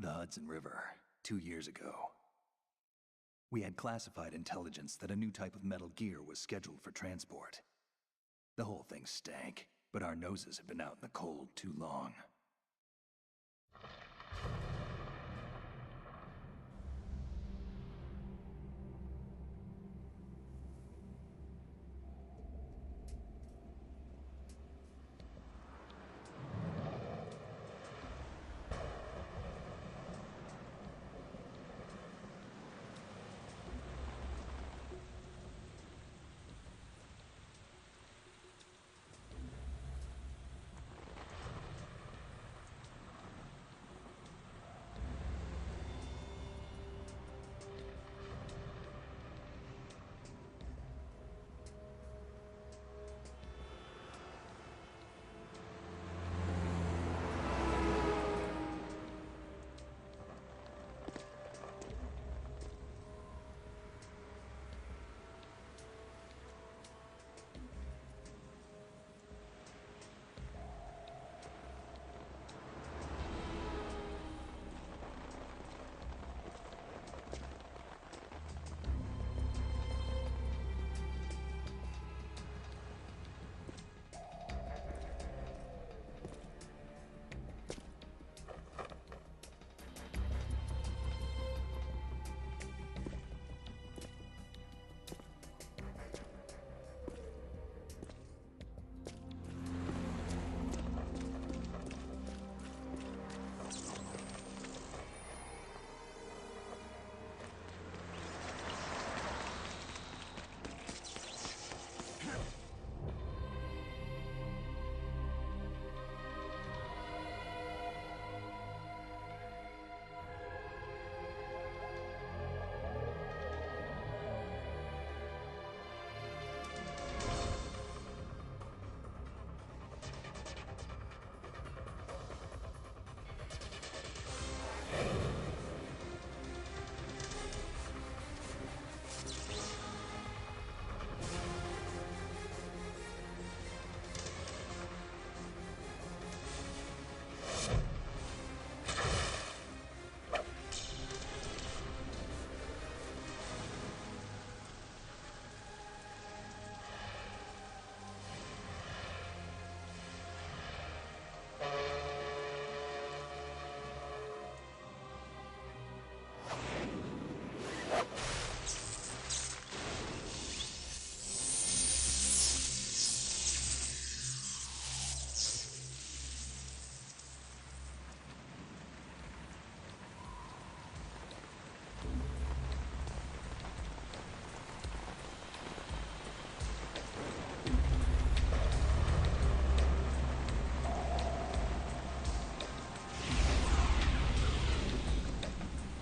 The Hudson River, 2 years ago. We had classified intelligence that a new type of metal gear was scheduled for transport. The whole thing stank, but our noses had been out in the cold too long.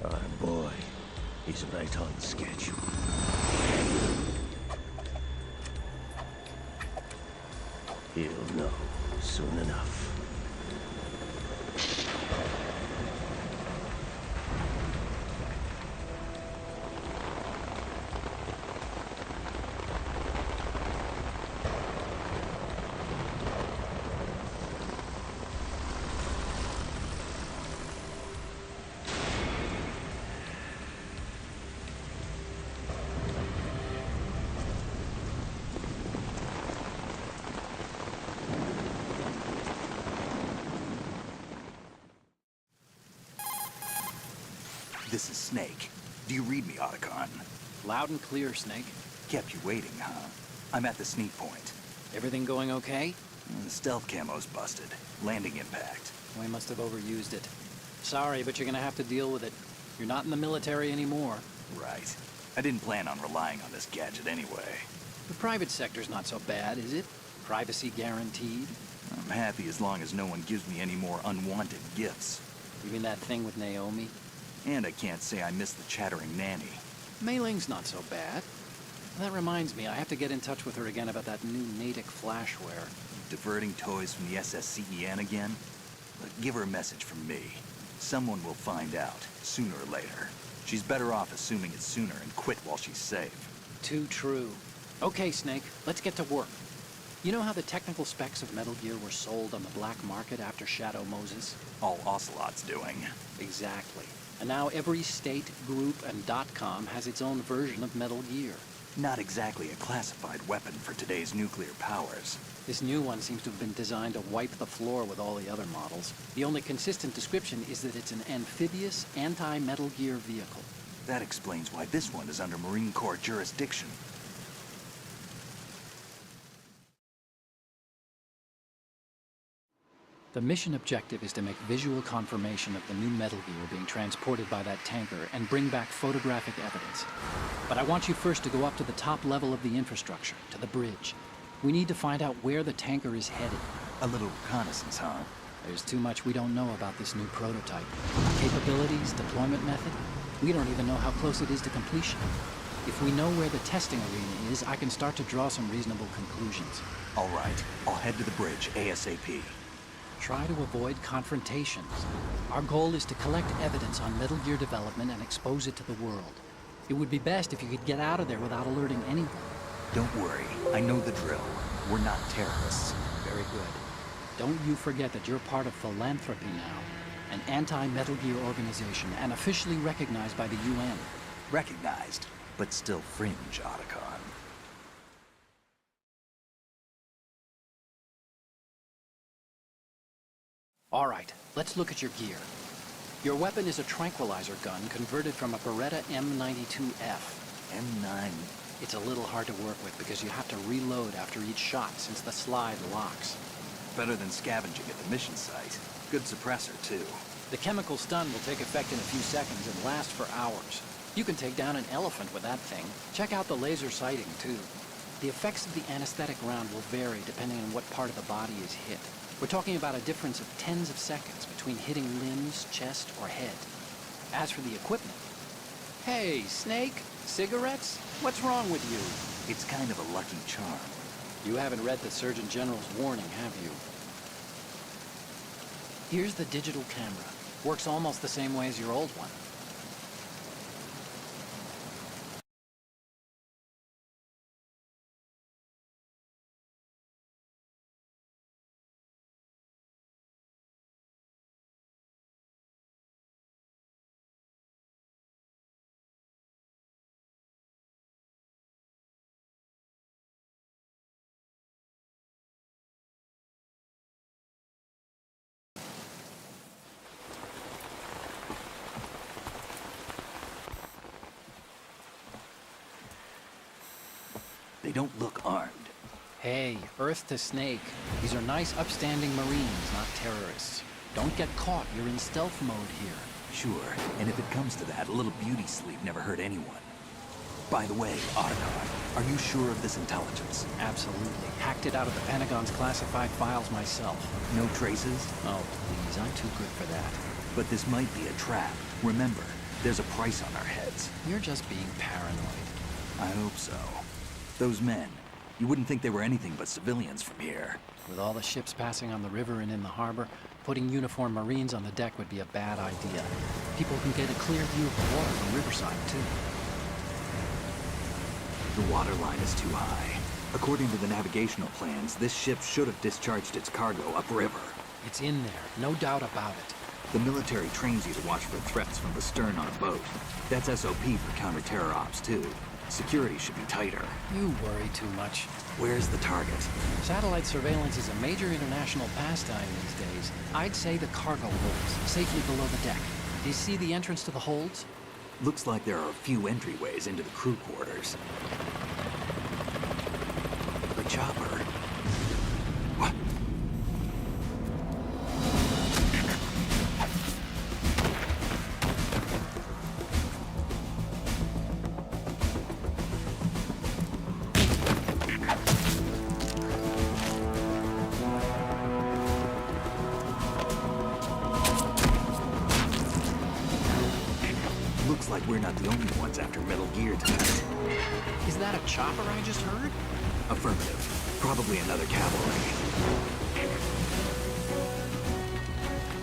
Our boy, he's right on schedule. He'll know soon enough. This is Snake. Do you read me, Otacon? Loud and clear, Snake. Kept you waiting, huh? I'm at the sneak point. Everything going okay? The stealth camo's busted. Landing impact. We must have overused it. Sorry, but you're gonna have to deal with it. You're not in the military anymore. Right. I didn't plan on relying on this gadget anyway. The private sector's not so bad, is it? Privacy guaranteed? I'm happy as long as no one gives me any more unwanted gifts. You mean that thing with Naomi? And I can't say I miss the chattering nanny. Mei Ling's not so bad. That reminds me, I have to get in touch with her again about that new Natick flashware. Diverting toys from the SSCEN again? Look, give her a message from me. Someone will find out, sooner or later. She's better off assuming it sooner and quit while she's safe. Too true. Okay, Snake, let's get to work. You know how the technical specs of Metal Gear were sold on the black market after Shadow Moses? All Ocelot's doing. Exactly. And now every state, group, and .com has its own version of Metal Gear. Not exactly a classified weapon for today's nuclear powers. This new one seems to have been designed to wipe the floor with all the other models. The only consistent description is that it's an amphibious, anti-Metal Gear vehicle. That explains why this one is under Marine Corps jurisdiction. The mission objective is to make visual confirmation of the new Metal Gear being transported by that tanker and bring back photographic evidence. But I want you first to go up to the top level of the infrastructure, to the bridge. We need to find out where the tanker is headed. A little reconnaissance, huh? There's too much we don't know about this new prototype. Capabilities, deployment method. We don't even know how close it is to completion. If we know where the testing arena is, I can start to draw some reasonable conclusions. All right, I'll head to the bridge ASAP. Try to avoid confrontations. Our goal is to collect evidence on Metal Gear development and expose it to the world. It would be best if you could get out of there without alerting anyone. Don't worry, I know the drill. We're not terrorists. Very good. Don't you forget that you're part of Philanthropy now, an anti-Metal Gear organization and officially recognized by the UN. Recognized, but still fringe, Otacon. All right, let's look at your gear. Your weapon is a tranquilizer gun converted from a Beretta M92F. M9. It's a little hard to work with because you have to reload after each shot since the slide locks. Better than scavenging at the mission site. Good suppressor, too. The chemical stun will take effect in a few seconds and last for hours. You can take down an elephant with that thing. Check out the laser sighting, too. The effects of the anesthetic round will vary depending on what part of the body is hit. We're talking about a difference of tens of seconds between hitting limbs, chest, or head. As for the equipment... Hey, Snake? Cigarettes? What's wrong with you? It's kind of a lucky charm. You haven't read the Surgeon General's warning, have you? Here's the digital camera. Works almost the same way as your old one. They don't look armed. Hey, Earth to Snake. These are nice, upstanding Marines, not terrorists. Don't get caught. You're in stealth mode here. Sure, and if it comes to that, a little beauty sleep never hurt anyone. By the way, Otacon, are you sure of this intelligence? Absolutely. Hacked it out of the Pentagon's classified files myself. No traces? Oh, please. I'm too good for that. But this might be a trap. Remember, there's a price on our heads. You're just being paranoid. I hope so. Those men, you wouldn't think they were anything but civilians from here. With all the ships passing on the river and in the harbor, putting uniformed Marines on the deck would be a bad idea. People can get a clear view of the water from Riverside, too. The water line is too high. According to the navigational plans, this ship should have discharged its cargo upriver. It's in there, no doubt about it. The military trains you to watch for threats from the stern on a boat. That's SOP for counter-terror ops, too. Security should be tighter. You worry too much. Where's the target? Satellite surveillance is a major international pastime these days. I'd say the cargo holds, safely below the deck. Do you see the entrance to the holds? Looks like there are a few entryways into the crew quarters. The chopper. What? Looks like we're not the only ones after Metal Gear tonight. Is that a chopper I just heard? Affirmative. Probably another cavalry.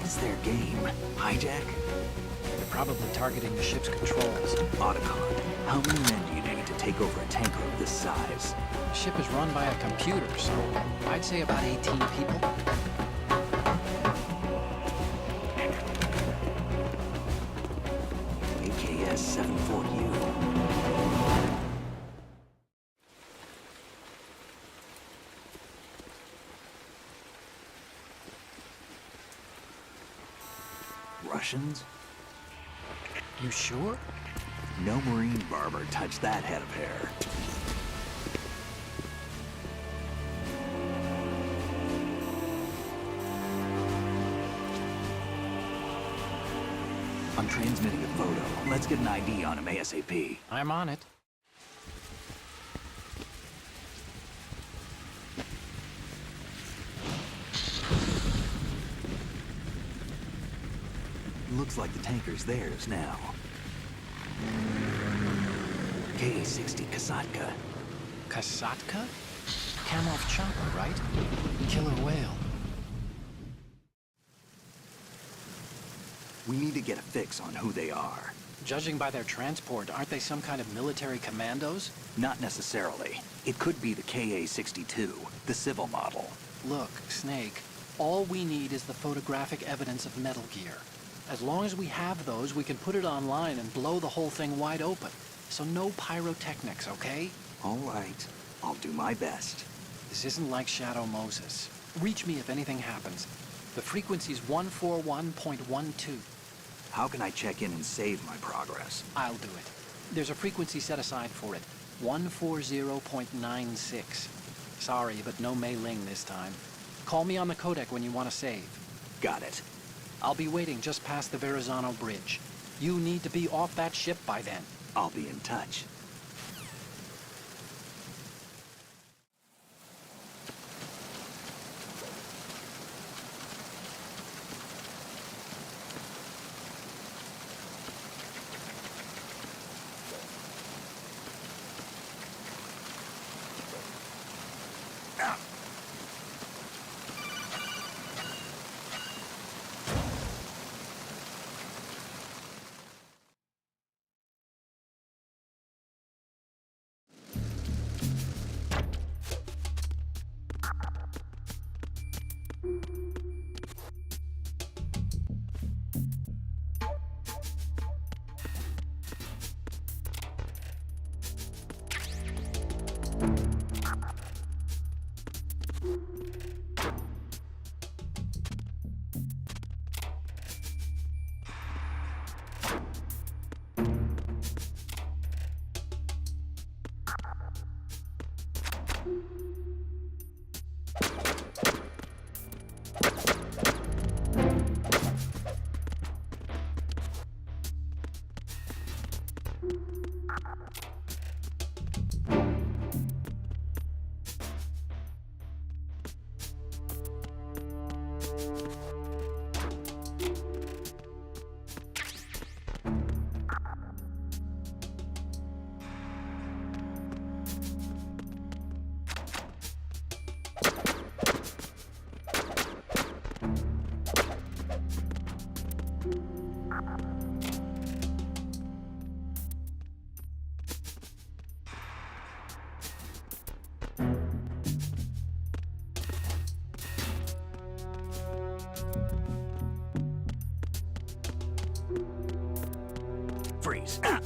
What's their game? Hijack? They're probably targeting the ship's controls. Otacon, how many men do you need to take over a tanker of this size? The ship is run by a computer, so I'd say about 18 people. AKS 74U. Russians? You sure? No Marine barber touched that head of hair. I'm transmitting a photo. Let's get an ID on him ASAP. I'm on it. Looks like the tanker's theirs now. Ka-60 Kasatka. Kasatka? Kamov chopper, right? Killer whale. We need to get a fix on who they are. Judging by their transport, aren't they some kind of military commandos? Not necessarily. It could be the Ka-62, the civil model. Look, Snake, all we need is the photographic evidence of Metal Gear. As long as we have those, we can put it online and blow the whole thing wide open. So no pyrotechnics, okay? All right. I'll do my best. This isn't like Shadow Moses. Reach me if anything happens. The frequency's 141.12. How can I check in and save my progress? I'll do it. There's a frequency set aside for it. 140.96. Sorry, but no Mei Ling this time. Call me on the codec when you want to save. Got it. I'll be waiting just past the Verrazano Bridge. You need to be off that ship by then. I'll be in touch. Freeze. Ah.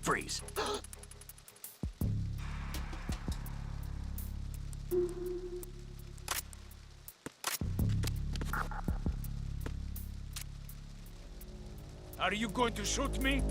Freeze. Are you going to shoot me?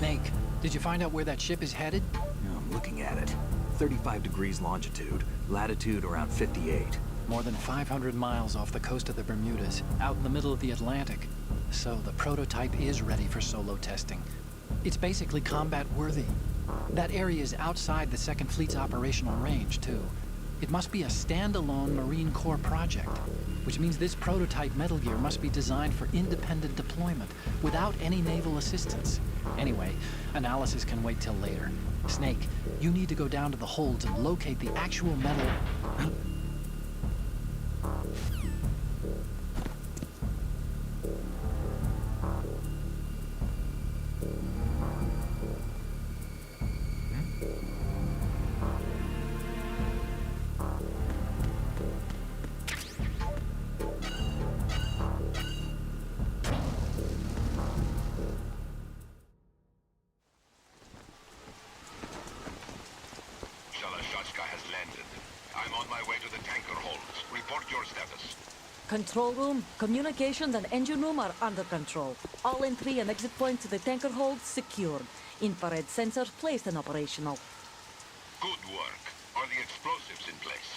Snake, did you find out where that ship is headed? Yeah, I'm looking at it. 35 degrees longitude, latitude around 58. More than 500 miles off the coast of the Bermudas, out in the middle of the Atlantic. So the prototype is ready for solo testing. It's basically combat-worthy. That area is outside the Second Fleet's operational range, too. It must be a standalone Marine Corps project, which means this prototype Metal Gear must be designed for independent deployment, without any naval assistance. Anyway, analysis can wait till later. Snake, you need to go down to the holds and locate the actual metal... my way to the tanker holds. Report your status. Control room, communications, and engine room are under control. All entry and exit points to the tanker hold secured. Infrared sensors placed and operational. Good work. Are the explosives in place?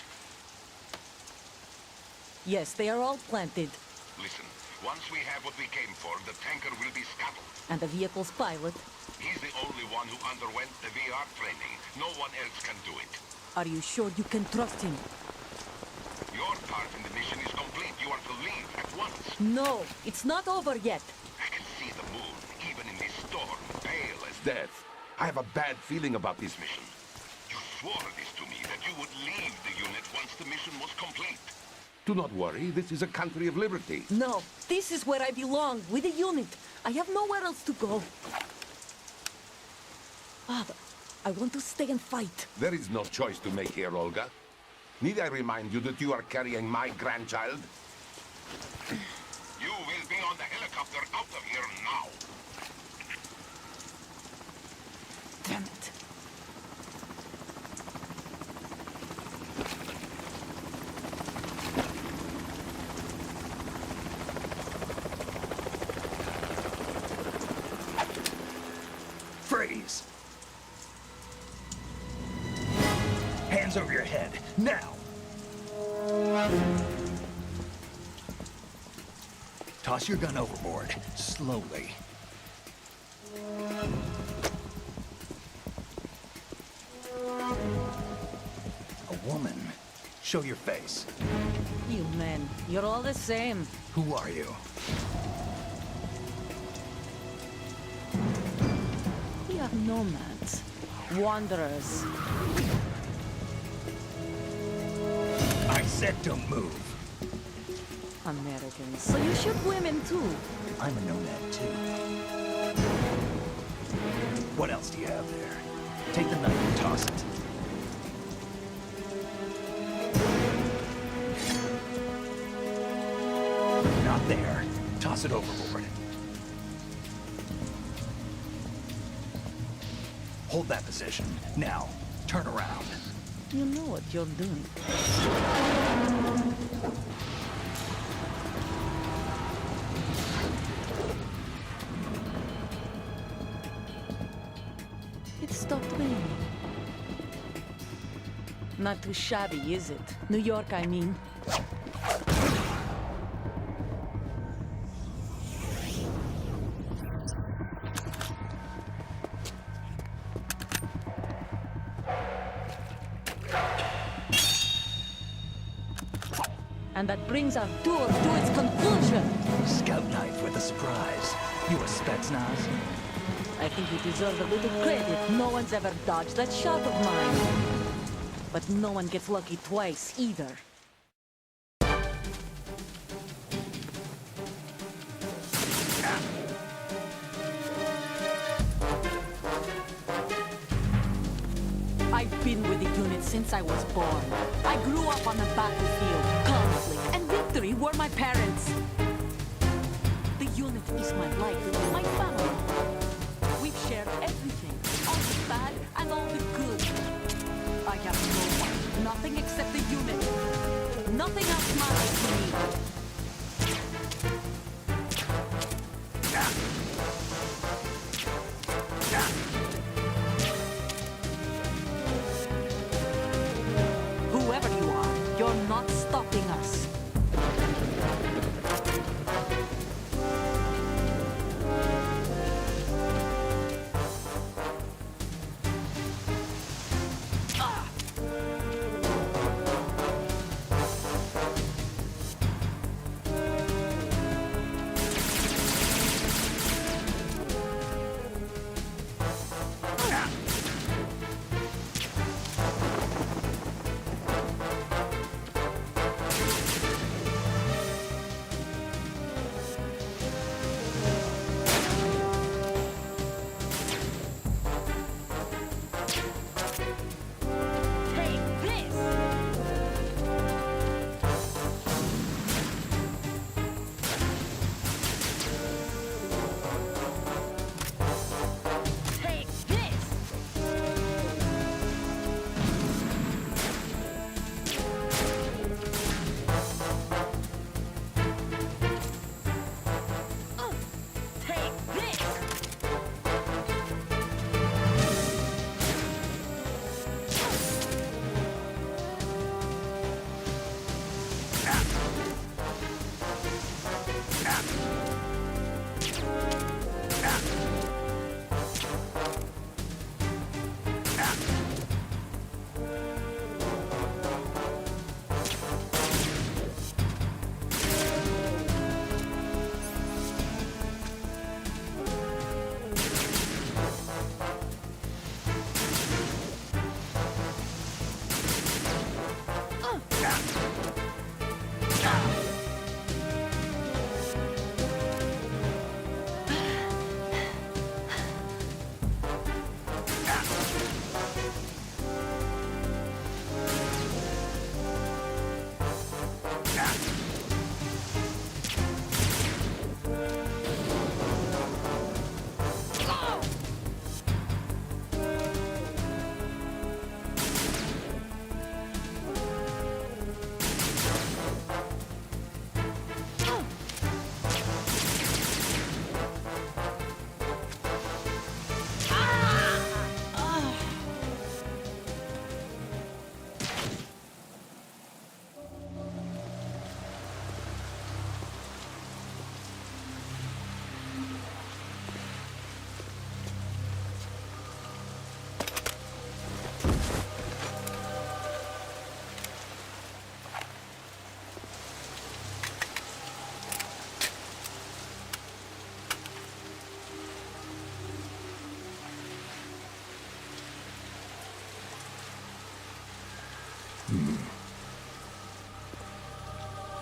Yes, they are all planted. Listen, once we have what we came for, the tanker will be scuttled. And the vehicle's pilot. He's the only one who underwent the VR training. No one else can do it. Are you sure you can trust him? Your part in the mission is complete. You are to leave at once. No, it's not over yet. I can see the moon, even in this storm, pale as death. I have a bad feeling about this mission. You swore this to me, that you would leave the unit once the mission was complete. Do not worry, this is a country of liberty. No, this is where I belong, with the unit. I have nowhere else to go. Father, I want to stay and fight. There is no choice to make here, Olga. Need I remind you that you are carrying my grandchild? You will be on the helicopter out of here now. Damn it. Freeze! Hands over your head, now! Toss your gun overboard, slowly. A woman. Show your face. You men, you're all the same. Who are you? We are nomads. Wanderers. I said don't move. Americans. So you shoot women too. I'm a nomad too. What else do you have there? Take the knife and toss it. Not there. Toss it overboard. Hold that position. Now, turn around. You know what you're doing. It stopped raining. Not too shabby, is it? New York, I mean. And that brings our tour to its conclusion. Scout knife with a surprise. You a Spetsnaz? I think you deserve a little credit. No one's ever dodged that shot of mine. But no one gets lucky twice, either. I've been with the unit since I was born. I grew up on the battlefield. Conflict and victory were my parents. The unit is my life, my family. We've shared everything, all the bad and all the good. I have no one, nothing except the unit. Nothing else matters to me. Whoever you are, you're not stopping us.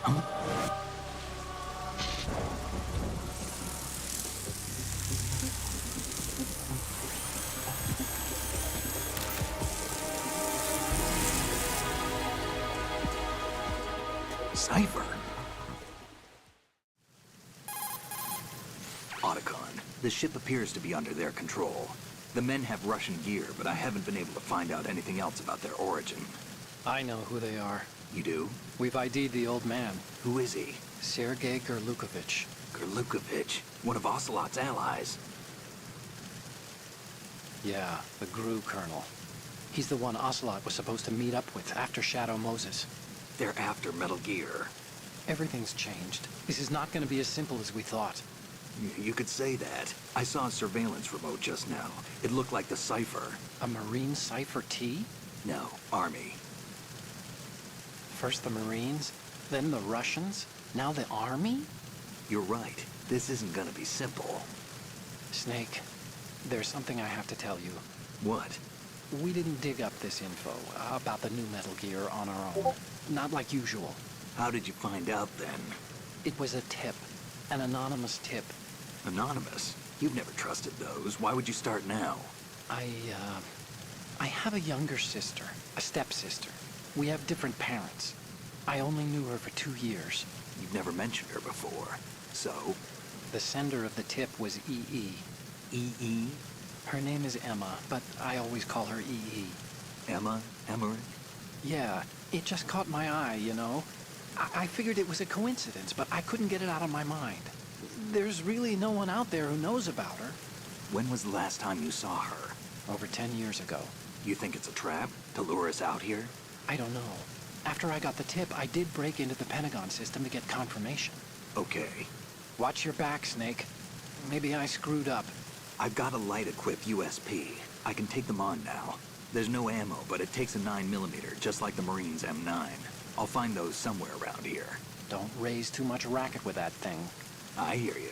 Cypher. Otacon, the ship appears to be under their control. The men have Russian gear, but I haven't been able to find out anything else about their origin. I know who they are. You do? We've ID'd the old man, Who is he? Sergei Gerlukovich. Gerlukovich, one of Ocelot's allies. Yeah, the GRU colonel. He's the one Ocelot was supposed to meet up with after Shadow Moses. They're after Metal Gear. Everything's changed. This is not going to be as simple as we thought. You could say that. I saw a surveillance remote just now. It looked like the Cypher. A Marine Cypher T? No, Army. First the Marines, then the Russians, now the Army? You're right. This isn't gonna be simple. Snake, there's something I have to tell you. What? We didn't dig up this info about the new Metal Gear on our own. Not like usual. How did you find out then? It was a tip. An anonymous tip. Anonymous? You've never trusted those. Why would you start now? I have a younger sister, a stepsister. We have different parents. I only knew her for 2 years. You've never mentioned her before. So? The sender of the tip was EE. E.E.? Her name is Emma, but I always call her EE. Emma? Emmerich? Yeah, it just caught my eye, you know? I figured it was a coincidence, but I couldn't get it out of my mind. There's really no one out there who knows about her. When was the last time you saw her? Over 10 years ago. You think it's a trap? To lure us out here? I don't know. After I got the tip, I did break into the Pentagon system to get confirmation. Okay. Watch your back, Snake. Maybe I screwed up. I've got a light-equipped USP. I can take them on now. There's no ammo, but it takes a 9mm, just like the Marines' M9. I'll find those somewhere around here. Don't raise too much racket with that thing. I hear you.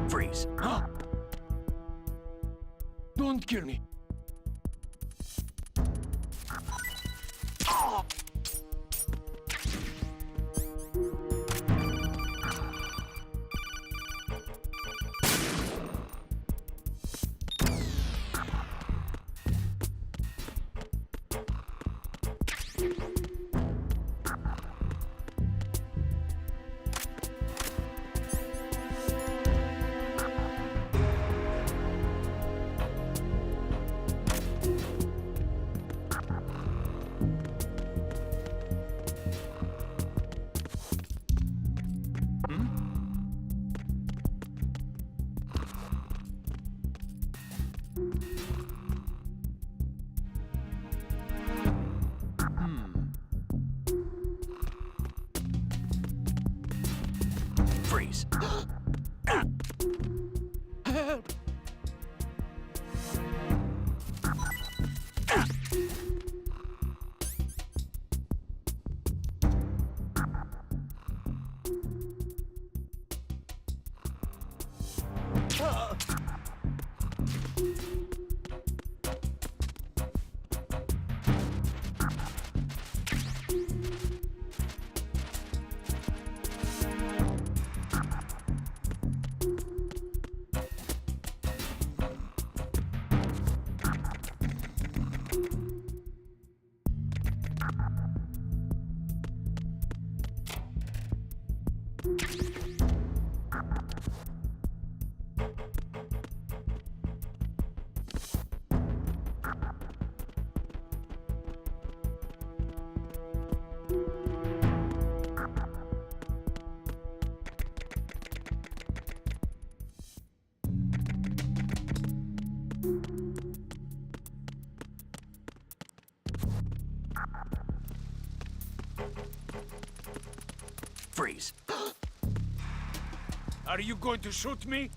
Freeze. Don't kill me. Freeze. Freeze. Are you going to shoot me?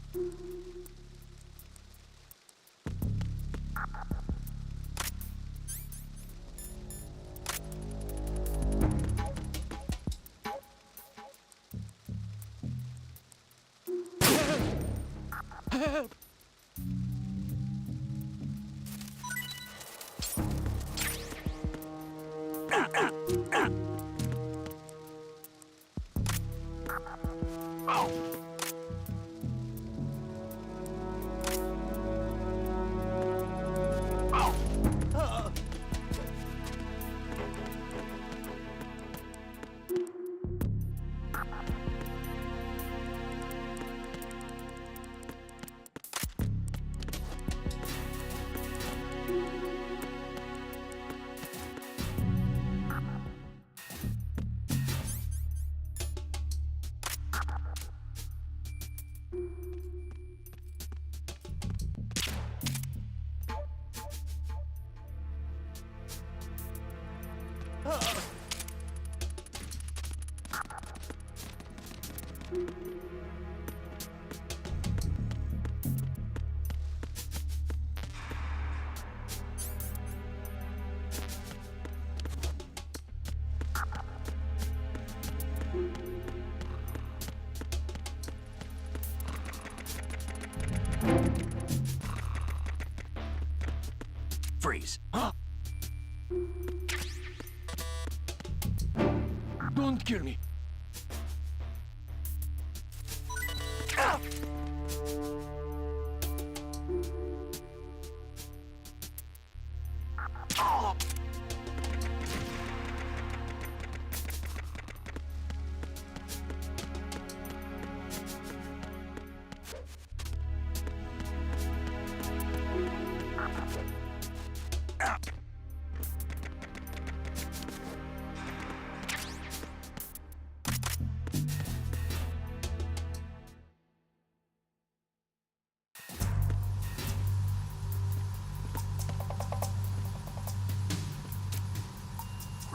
Freeze. Don't kill me.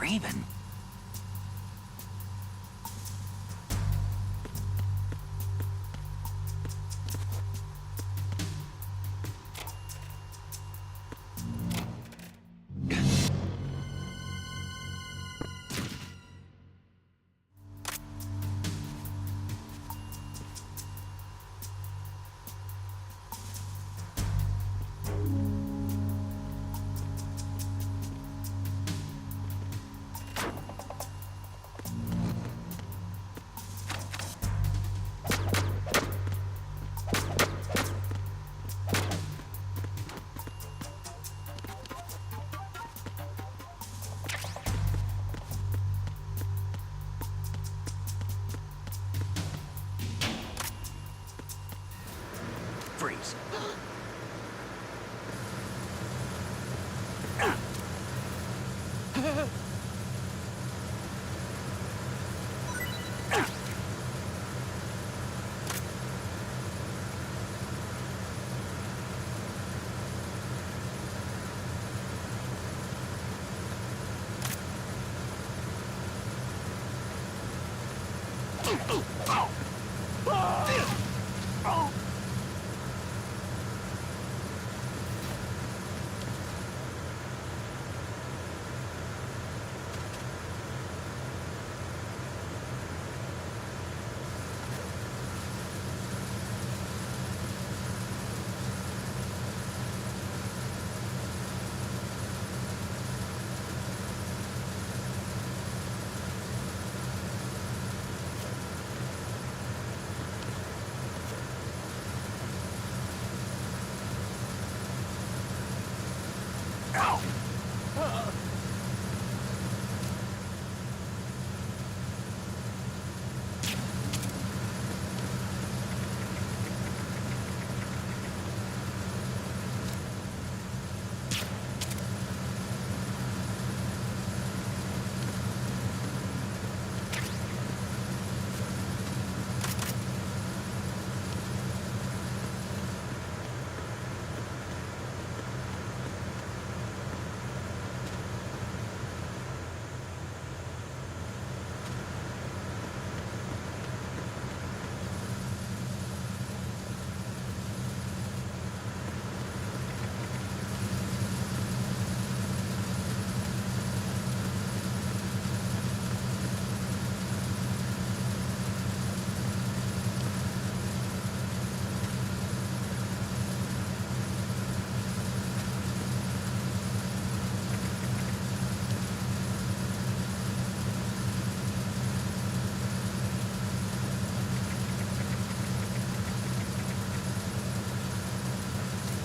Raven. freeze.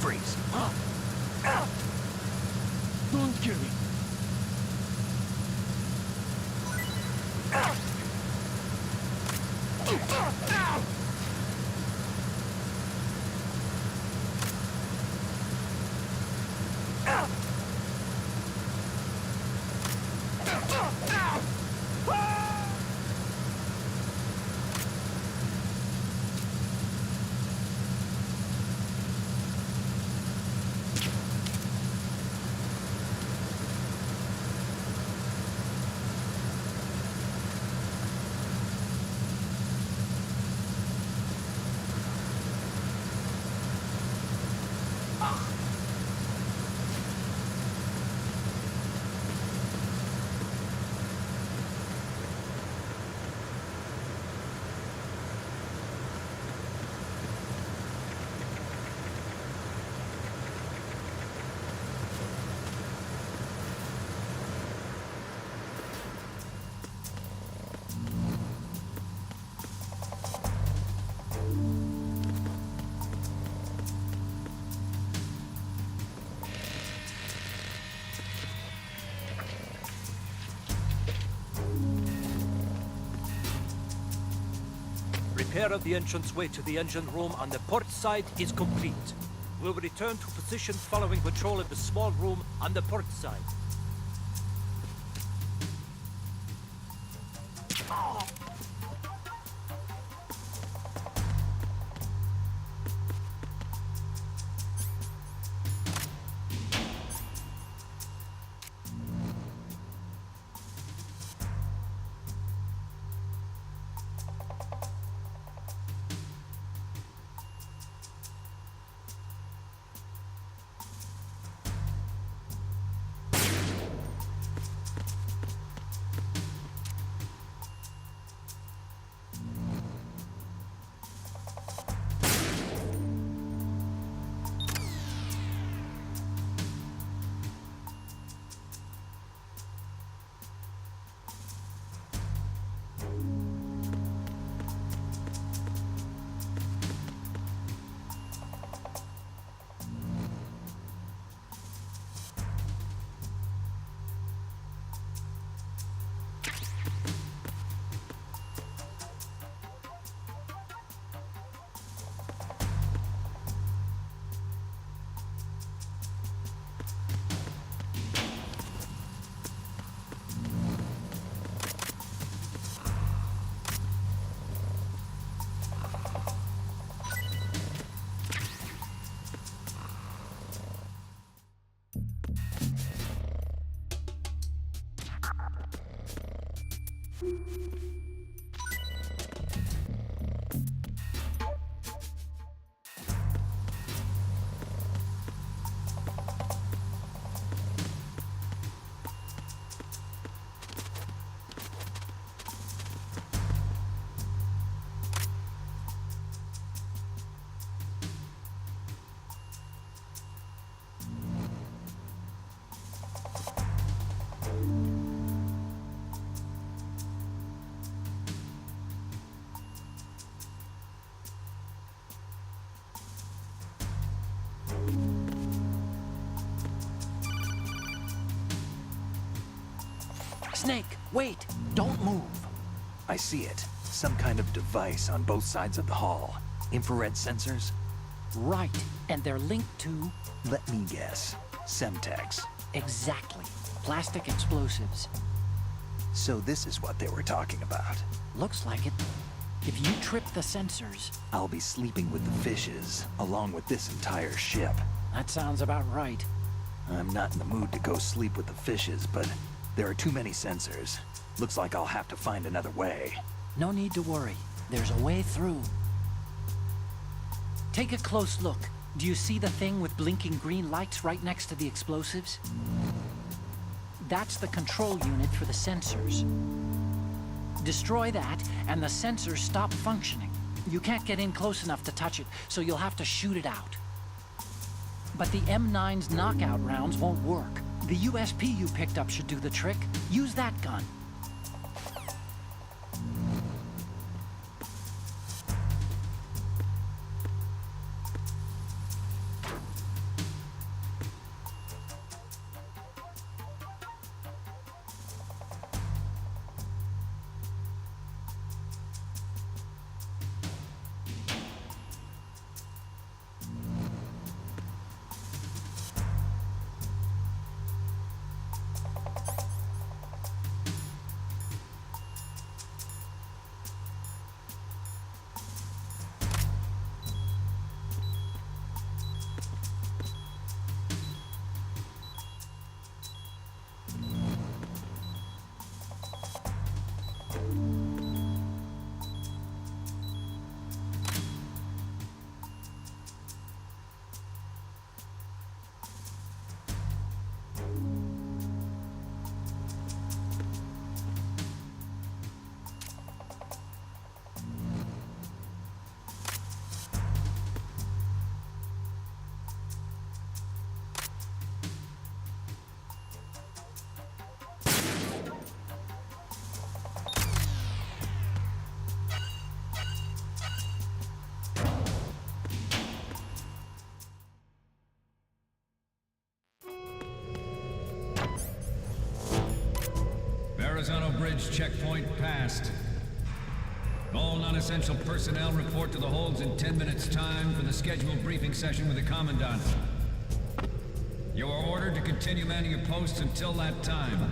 Freeze. Don't kill me. Repair of the entranceway to the engine room on the port side is complete. We'll return to position following patrol of the small room on the port side. Snake, wait! Don't move! I see it. Some kind of device on both sides of the hall. Infrared sensors? Right, and they're linked to... Let me guess. Semtex. Exactly. Plastic explosives. So this is what they were talking about. Looks like it. If you trip the sensors... I'll be sleeping with the fishes, along with this entire ship. That sounds about right. I'm not in the mood to go sleep with the fishes, but there are too many sensors. Looks like I'll have to find another way. No need to worry. There's a way through. Take a close look. Do you see the thing with blinking green lights right next to the explosives? That's the control unit for the sensors. Destroy that, and the sensors stop functioning. You can't get in close enough to touch it, so you'll have to shoot it out. But the M9's knockout rounds won't work. The USP you picked up should do the trick. Use that gun. Verrazano Bridge checkpoint passed. All non-essential personnel report to the holds in 10 minutes' time for the scheduled briefing session with the Commandant. You are ordered to continue manning your posts until that time.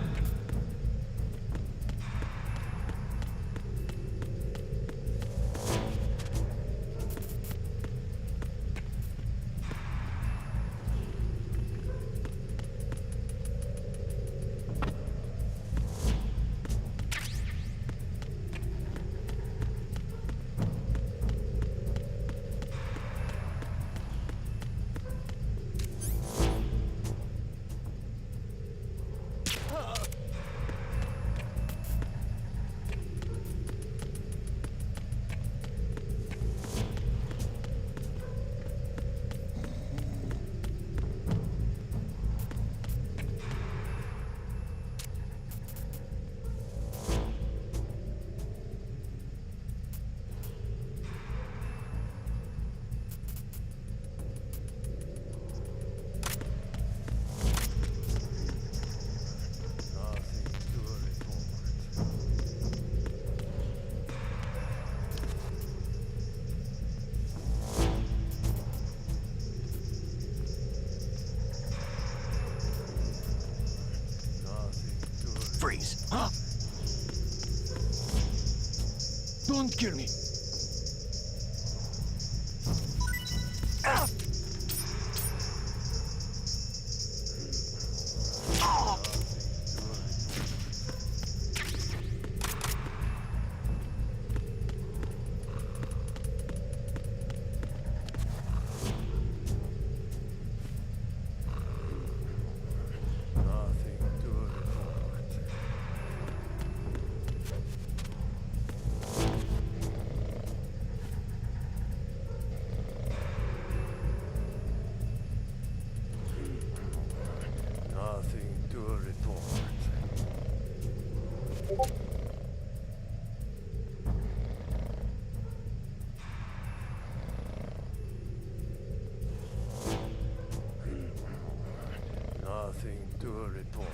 Freeze. Huh? Don't kill me. Nothing to report.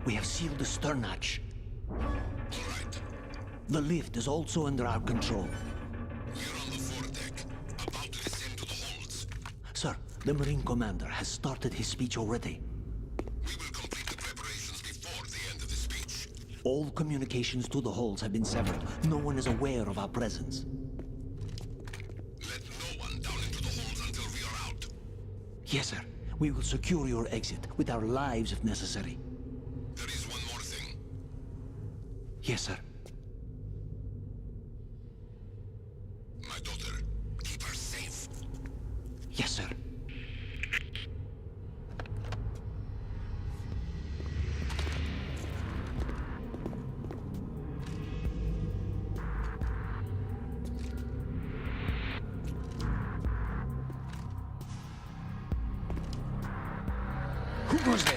We have sealed the stern hatch. The lift is also under our control. We're on the foredeck, about to descend to the holds. Sir, the Marine Commander has started his speech already. We will complete the preparations before the end of the speech. All communications to the holds have been severed. No one is aware of our presence. Let no one down into the holds until we are out. Yes, sir. We will secure your exit, with our lives if necessary. There is one more thing. Yes, sir. My daughter, keep her safe. Yes, sir. Who goes there?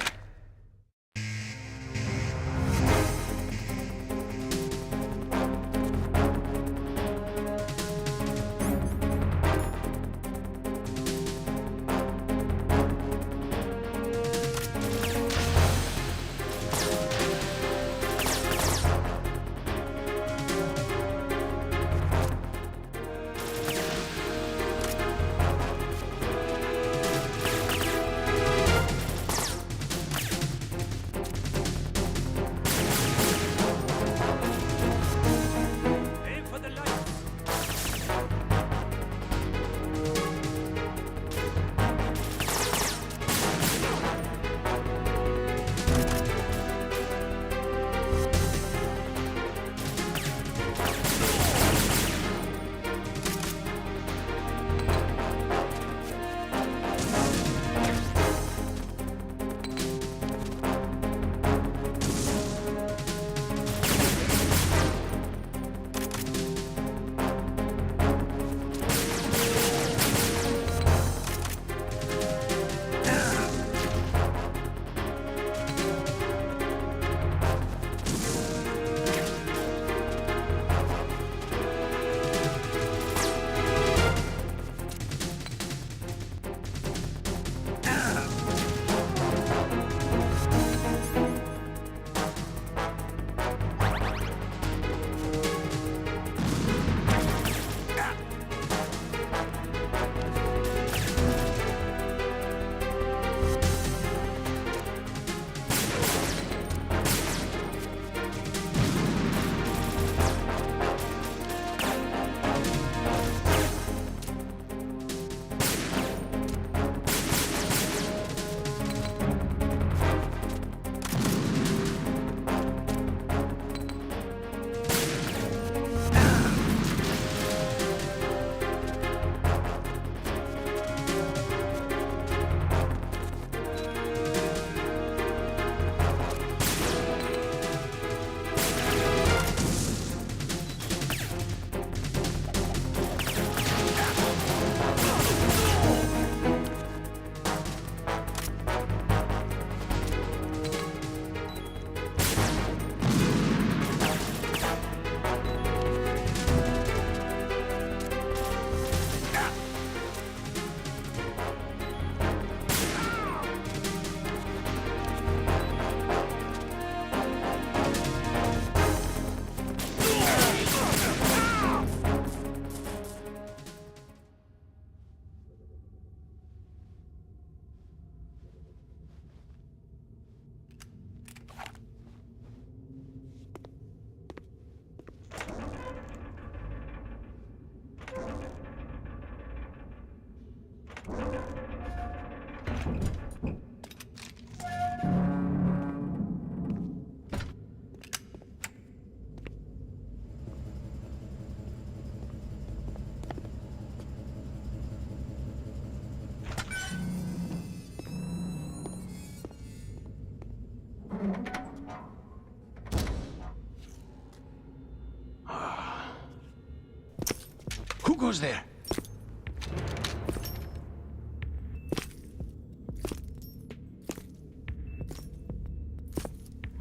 goes there?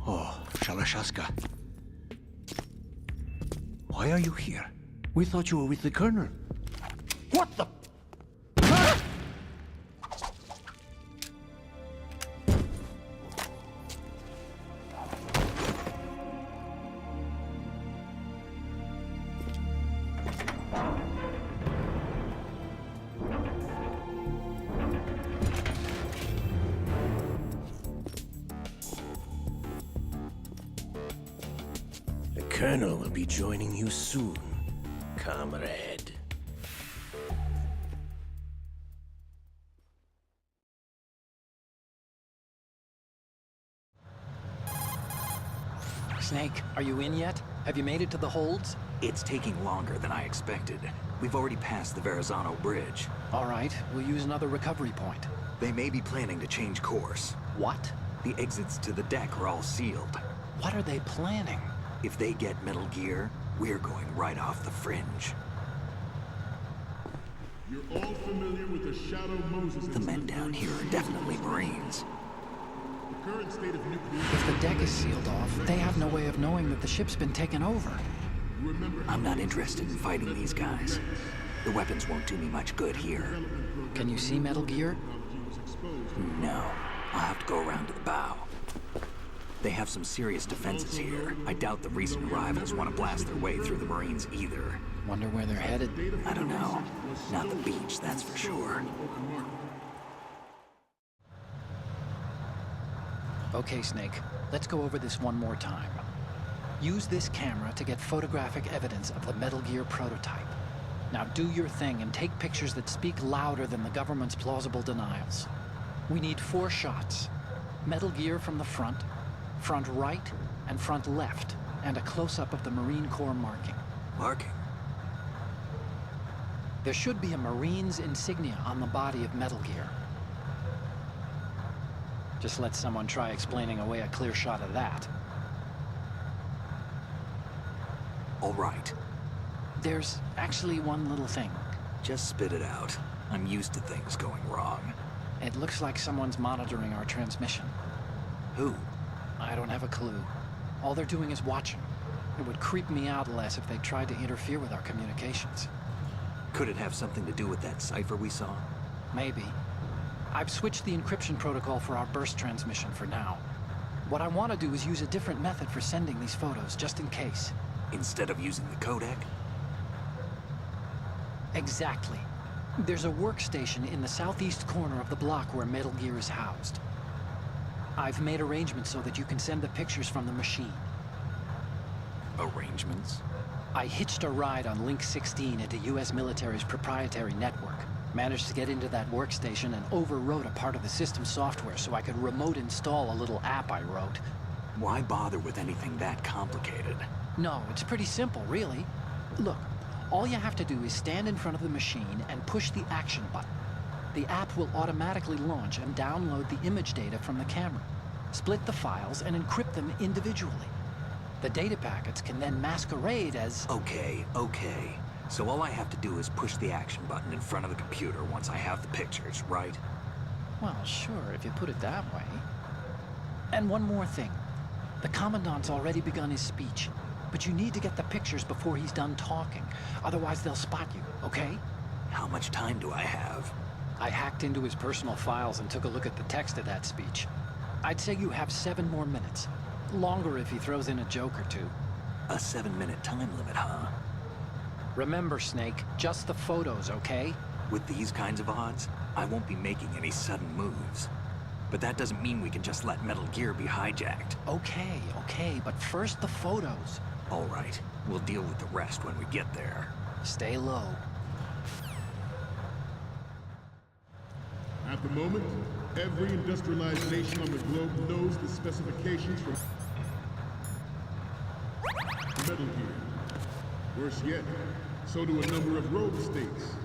Oh, Shalashaska. Why are you here? We thought you were with the Colonel. What the? The Colonel will be joining you soon, comrade. Snake, are you in yet? Have you made it to the holds? It's taking longer than I expected. We've already passed the Verrazano Bridge. All right, we'll use another recovery point. They may be planning to change course. What? The exits to the deck are all sealed. What are they planning? If they get Metal Gear, we're going right off the fringe. You're all familiar with the Shadow Moses The men down here are definitely Marines. The current state of nuclear... If the deck is sealed off, they have no way of knowing that the ship's been taken over. Remember, I'm not interested in fighting these guys. The weapons won't do me much good here. Can you see Metal Gear? No. I'll have to go around to the bow. They have some serious defenses here. I doubt the recent arrivals want to blast their way through the Marines either. Wonder where they're headed. I don't know. Not the beach, that's for sure. Okay, Snake. Let's go over this one more time. Use this camera to get photographic evidence of the Metal Gear prototype. Now do your thing and take pictures that speak louder than the government's plausible denials. We need 4 shots. Metal Gear from the front right, and front left, and a close-up of the Marine Corps marking. Marking? There should be a Marine's insignia on the body of Metal Gear. Just let someone try explaining away a clear shot of that. All right. There's actually one little thing. Just spit it out. I'm used to things going wrong. It looks like someone's monitoring our transmission. Who? I don't have a clue. All they're doing is watching. It would creep me out less if they tried to interfere with our communications. Could it have something to do with that cipher we saw? Maybe. I've switched the encryption protocol for our burst transmission for now. What I want to do is use a different method for sending these photos, just in case. Instead of using the codec? Exactly. There's a workstation in the southeast corner of the block where Metal Gear is housed. I've made arrangements so that you can send the pictures from the machine. Arrangements? I hitched a ride on Link 16 into U.S. military's proprietary network. Managed to get into that workstation and overwrote a part of the system software so I could remote install a little app I wrote. Why bother with anything that complicated? No, it's pretty simple, really. Look, all you have to do is stand in front of the machine and push the action button. The app will automatically launch and download the image data from the camera, split the files, and encrypt them individually. The data packets can then masquerade as... Okay. So all I have to do is push the action button in front of the computer once I have the pictures, right? Well, sure, if you put it that way. And one more thing. The Commandant's already begun his speech, but you need to get the pictures before he's done talking. Otherwise, they'll spot you, okay? How much time do I have? I hacked into his personal files and took a look at the text of that speech. I'd say you have 7 more minutes. Longer if he throws in a joke or two. A 7-minute time limit, huh? Remember, Snake, just the photos, okay? With these kinds of odds, I won't be making any sudden moves. But that doesn't mean we can just let Metal Gear be hijacked. Okay, but first the photos. All right, we'll deal with the rest when we get there. Stay low. At the moment, every industrialized nation on the globe knows the specifications for Metal Gear. Worse yet, so do a number of rogue states.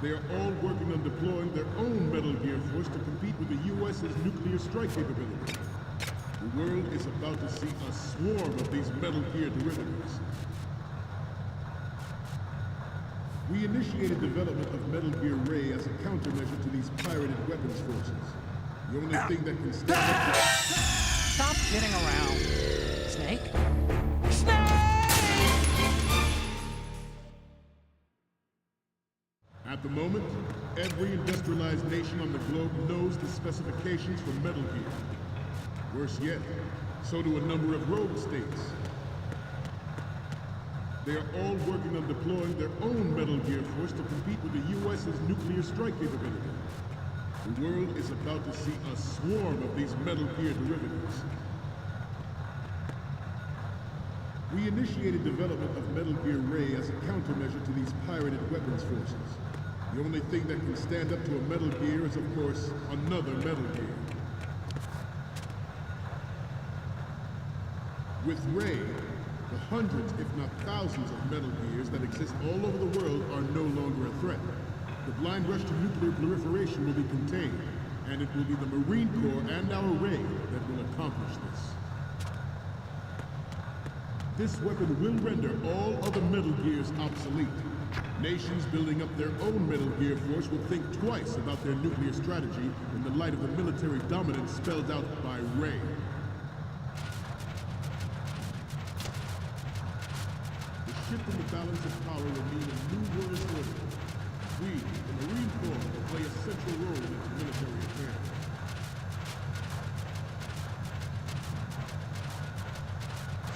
They are all working on deploying their own Metal Gear force to compete with the U.S.'s nuclear strike capability. The world is about to see a swarm of these Metal Gear derivatives. We initiated development of Metal Gear Ray as a countermeasure to these pirated weapons forces. The only thing that can stand up to... Stop kidding around. Snake? At the moment, every industrialized nation on the globe knows the specifications for Metal Gear. Worse yet, so do a number of rogue states. They are all working on deploying their own Metal Gear force to compete with the U.S.'s nuclear strike capability. The world is about to see a swarm of these Metal Gear derivatives. We initiated development of Metal Gear Ray as a countermeasure to these pirated weapons forces. The only thing that can stand up to a Metal Gear is, of course, another Metal Gear. With Ray, the hundreds, if not thousands, of Metal Gears that exist all over the world are no longer a threat. The blind rush to nuclear proliferation will be contained, and it will be the Marine Corps and our Ray that will accomplish this. This weapon will render all other Metal Gears obsolete. Nations building up their own Metal Gear force will think twice about their nuclear strategy in the light of the military dominance spelled out by Ray. The shift in the balance of power will mean a new world order. We, the Marine Corps, will play a central role in its military affairs.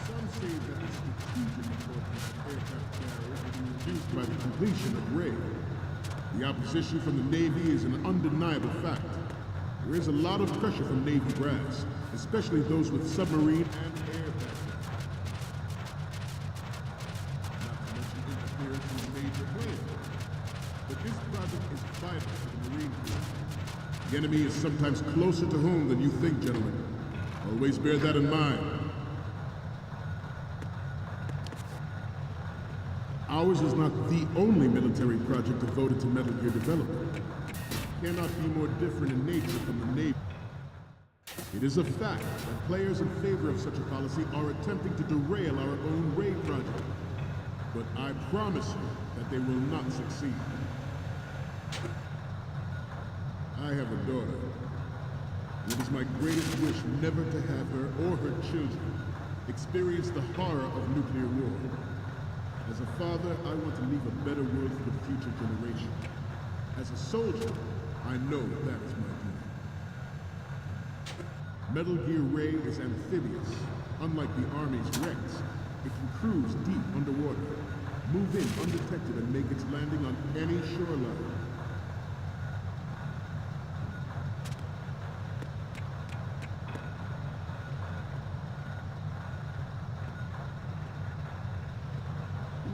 Some say that the strategic importance of aircraft carriers will be reduced by the completion of Ray. The opposition from the Navy is an undeniable fact. There is a lot of pressure from Navy brass, especially those with submarine and air background. Not to mention interference from major players. But this project is vital for the Marine Corps. The enemy is sometimes closer to home than you think, gentlemen. Always bear that in mind. Ours is not the only military project devoted to Metal Gear development. It cannot be more different in nature from the Navy. It is a fact that players in favor of such a policy are attempting to derail our own Ray project. But I promise you that they will not succeed. I have a daughter. It is my greatest wish never to have her or her children experience the horror of nuclear war. As a father, I want to leave a better world for the future generation. As a soldier, I know that is my duty. Metal Gear Ray is amphibious. Unlike the Army's Rex, it can cruise deep underwater, move in undetected and make its landing on any shoreline.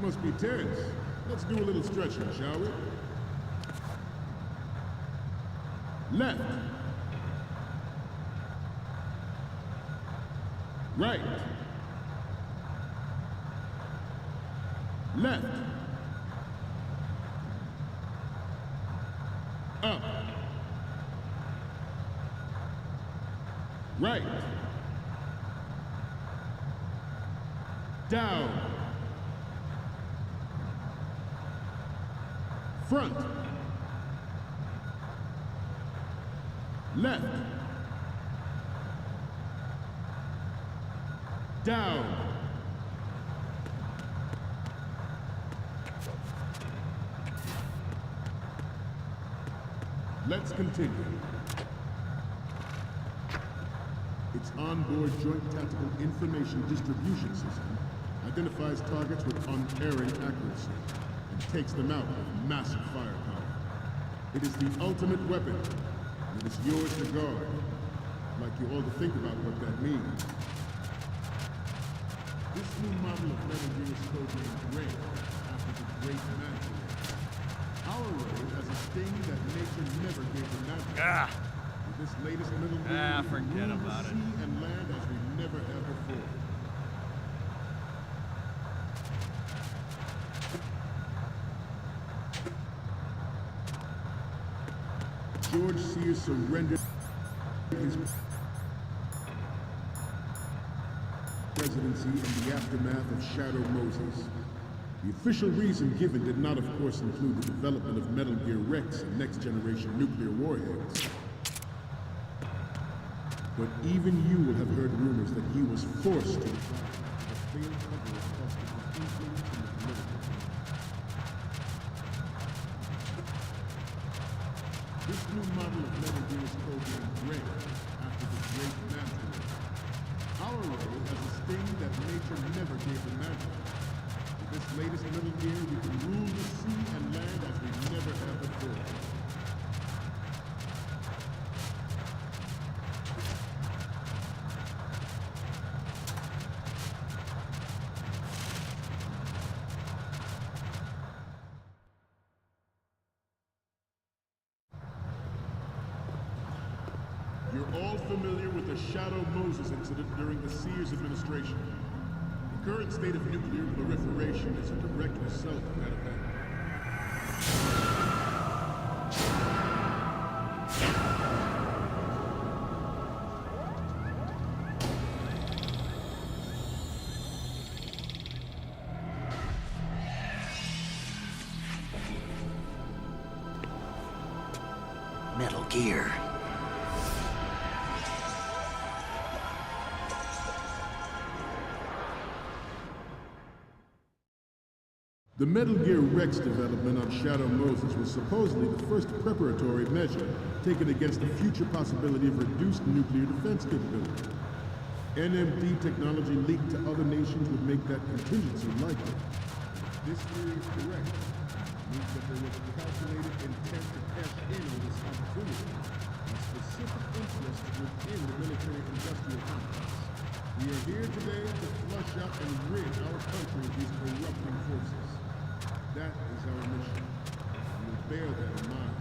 Must be tense. Let's do a little stretching, shall we? Left. Right. Left. Up. Right. Down. Front. Left. Down. Let's continue. Its onboard Joint Tactical Information Distribution System identifies targets with unerring accuracy and takes them out with massive firepower. It is the ultimate weapon, and it is yours to guard. I'd like you all to think about what that means. This new model of Metal Gear is codenamed Ray, after the great man. Our Ray has a sting that nature never gave the man. With this latest Metal Gear, forget about it. Sea and land as we never have before. George Sears surrendered his presidency in the aftermath of Shadow Moses. The official reason given did not, of course, include the development of Metal Gear Rex and next-generation nuclear warheads. But even you will have heard rumors that he was forced to resign as a failed cover-up caused his influence in the political. This new model of Metal Gear is codenamed Ray, after the great Mantle. Our Ray has a sting that nature never gave the Mantle. With this latest Metal Gear, we can rule the sea and land as we never have before. You're all familiar with the Shadow Moses incident during the Sears administration. The current state of nuclear proliferation is a direct result of that event. Metal Gear. The Metal Gear Rex development on Shadow Moses was supposedly the first preparatory measure taken against the future possibility of reduced nuclear defense capability. NMD technology leaked to other nations would make that contingency likely. This theory is correct. It means that there was a calculated intent to cash in on this opportunity and specific interests within the military-industrial complex. We are here today to flush out and rid our country of these corrupting forces. That is our mission. We will bear that in mind.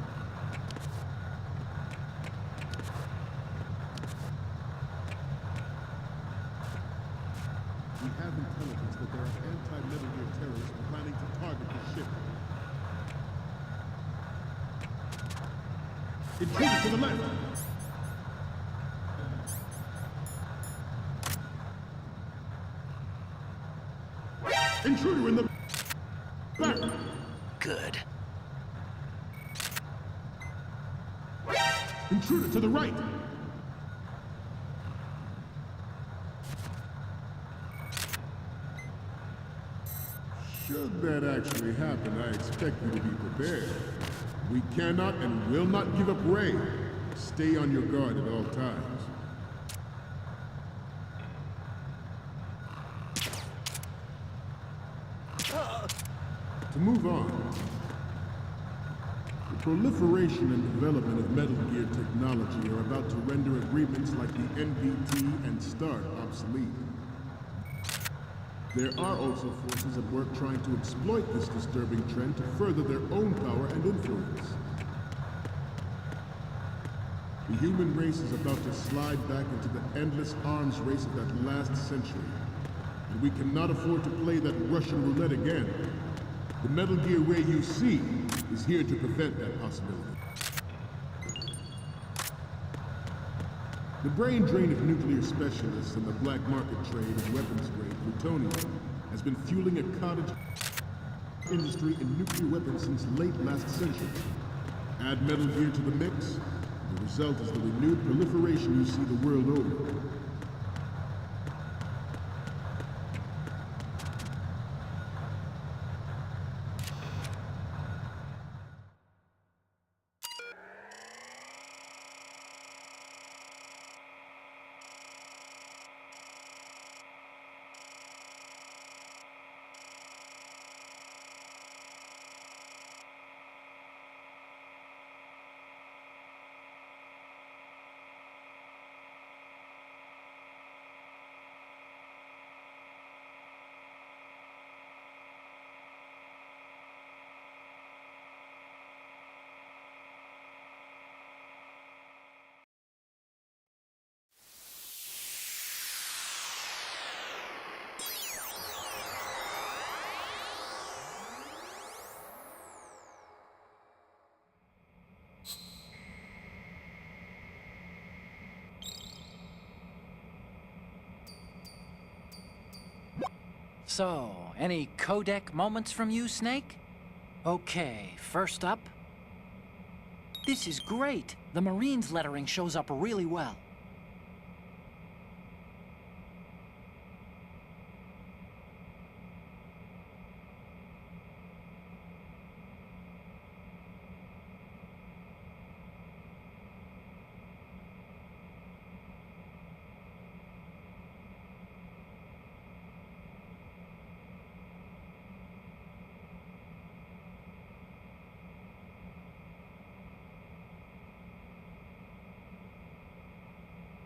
We have intelligence that there are anti-Metal Gear terrorists planning to target the ship. Intruder to the left! Intruder in the back! Good. Intruder to the right! Should that actually happen, I expect you to be prepared. We cannot and will not give up Ray. Stay on your guard at all times. To move on, the proliferation and development of Metal Gear technology are about to render agreements like the NPT and START obsolete. There are also forces at work trying to exploit this disturbing trend to further their own power and influence. The human race is about to slide back into the endless arms race of that last century, and we cannot afford to play that Russian roulette again. The Metal Gear Ray you see is here to prevent that possibility. The brain drain of nuclear specialists and the black market trade of weapons-grade plutonium has been fueling a cottage industry in nuclear weapons since late last century. Add Metal Gear to the mix, the result is the renewed proliferation you see the world over. So, Now, any codec moments from you, Snake? Okay, first up. This is great. The Marines lettering shows up really well.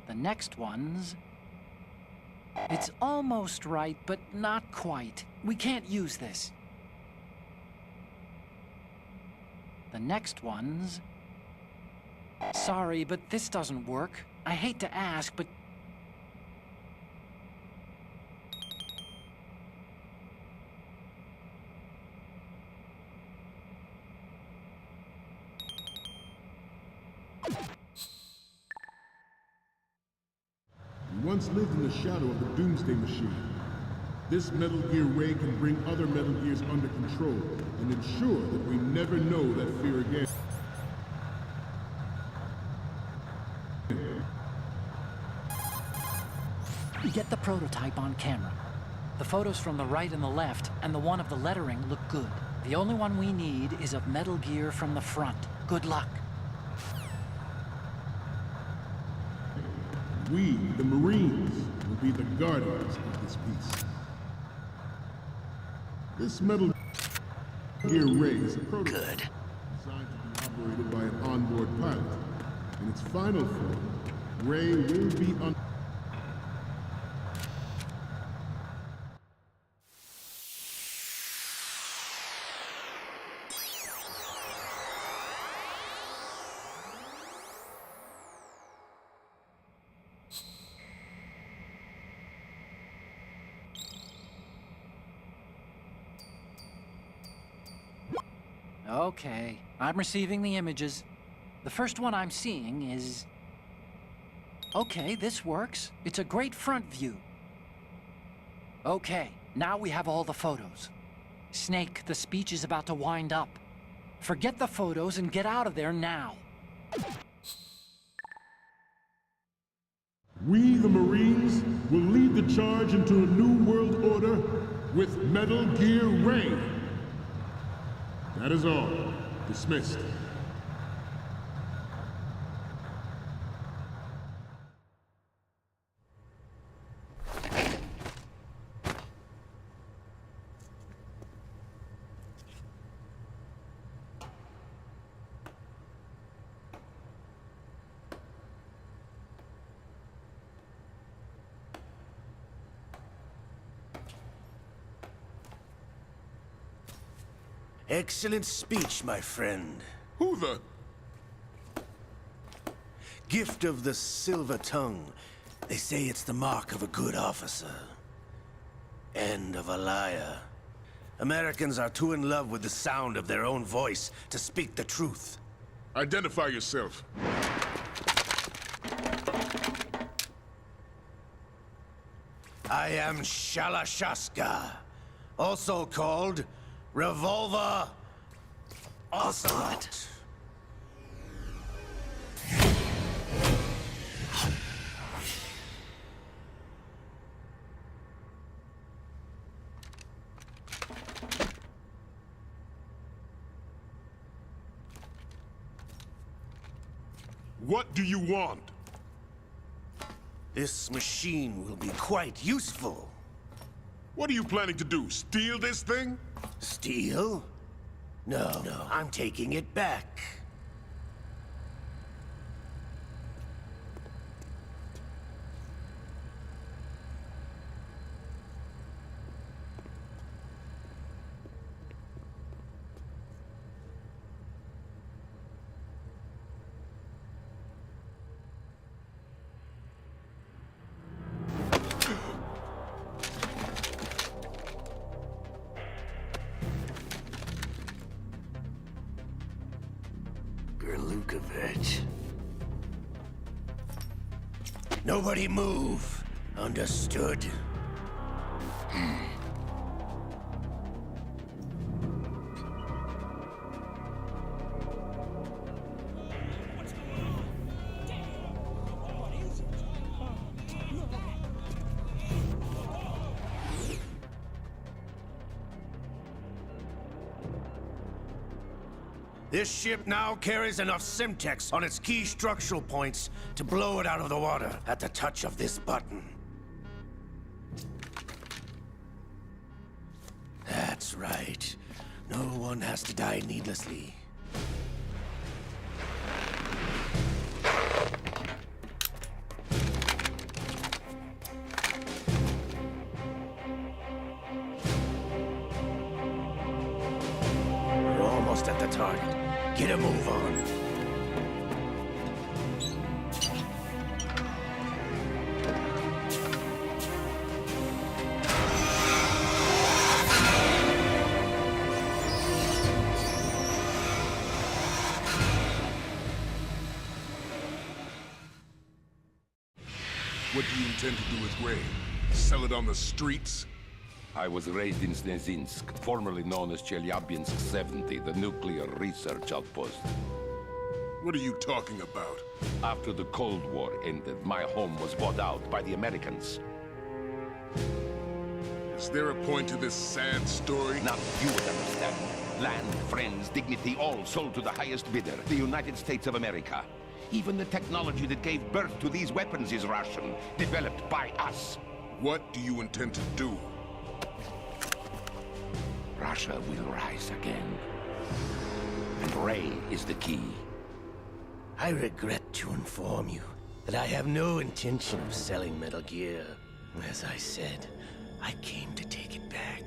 The next one's... It's almost right, but not quite. We can't use this. The next one's... Sorry, but this doesn't work. I hate to ask, but... You once lived in the shadow of the Doomsday Machine. This Metal Gear Ray can bring other Metal Gears under control and ensure that we never know that fear again. Get the prototype on camera. The photos from the right and the left, and the one of the lettering look good. The only one we need is of Metal Gear from the front. Good luck. We, the Marines, will be the guardians of this peace. This Metal Gear Ray is a prototype designed to be operated by an onboard pilot. In its final form, Ray will be Okay, I'm receiving the images. The first one I'm seeing is... Okay, this works. It's a great front view. Okay, now we have all the photos. Snake, the speech is about to wind up. Forget the photos and get out of there now. We, the Marines, will lead the charge into a new world order with Metal Gear Ray. That is all. Dismissed. Excellent speech, my friend. Who the... Gift of the silver tongue. They say it's the mark of a good officer. And of a liar. Americans are too in love with the sound of their own voice to speak the truth. Identify yourself. I am Shalashaska, also called Revolver Ocelot. What do you want? This machine will be quite useful. What are you planning to do? Steal this thing? Steal? No, I'm taking it back. Lukovich. Nobody move. Understood? This ship now carries enough Simtex on its key structural points to blow it out of the water at the touch of this button. That's right. No one has to die needlessly. We're almost at the target. Get a move on. What do you intend to do with Ray? Sell it on the streets? I was raised in Snezinsk, formerly known as Chelyabinsk 70, the nuclear research outpost. What are you talking about? After the Cold War ended, my home was bought out by the Americans. Is there a point to this sad story? Now you would understand. Land, friends, dignity, all sold to the highest bidder, the United States of America. Even the technology that gave birth to these weapons is Russian, developed by us. What do you intend to do? Russia will rise again. And Ray is the key. I regret to inform you that I have no intention of selling Metal Gear. As I said, I came to take it back.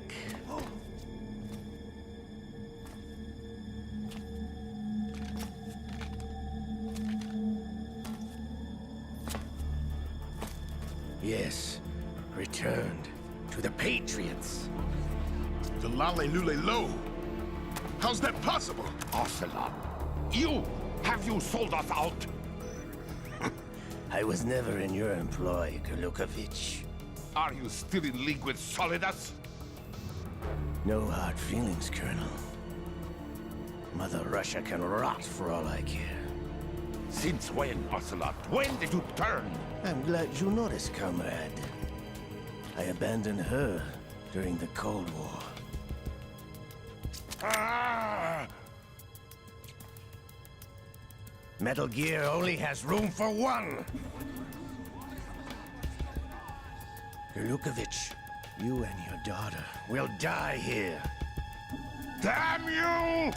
Yes, returned to the Patriots. The Lale Lule Lo? How's that possible? Ocelot, have you sold us out? I was never in your employ, Gurlukovich. Are you still in league with Solidus? No hard feelings, Colonel. Mother Russia can rot for all I care. Since when, Ocelot? When did you turn? I'm glad you noticed, comrade. I abandoned her during the Cold War. Ah! Metal Gear only has room for one! Gurlukovich, you and your daughter will die here. Damn you!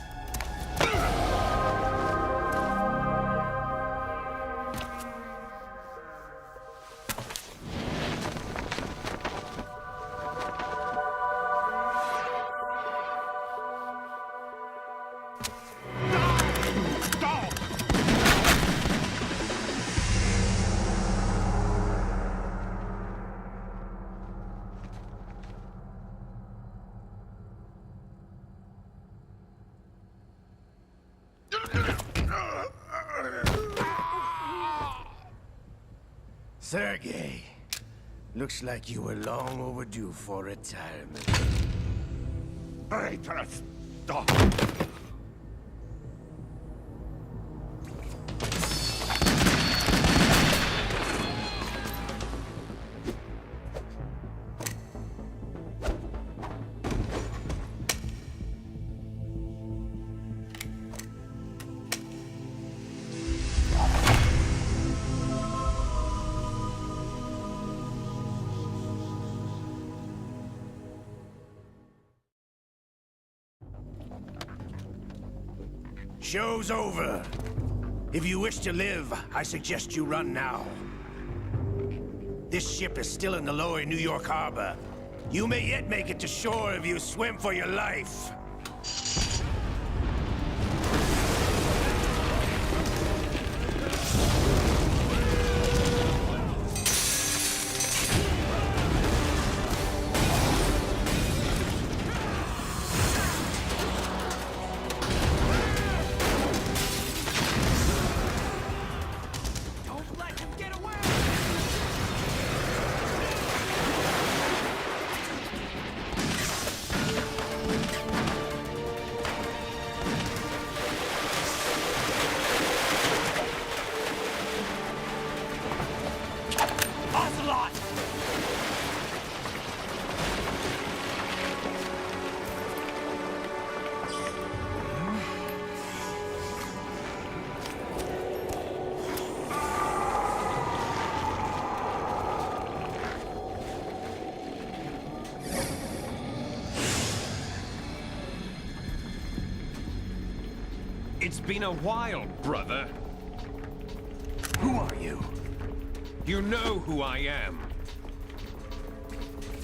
Sergei, looks like you were long overdue for retirement. Traitorous dog! Show's over. If you wish to live, I suggest you run now. This ship is still in the lower New York harbor. You may yet make it to shore if you swim for your life. It's been a while, brother. Who are you? You know who I am.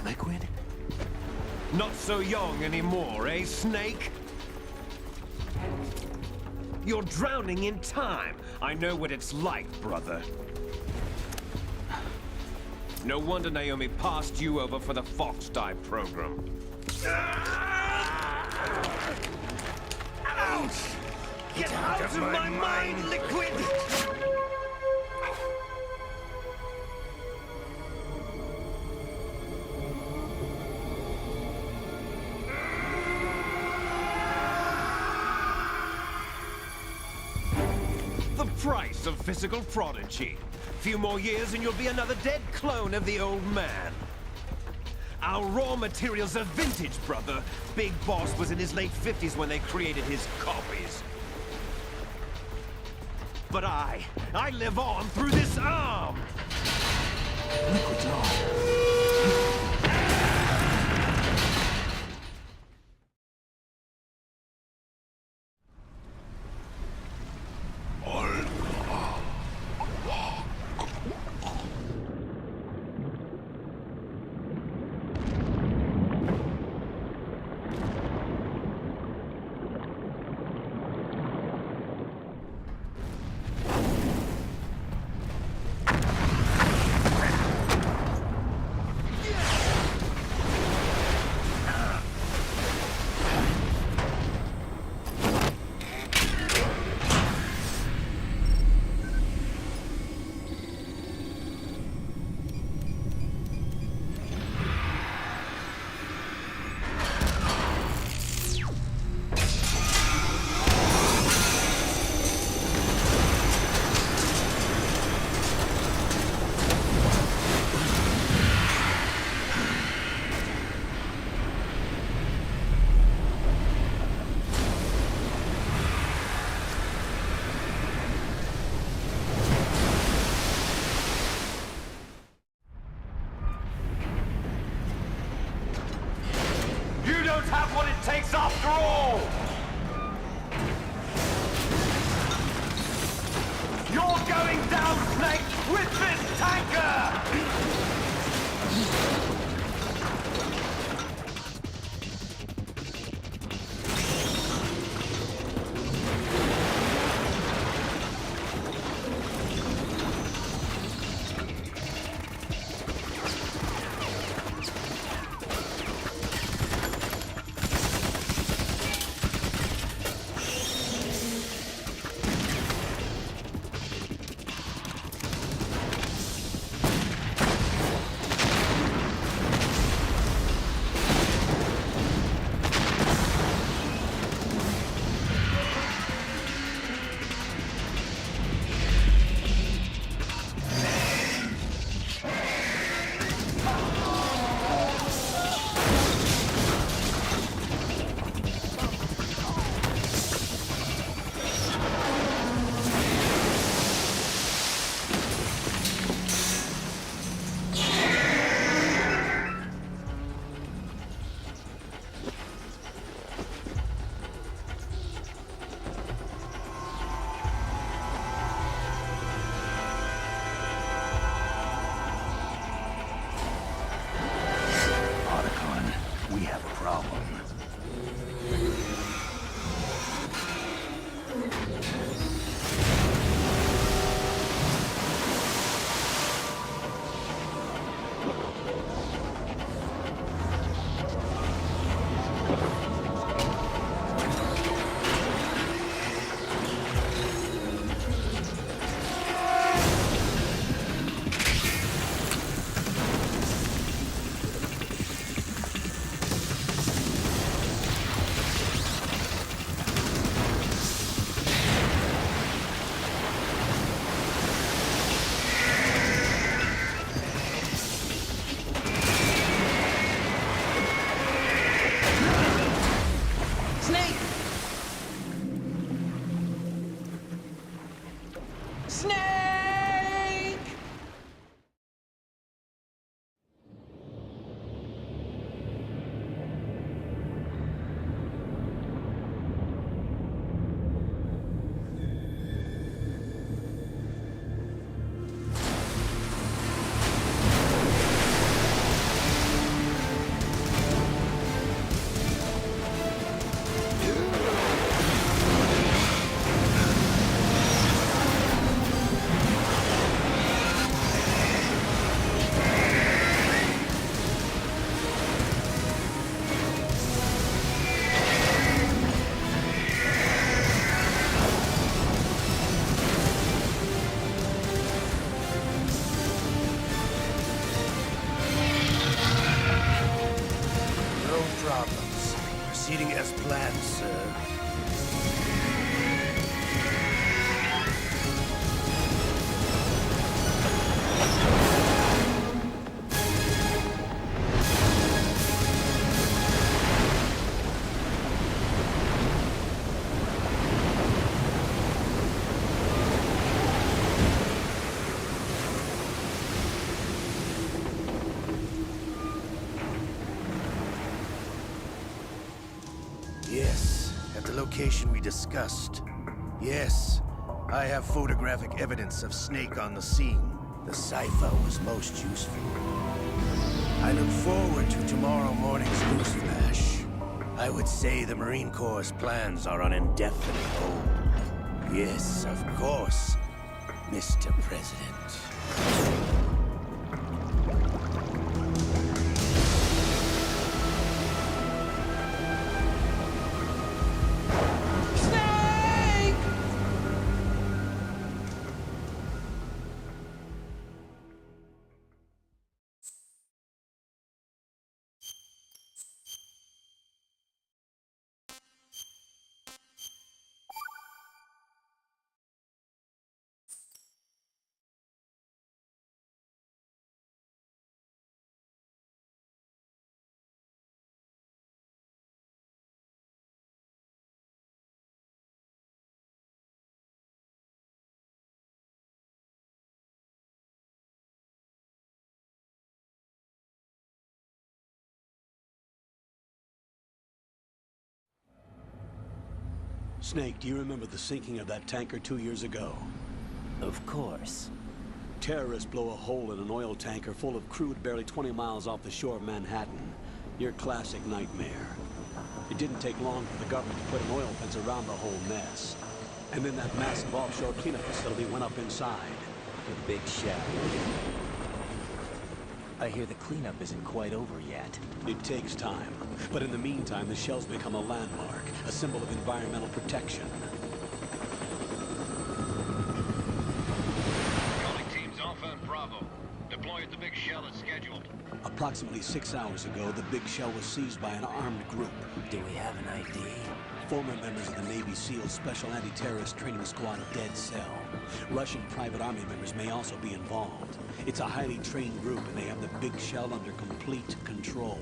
Liquid? Not so young anymore, eh, Snake? You're drowning in time. I know what it's like, brother. No wonder Naomi passed you over for the Fox Dive program. Ouch! Get out of my mind, Liquid! The price of physical prodigy. Few more years and you'll be another dead clone of the old man. Our raw materials are vintage, brother. Big Boss was in his late 50s when they created his copies. But I live on through this arm! Liquid's on. as planned, sir. Yes, at the location we discussed. Yes, I have photographic evidence of Snake on the scene. The cipher was most useful. I look forward to tomorrow morning's news flash. I would say the Marine Corps' plans are on indefinite hold. Yes, of course, Mr. President. Snake, do you remember the sinking of that tanker 2 years ago? Of course. Terrorists blow a hole in an oil tanker full of crude barely 20 miles off the shore of Manhattan. Your classic nightmare. It didn't take long for the government to put an oil fence around the whole mess. And then that massive offshore cleanup facility went up inside. The Big Shell. I hear the cleanup isn't quite over yet. It takes time. But in the meantime, the shell's become a landmark, a symbol of environmental protection. Calling teams Alpha and Bravo. Deploy at the Big Shell as scheduled. Approximately 6 hours ago, the Big Shell was seized by an armed group. Do we have an ID? Former members of the Navy SEALs Special Anti-Terrorist Training Squad Dead Cell. Russian private army members may also be involved. It's a highly trained group, and they have the Big Shell under complete control.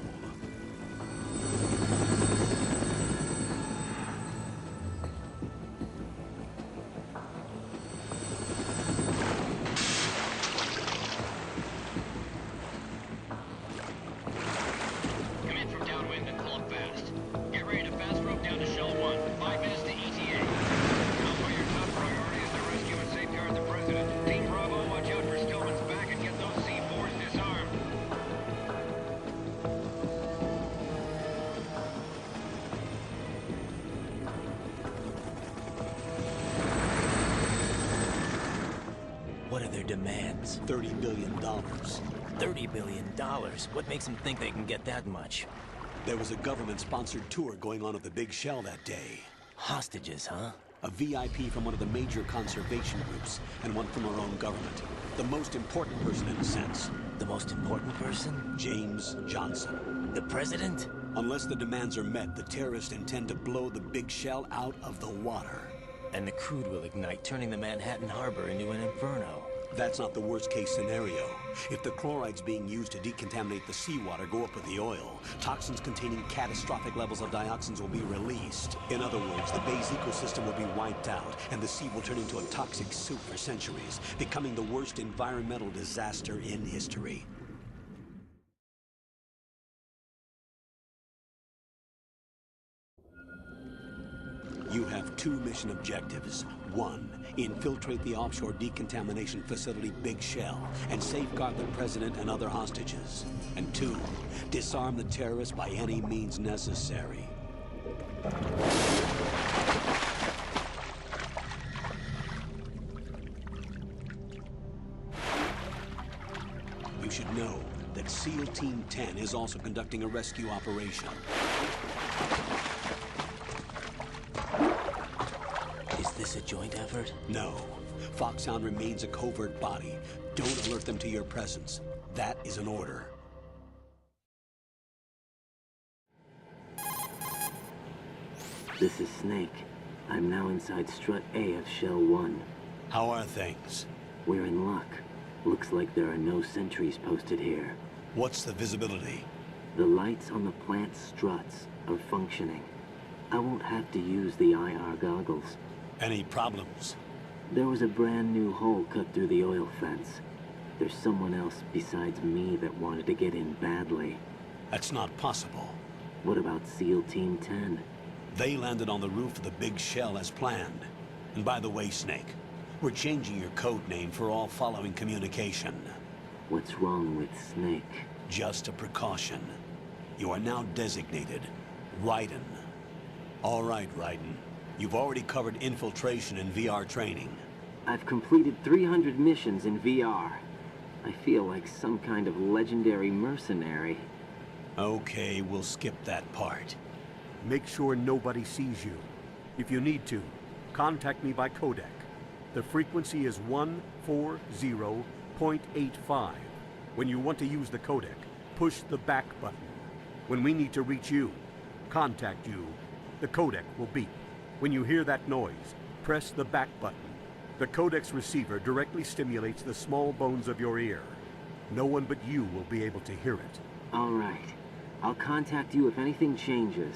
Come in from downwind and pull up fast. Get ready to fast rope down to Shell 1. 5 minutes to ETA. Alpha, your top priority is to rescue and safeguard the President. Team Bravo, watch out for Stillman's back and get those C4s disarmed. What are their demands? $30 billion. $30 billion? What makes them think they can get that much? There was a government-sponsored tour going on of the Big Shell that day. Hostages, huh? A VIP from one of the major conservation groups, and one from our own government. The most important person in a sense. The most important person? James Johnson. The President? Unless the demands are met, the terrorists intend to blow the Big Shell out of the water. And the crude will ignite, turning the Manhattan Harbor into an inferno. That's not the worst-case scenario. If the chlorides being used to decontaminate the seawater go up with the oil, toxins containing catastrophic levels of dioxins will be released. In other words, the bay's ecosystem will be wiped out, and the sea will turn into a toxic soup for centuries, becoming the worst environmental disaster in history. You have 2 mission objectives. 1, infiltrate the offshore decontamination facility Big Shell and safeguard the President and other hostages. And 2, disarm the terrorists by any means necessary. You should know that SEAL Team 10 is also conducting a rescue operation. Is this a joint effort? No. Foxhound remains a covert body. Don't alert them to your presence. That is an order. This is Snake. I'm now inside Strut A of Shell 1. How are things? We're in luck. Looks like there are no sentries posted here. What's the visibility? The lights on the plant struts are functioning. I won't have to use the IR goggles. Any problems? There was a brand new hole cut through the oil fence. There's someone else besides me that wanted to get in badly. That's not possible. What about SEAL Team 10? They landed on the roof of the big shell as planned. And by the way, Snake, we're changing your code name for all following communication. What's wrong with Snake? Just a precaution. You are now designated Raiden. All right, Raiden. You've already covered infiltration and VR training. I've completed 300 missions in VR. I feel like some kind of legendary mercenary. Okay, we'll skip that part. Make sure nobody sees you. If you need to, contact me by codec. The frequency is 140.85. When you want to use the codec, push the back button. When we need to reach you, contact you, the codec will beep. When you hear that noise, press the back button. The codec's receiver directly stimulates the small bones of your ear. No one but you will be able to hear it. All right. I'll contact you if anything changes.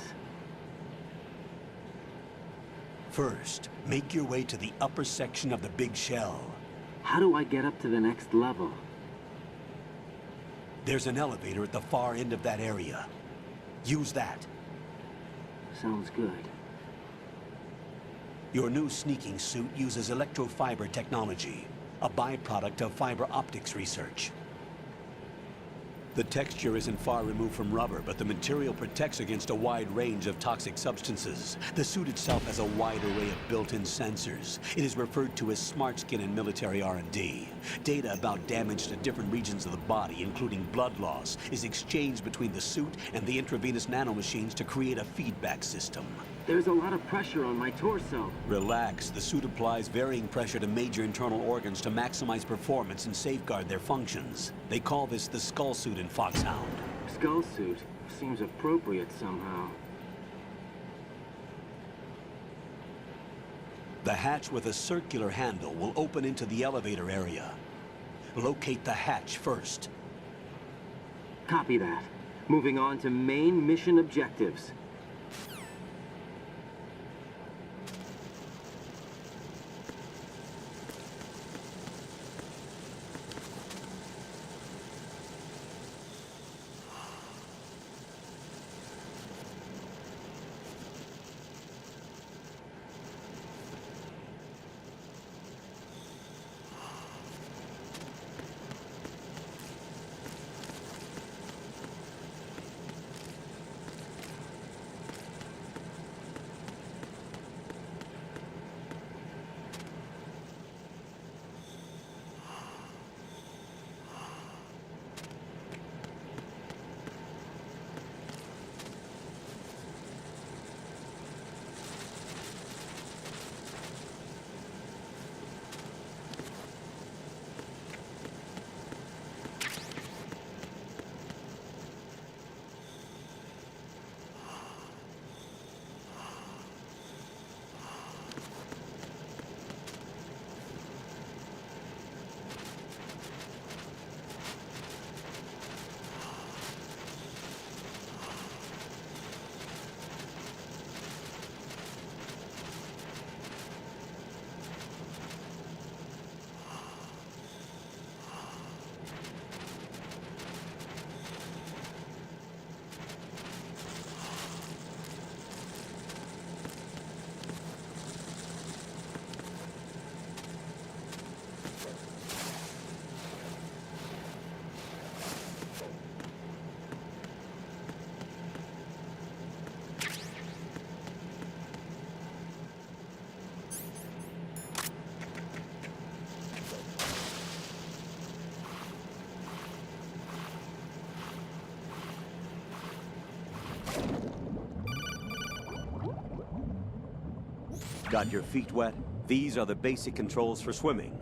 First, make your way to the upper section of the big shell. How do I get up to the next level? There's an elevator at the far end of that area. Use that. Sounds good. Your new sneaking suit uses electrofiber technology, a byproduct of fiber optics research. The texture isn't far removed from rubber, but the material protects against a wide range of toxic substances. The suit itself has a wide array of built-in sensors. It is referred to as smart skin in military R&D. Data about damage to different regions of the body, including blood loss, is exchanged between the suit and the intravenous nanomachines to create a feedback system. There's a lot of pressure on my torso. Relax. The suit applies varying pressure to major internal organs to maximize performance and safeguard their functions. They call this the skull suit in Foxhound. Skull suit? Seems appropriate somehow. The hatch with a circular handle will open into the elevator area. Locate the hatch first. Copy that. Moving on to main mission objectives. Got your feet wet? These are the basic controls for swimming.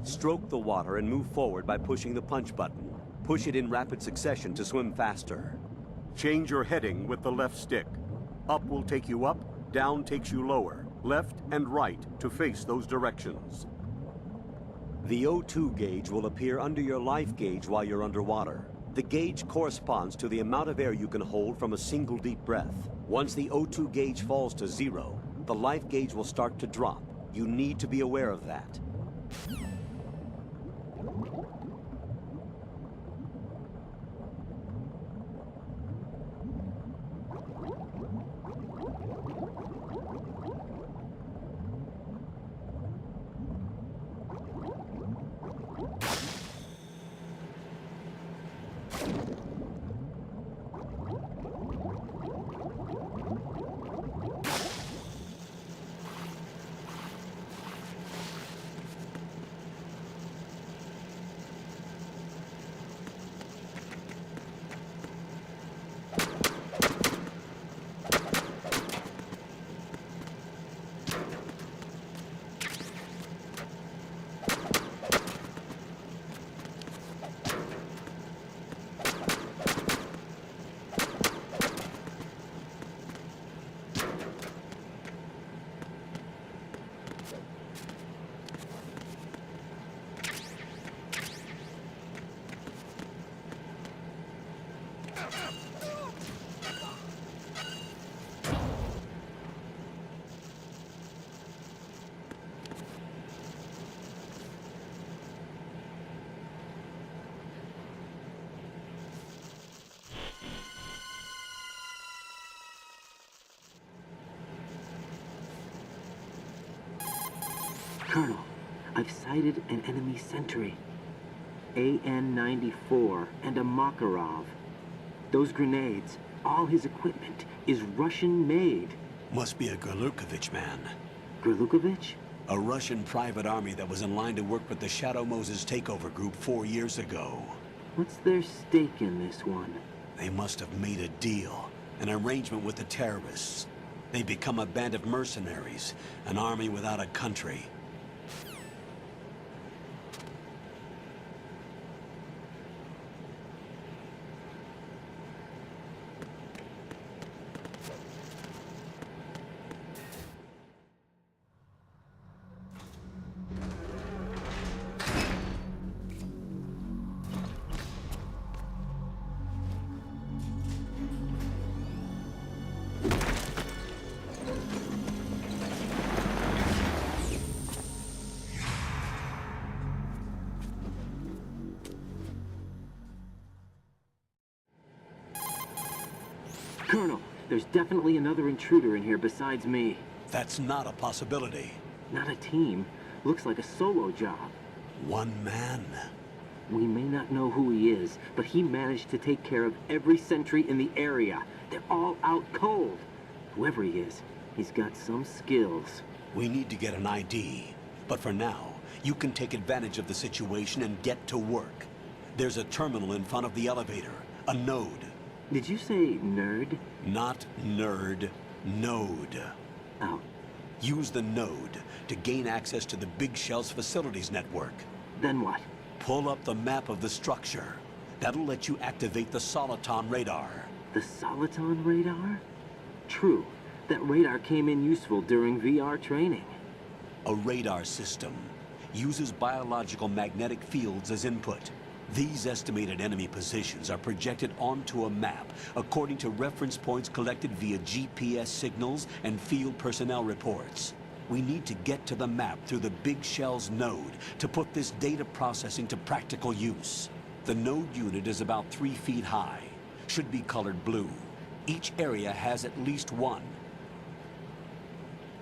Stroke the water and move forward by pushing the punch button. Push it in rapid succession to swim faster. Change your heading with the left stick. Up will take you up, Down takes you lower, left and right to face those directions. The O2 gauge will appear under your life gauge while you're underwater. The gauge corresponds to the amount of air you can hold from a single deep breath. Once the O2 gauge falls to 0, the life gauge will start to drop. You need to be aware of that. Colonel, I've sighted an enemy sentry. AN-94 and a Makarov. Those grenades, all his equipment, is Russian-made. Must be a Gurlukovich man. Gurlukovich? A Russian private army that was in line to work with the Shadow Moses takeover group 4 years ago. What's their stake in this one? They must have made a deal, an arrangement with the terrorists. They become a band of mercenaries, an army without a country. Colonel, there's definitely another intruder in here besides me. That's not a possibility. Not a team. Looks like a solo job. One man. We may not know who he is, but he managed to take care of every sentry in the area. They're all out cold. Whoever he is, he's got some skills. We need to get an ID. But for now, you can take advantage of the situation and get to work. There's a terminal in front of the elevator. A node. Did you say nerd? Not nerd. Node. Oh. Use the node to gain access to the Big Shell's facilities network. Then what? Pull up the map of the structure. That'll let you activate the Soliton radar. The Soliton radar? True. That radar came in useful during VR training. A radar system uses biological magnetic fields as input. These estimated enemy positions are projected onto a map according to reference points collected via GPS signals and field personnel reports. We need to get to the map through the Big Shell's node to put this data processing to practical use. The node unit is about 3 feet high, should be colored blue. Each area has at least one.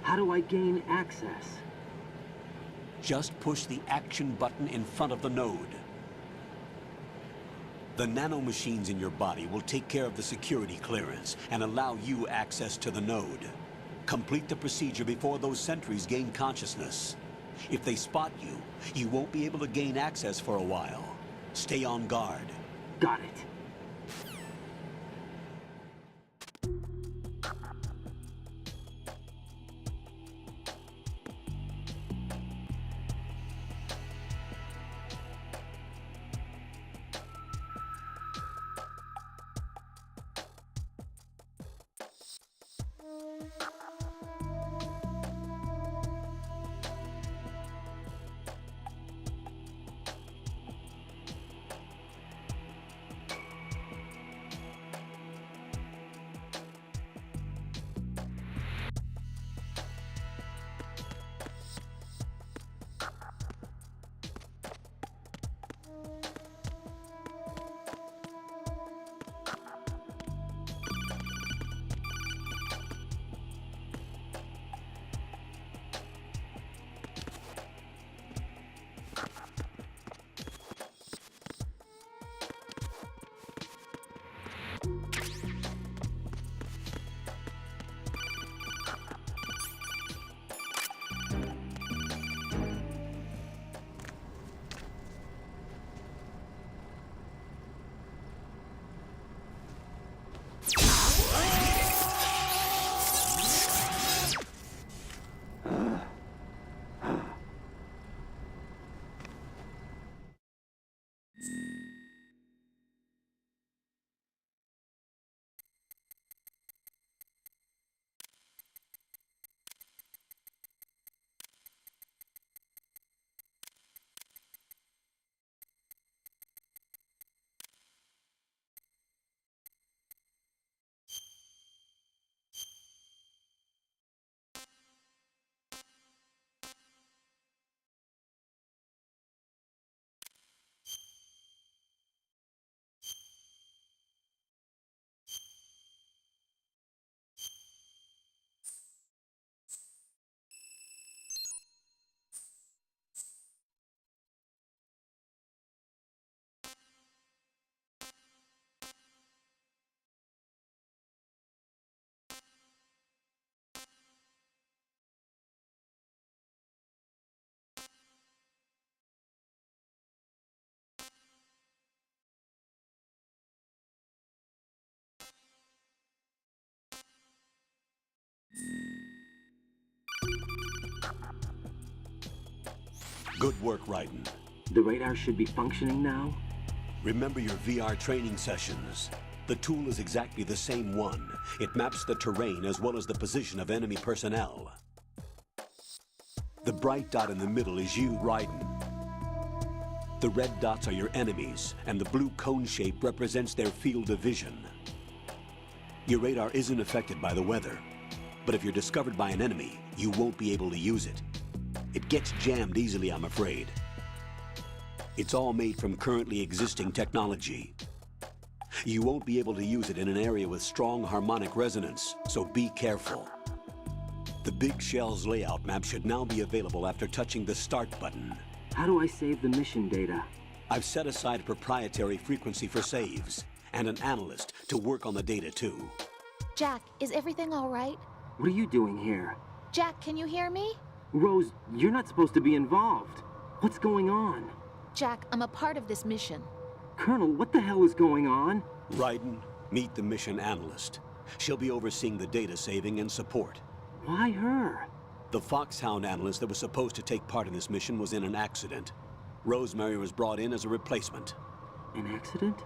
How do I gain access? Just push the action button in front of the node. The nanomachines in your body will take care of the security clearance and allow you access to the node. Complete the procedure before those sentries gain consciousness. If they spot you, you won't be able to gain access for a while. Stay on guard. Got it. Good work, Raiden. The radar should be functioning now? Remember your VR training sessions. The tool is exactly the same one. It maps the terrain as well as the position of enemy personnel. The bright dot in the middle is you, Raiden. The red dots are your enemies, and the blue cone shape represents their field of vision. Your radar isn't affected by the weather, but if you're discovered by an enemy, you won't be able to use it. It gets jammed easily, I'm afraid. It's all made from currently existing technology. You won't be able to use it in an area with strong harmonic resonance, so be careful. The Big Shell's layout map should now be available after touching the Start button. How do I save the mission data? I've set aside a proprietary frequency for saves, and an analyst to work on the data too. Jack, is everything all right? What are you doing here? Jack, can you hear me? Rose, you're not supposed to be involved. What's going on? Jack, I'm a part of this mission. Colonel, what the hell is going on? Raiden, meet the mission analyst. She'll be overseeing the data saving and support. Why her? The Foxhound analyst that was supposed to take part in this mission was in an accident. Rosemary was brought in as a replacement. An accident?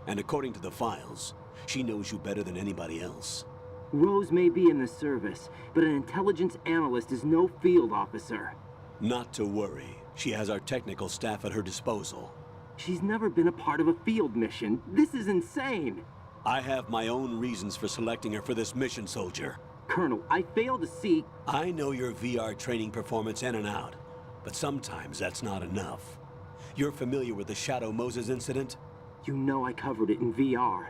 And according to the files, she knows you better than anybody else. Rose may be in the service, but an intelligence analyst is no field officer. Not to worry. She has our technical staff at her disposal. She's never been a part of a field mission. This is insane. I have my own reasons for selecting her for this mission, soldier. Colonel, I fail to see... I know your VR training performance in and out, but sometimes that's not enough. You're familiar with the Shadow Moses incident? You know I covered it in VR.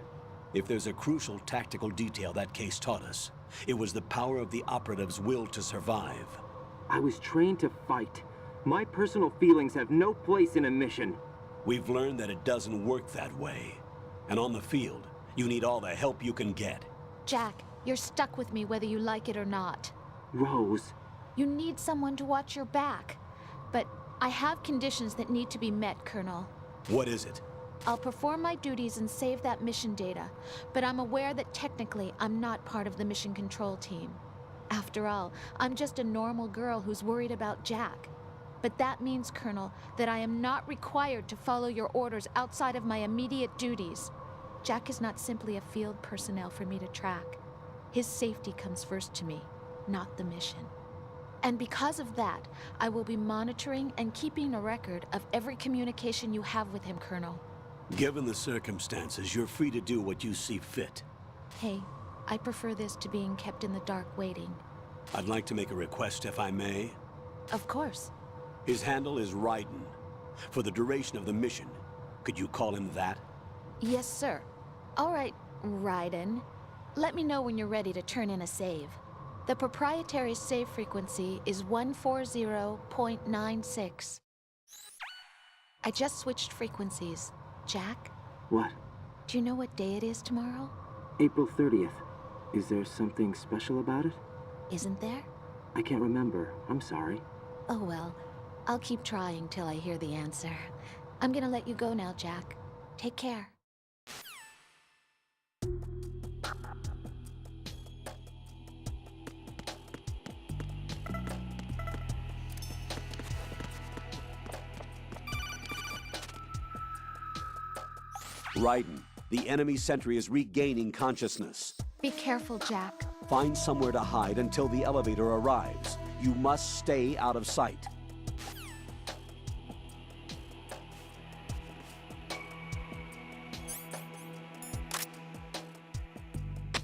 If there's a crucial tactical detail that case taught us, it was the power of the operative's will to survive. I was trained to fight. My personal feelings have no place in a mission. We've learned that it doesn't work that way. And on the field, you need all the help you can get. Jack, you're stuck with me whether you like it or not. Rose. You need someone to watch your back. But I have conditions that need to be met, Colonel. What is it? I'll perform my duties and save that mission data, but I'm aware that technically I'm not part of the mission control team. After all, I'm just a normal girl who's worried about Jack. But that means, Colonel, that I am not required to follow your orders outside of my immediate duties. Jack is not simply a field personnel for me to track. His safety comes first to me, not the mission. And because of that, I will be monitoring and keeping a record of every communication you have with him, Colonel. Given the circumstances, you're free to do what you see fit. Hey, I prefer this to being kept in the dark waiting. I'd like to make a request, if I may. Of course. His handle is Raiden. For the duration of the mission, could you call him that? Yes, sir. All right, Raiden. Let me know when you're ready to turn in a save. The proprietary save frequency is 140.96. I just switched frequencies. Jack? What? Do you know what day it is tomorrow? April 30th. Is there something special about it? Isn't there? I can't remember. I'm sorry. Oh well. I'll keep trying till I hear the answer. I'm gonna let you go now, Jack. Take care. Raiden, the enemy sentry is regaining consciousness. Be careful, Jack. Find somewhere to hide until the elevator arrives. You must stay out of sight.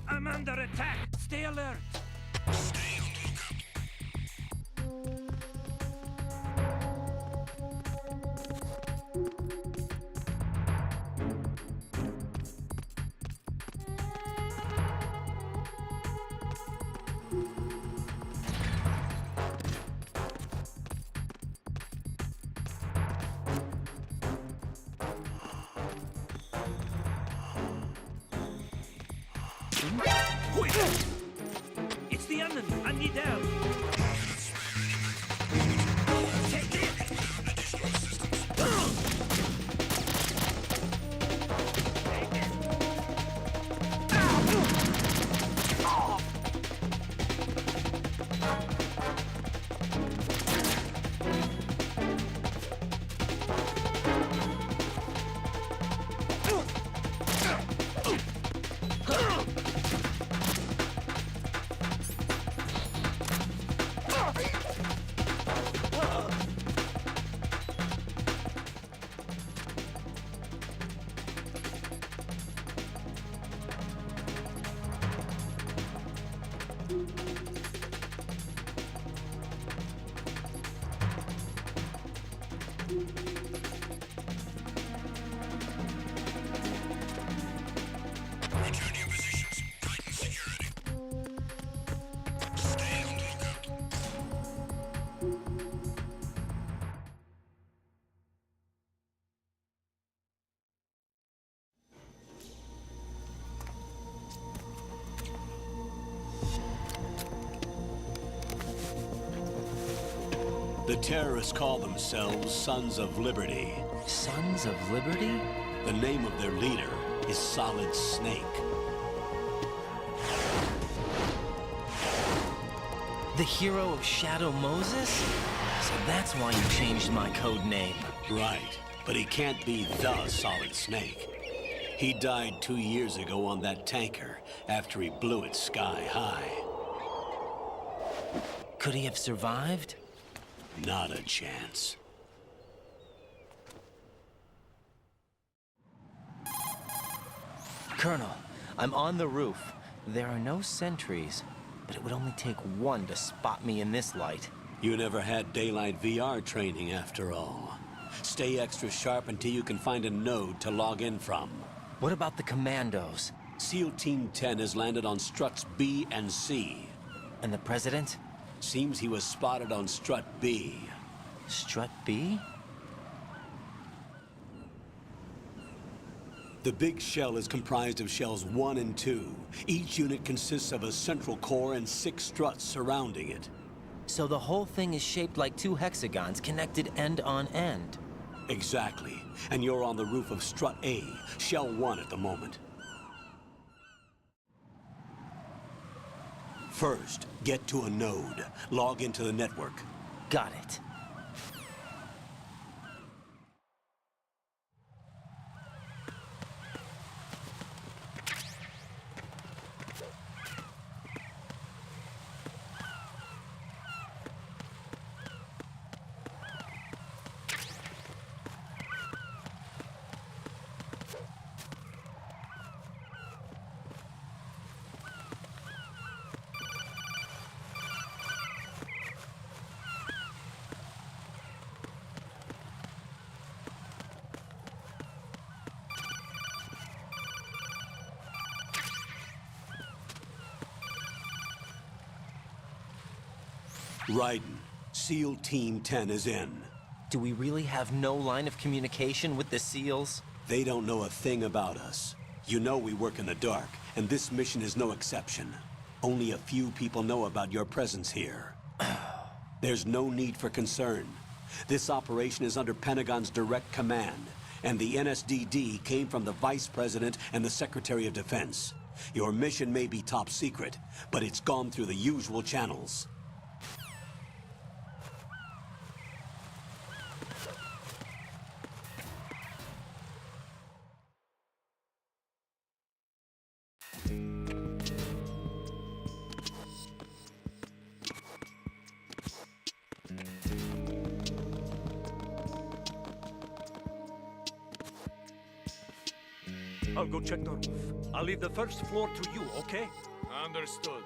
I'm under attack. Stay alert. Stay on the lookout. It's the enemy. I need help. Take it. The terrorists call themselves Sons of Liberty. Sons of Liberty? The name of their leader is Solid Snake. The hero of Shadow Moses? So that's why you changed my code name. Right, but he can't be the Solid Snake. He died 2 years ago on that tanker after he blew it sky high. Could he have survived? Not a chance. Colonel, I'm on the roof. There are no sentries, but it would only take one to spot me in this light. You never had daylight VR training after all. Stay extra sharp until you can find a node to log in from. What about the commandos? SEAL Team 10 has landed on struts B and C. And the President? Seems he was spotted on strut B. Strut B? The big shell is comprised of shells 1 and 2. Each unit consists of a central core and 6 struts surrounding it. So the whole thing is shaped like 2 hexagons connected end on end. Exactly. And you're on the roof of strut A, shell 1 at the moment. First, get to a node. Log into the network. Got it. Raiden, SEAL Team 10 is in. Do we really have no line of communication with the SEALs? They don't know a thing about us. You know we work in the dark, and this mission is no exception. Only a few people know about your presence here. There's no need for concern. This operation is under Pentagon's direct command, and the NSDD came from the Vice President and the Secretary of Defense. Your mission may be top secret, but it's gone through the usual channels. I'll go check the roof. I'll leave the first floor to you, okay? Understood.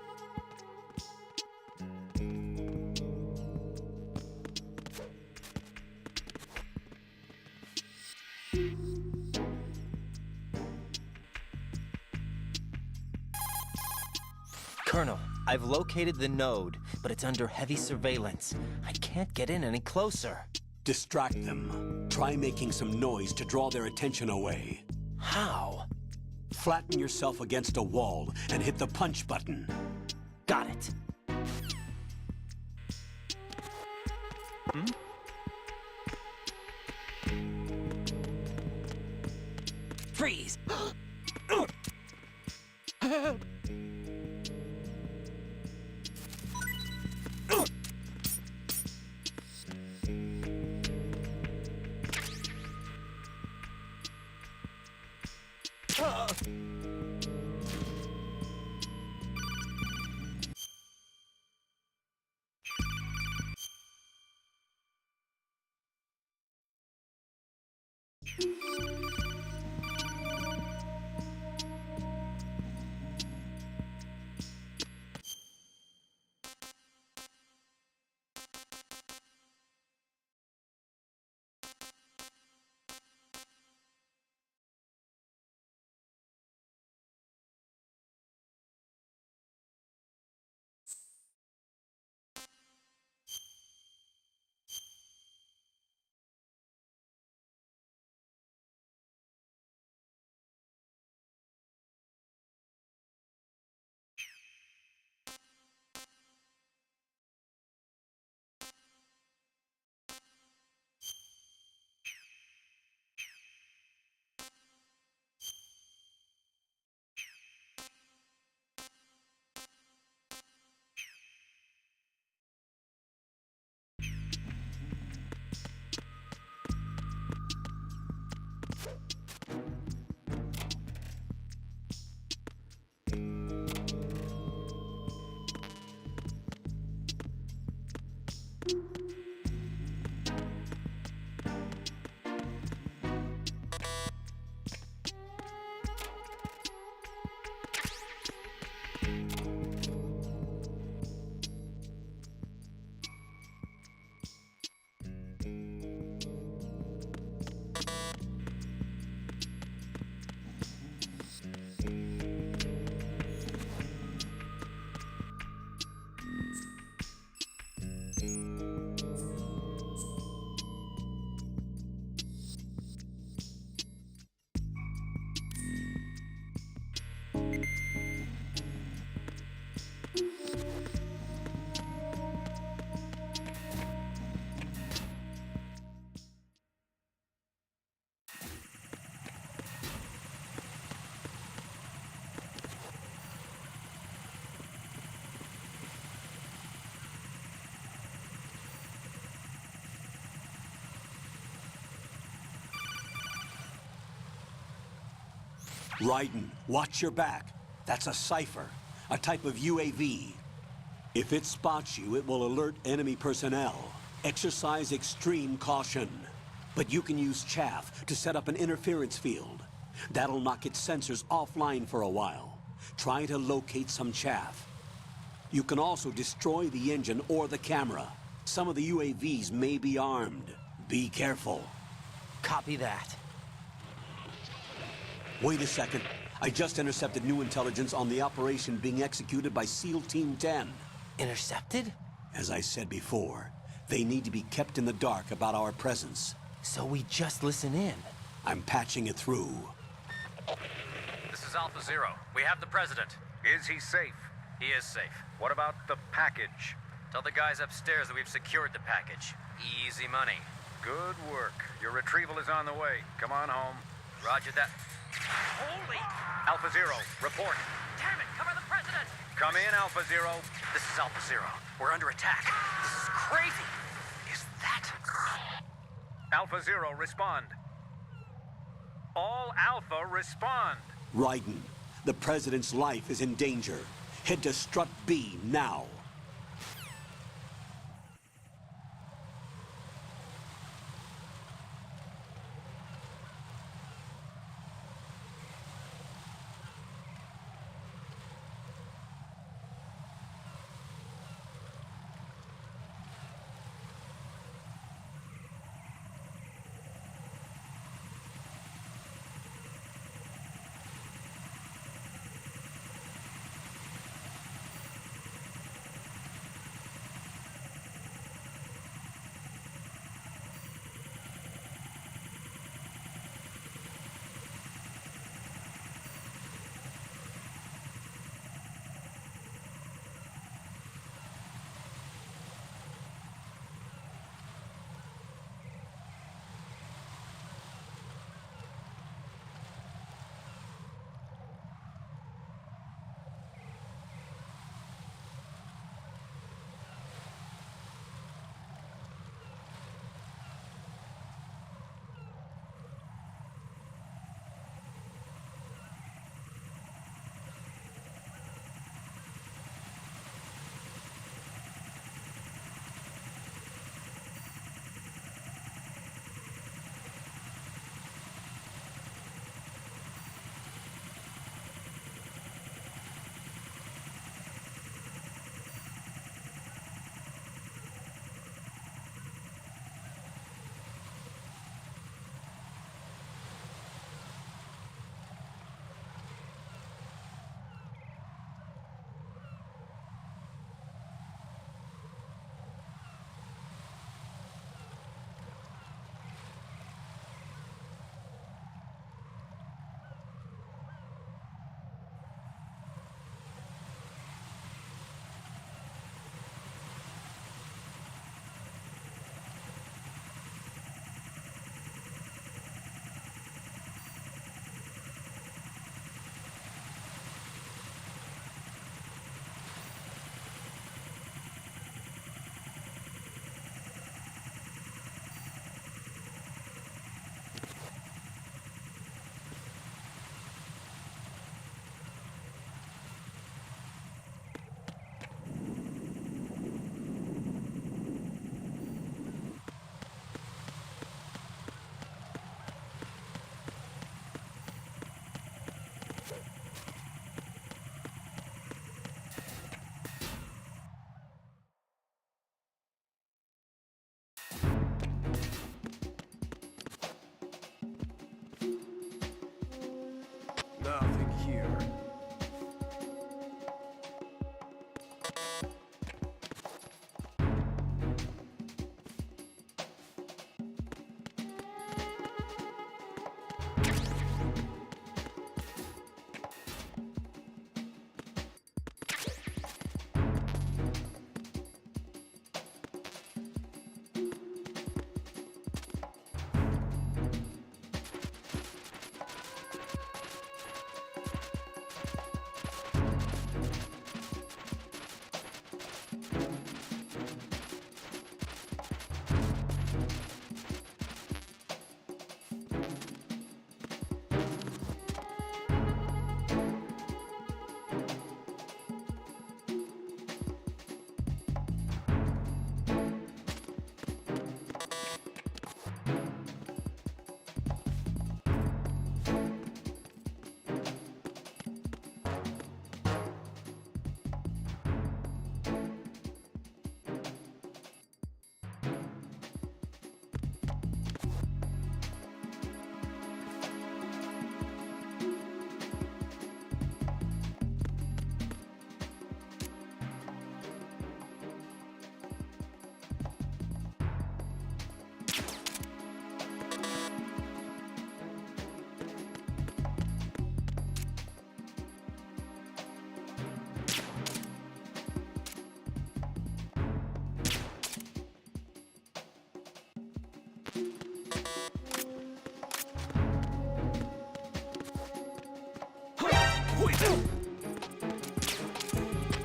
Colonel, I've located the node, but it's under heavy surveillance. I can't get in any closer. Distract them. Try making some noise to draw their attention away. How? Flatten yourself against a wall and hit the punch button. Got it. Freeze! Raiden, watch your back. That's a cipher, a type of UAV. If it spots you, it will alert enemy personnel. Exercise extreme caution. But you can use chaff to set up an interference field. That'll knock its sensors offline for a while. Try to locate some chaff. You can also destroy the engine or the camera. Some of the UAVs may be armed. Be careful. Copy that. Wait a second. I just intercepted new intelligence on the operation being executed by SEAL Team 10. Intercepted? As I said before, they need to be kept in the dark about our presence. So we just listen in. I'm patching it through. This is Alpha Zero. We have the President. Is he safe? He is safe. What about the package? Tell the guys upstairs that we've secured the package. Easy money. Good work. Your retrieval is on the way. Come on home. Roger that. Holy! Alpha Zero, report. Damn it, cover the President! Come in, Alpha Zero. This is Alpha Zero. We're under attack. This is crazy. Is that... Alpha Zero, respond. All Alpha, respond. Raiden, the President's life is in danger. Head to Strut B now.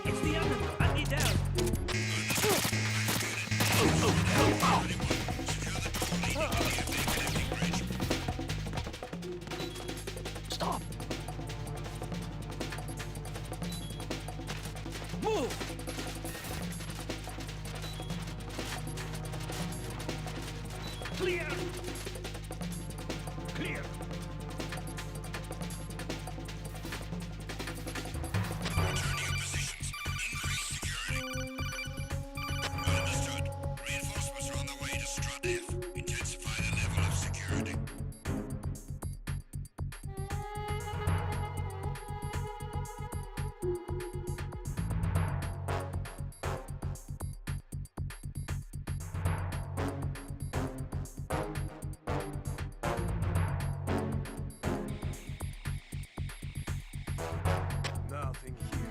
It's the other. I need down. Stop! Move! Clear! Clear! Nothing here.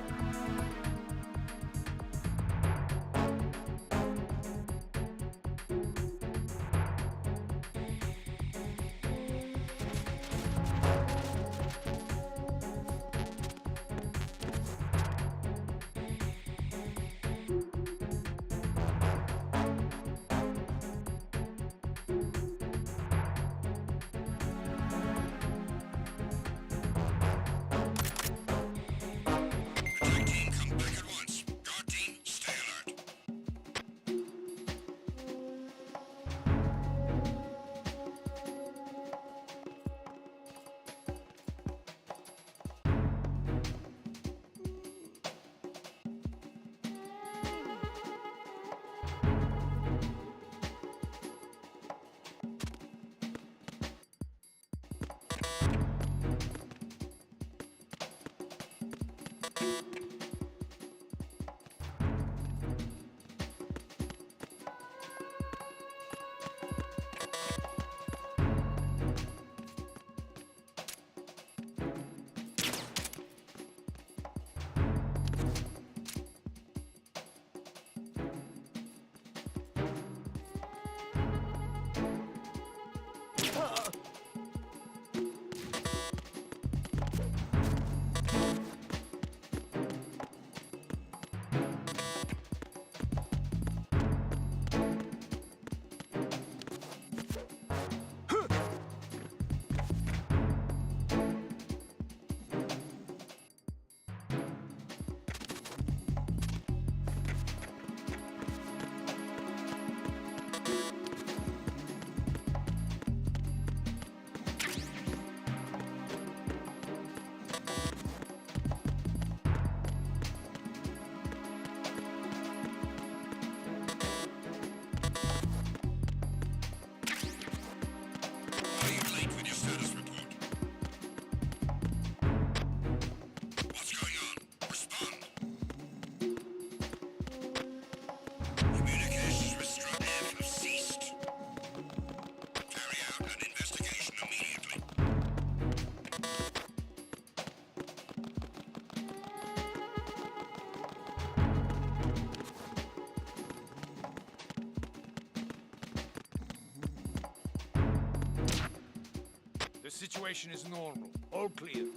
The situation is normal. All clear.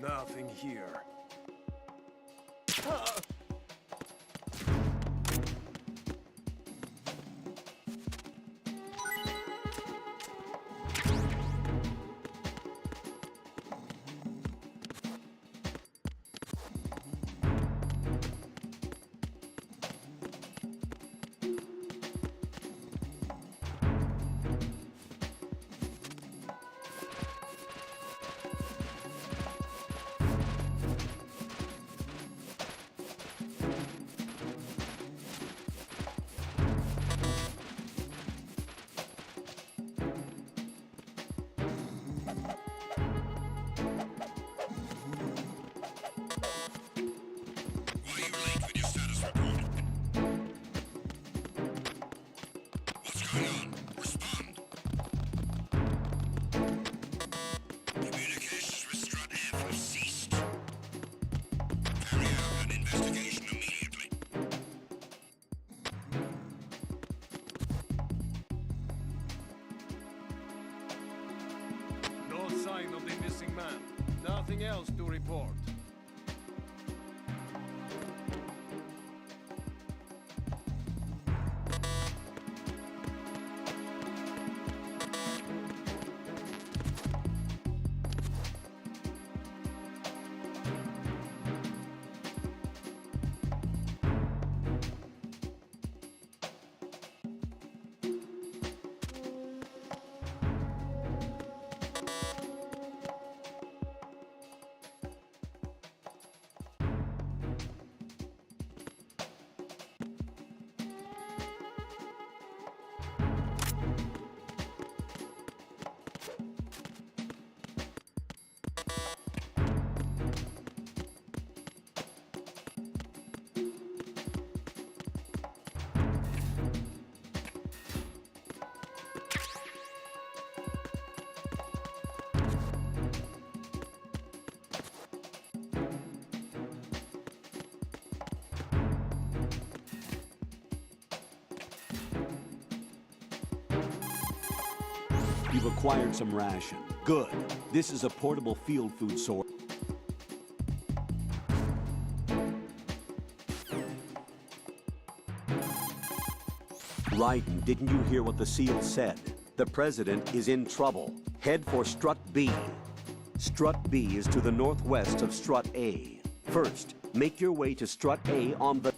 Nothing here. Nothing else to report. You've acquired some ration. Good. This is a portable field food source. Raiden, didn't you hear what the SEAL said? The President is in trouble. Head for Strut B. Strut B is to the northwest of Strut A. First, make your way to Strut A on the...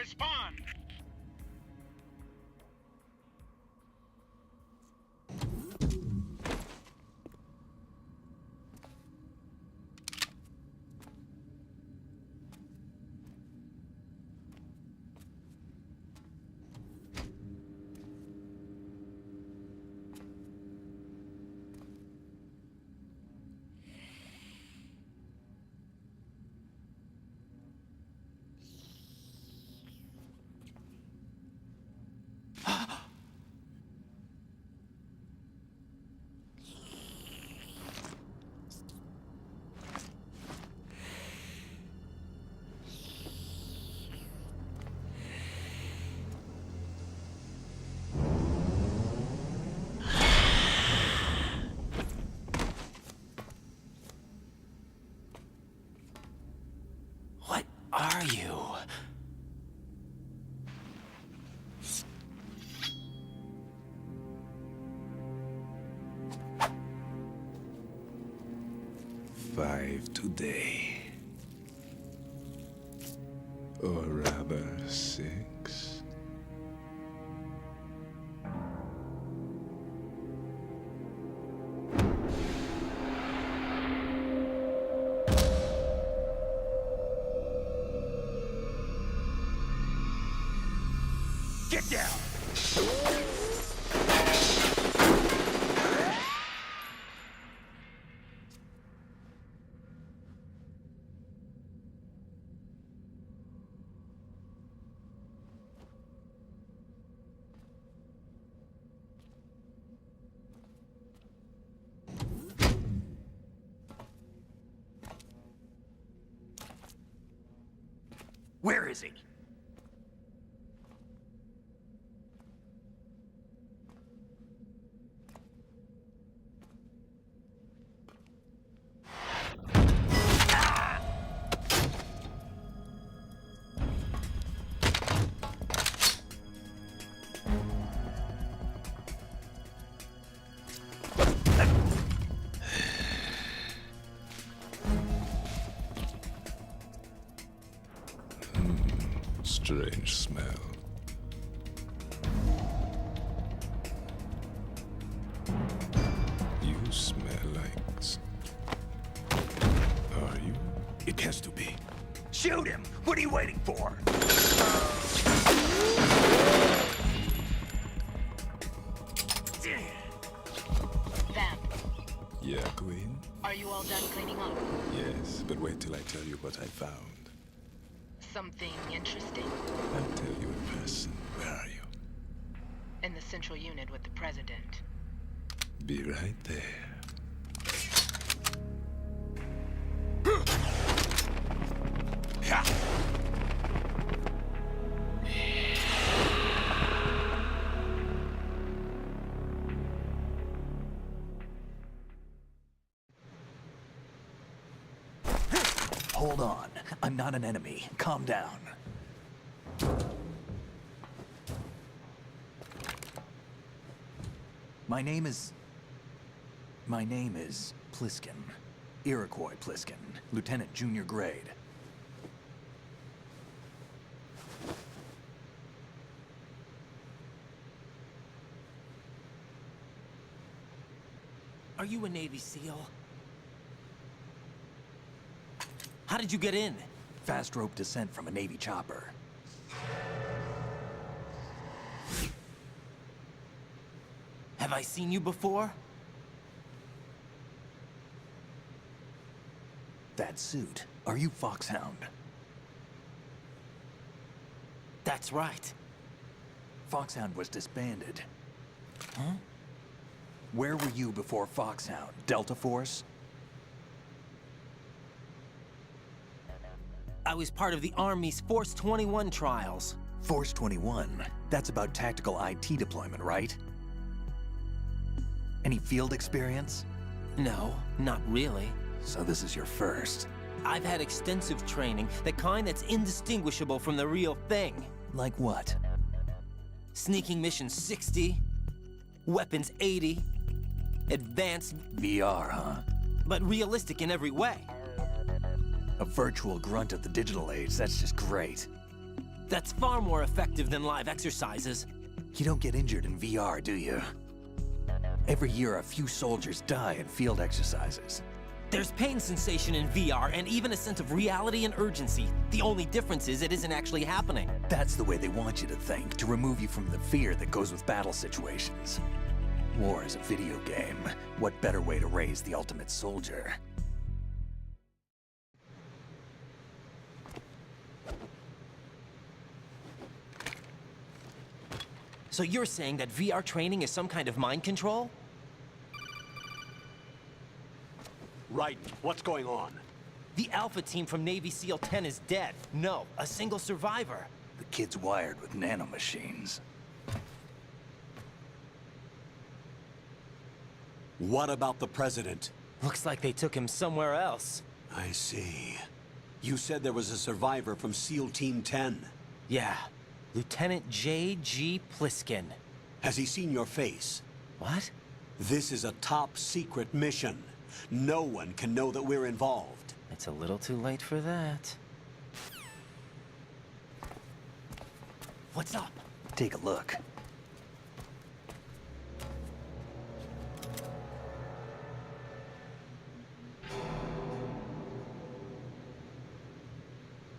Respond! What are you? Five today. Or rather, 6. Get down! Where is he? Strange smell. You smell like... Are you? It has to be. Shoot him! What are you waiting for? Vamp, Yeah, Queen? are you all done cleaning up? Yes, but wait till I tell you what I found. Something interesting? I'll tell you in person. Where are you? In the central unit with the president. Be right there. Hold on. I'm not an enemy. Calm down. My name is Pliskin. Iroquois Pliskin. Lieutenant Junior Grade. Are you a Navy SEAL? How did you get in? Fast rope descent from a Navy chopper. Have I seen you before? That suit. Are you Foxhound? That's right. Foxhound was disbanded. Huh? Where were you before Foxhound? Delta Force? I was part of the Army's Force 21 trials. Force 21? That's about tactical IT deployment, right? Any field experience? No, not really. So this is your first. I've had extensive training, the kind that's indistinguishable from the real thing. Like what? Sneaking mission 60, weapons 80, advanced... VR, huh? But realistic in every way. A virtual grunt of the digital age, that's just great. That's far more effective than live exercises. You don't get injured in VR, do you? Every year, a few soldiers die in field exercises. There's pain sensation in VR and even a sense of reality and urgency. The only difference is it isn't actually happening. That's the way they want you to think, to remove you from the fear that goes with battle situations. War is a video game. What better way to raise the ultimate soldier? So you're saying that VR training is some kind of mind control? Right. What's going on? The Alpha team from Navy SEAL 10 is dead. No, a single survivor. The kid's wired with nanomachines. What about the President? Looks like they took him somewhere else. I see. You said there was a survivor from SEAL Team 10. Yeah. Lieutenant J.G. Pliskin. Has he seen your face? What? This is a top-secret mission. No one can know that we're involved. It's a little too late for that. What's up? Take a look.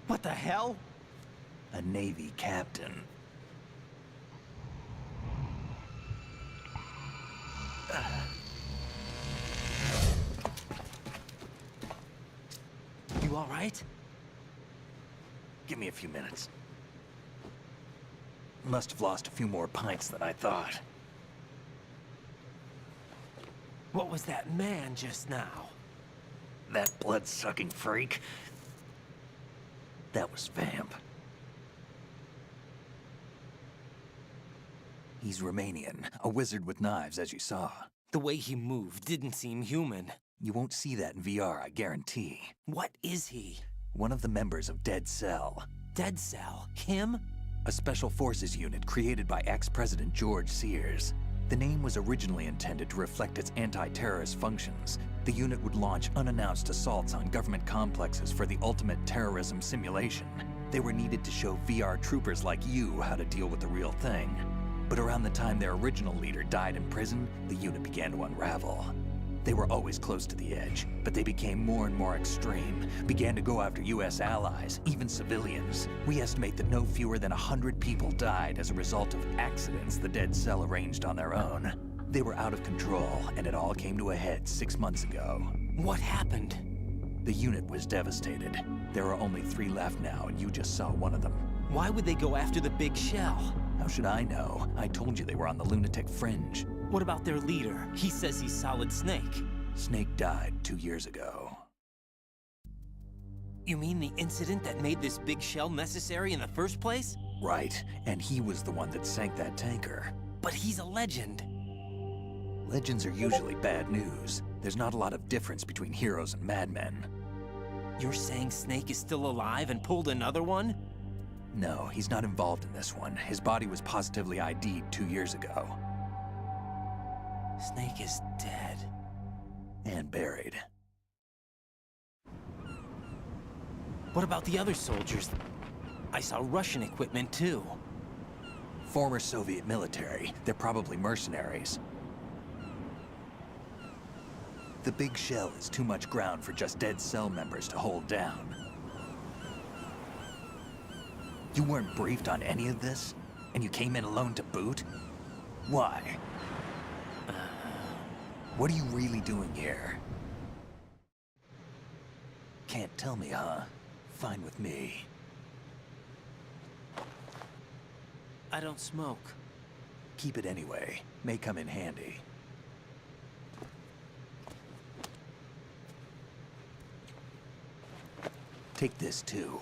What the hell? A Navy captain. You all right? Give me a few minutes. Must have lost a few more pints than I thought. What was that man just now? That blood-sucking freak? That was Vamp. He's Romanian, a wizard with knives, as you saw. The way he moved didn't seem human. You won't see that in VR, I guarantee. What is he? One of the members of Dead Cell. Dead Cell? Him? A special forces unit created by ex-President George Sears. The name was originally intended to reflect its anti-terrorist functions. The unit would launch unannounced assaults on government complexes for the ultimate terrorism simulation. They were needed to show VR troopers like you how to deal with the real thing. But around the time their original leader died in prison, the unit began to unravel. They were always close to the edge, but they became more and more extreme, began to go after US allies, even civilians. We estimate that no fewer than 100 people died as a result of accidents the Dead Cell arranged on their own. They were out of control, and it all came to a head 6 months ago. What happened? The unit was devastated. There are only 3 left now, and you just saw one of them. Why would they go after the big shell? How should I know? I told you they were on the lunatic fringe. What about their leader? He says he's Solid Snake. Snake died 2 years ago. You mean the incident that made this big shell necessary in the first place? Right, and he was the one that sank that tanker. But he's a legend. Legends are usually bad news. There's not a lot of difference between heroes and madmen. You're saying Snake is still alive and pulled another one? No, he's not involved in this one. His body was positively ID'd 2 years ago. Snake is dead. And buried. What about the other soldiers? I saw Russian equipment too. Former Soviet military. They're probably mercenaries. The big shell is too much ground for just Dead Cell members to hold down. You weren't briefed on any of this? And you came in alone to boot? Why? What are you really doing here? Can't tell me, huh? Fine with me. I don't smoke. Keep it anyway. May come in handy. Take this too.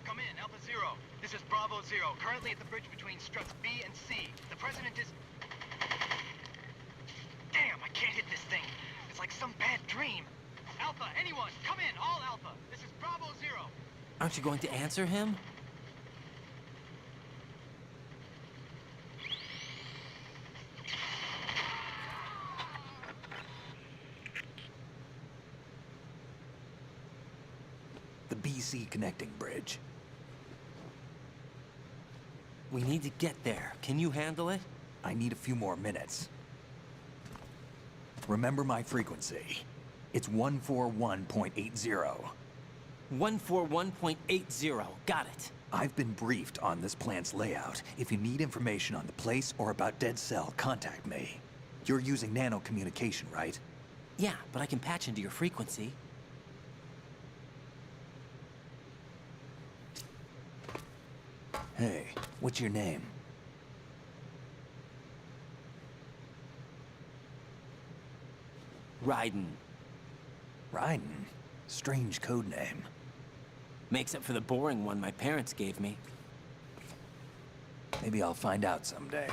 Come in, Alpha Zero. This is Bravo Zero, currently at the bridge between struts B and C. The President is... Damn, I can't hit this thing. It's like some bad dream. Alpha, anyone, come in, all Alpha. This is Bravo Zero. Aren't you going to answer him? AC connecting bridge. We need to get there. Can you handle it? I need a few more minutes. Remember my frequency. It's 141.80. 141.80. Got it. I've been briefed on this plant's layout. If you need information on the place or about Dead Cell, contact me. You're using nano communication, right? Yeah, but I can patch into your frequency. Hey, what's your name? Raiden. Raiden? Strange code name. Makes up for the boring one my parents gave me. Maybe I'll find out someday.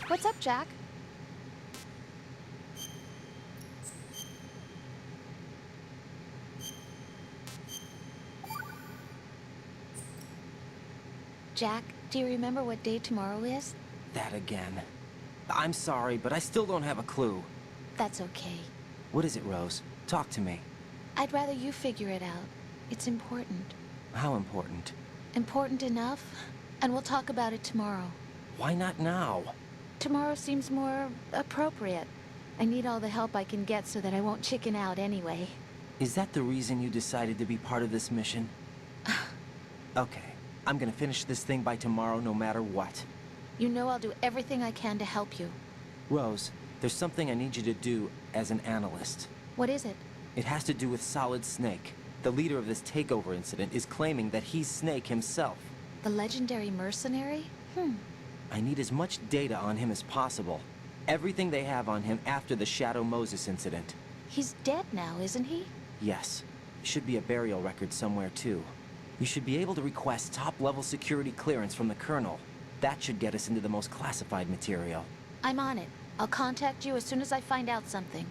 What's up, Jack? Jack, do you remember what day tomorrow is? That again. I'm sorry, but I still don't have a clue. That's okay. What is it, Rose? Talk to me. I'd rather you figure it out. It's important. How important? Important enough? And we'll talk about it tomorrow. Why not now? Tomorrow seems more appropriate. I need all the help I can get so that I won't chicken out anyway. Is that the reason you decided to be part of this mission? Okay. I'm gonna finish this thing by tomorrow no matter what. You know I'll do everything I can to help you. Rose, there's something I need you to do as an analyst. What is it? It has to do with Solid Snake. The leader of this takeover incident is claiming that he's Snake himself. The legendary mercenary? I need as much data on him as possible. Everything they have on him after the Shadow Moses incident. He's dead now, isn't he? Yes. Should be a burial record somewhere, too. You should be able to request top-level security clearance from the Colonel. That should get us into the most classified material. I'm on it. I'll contact you as soon as I find out something.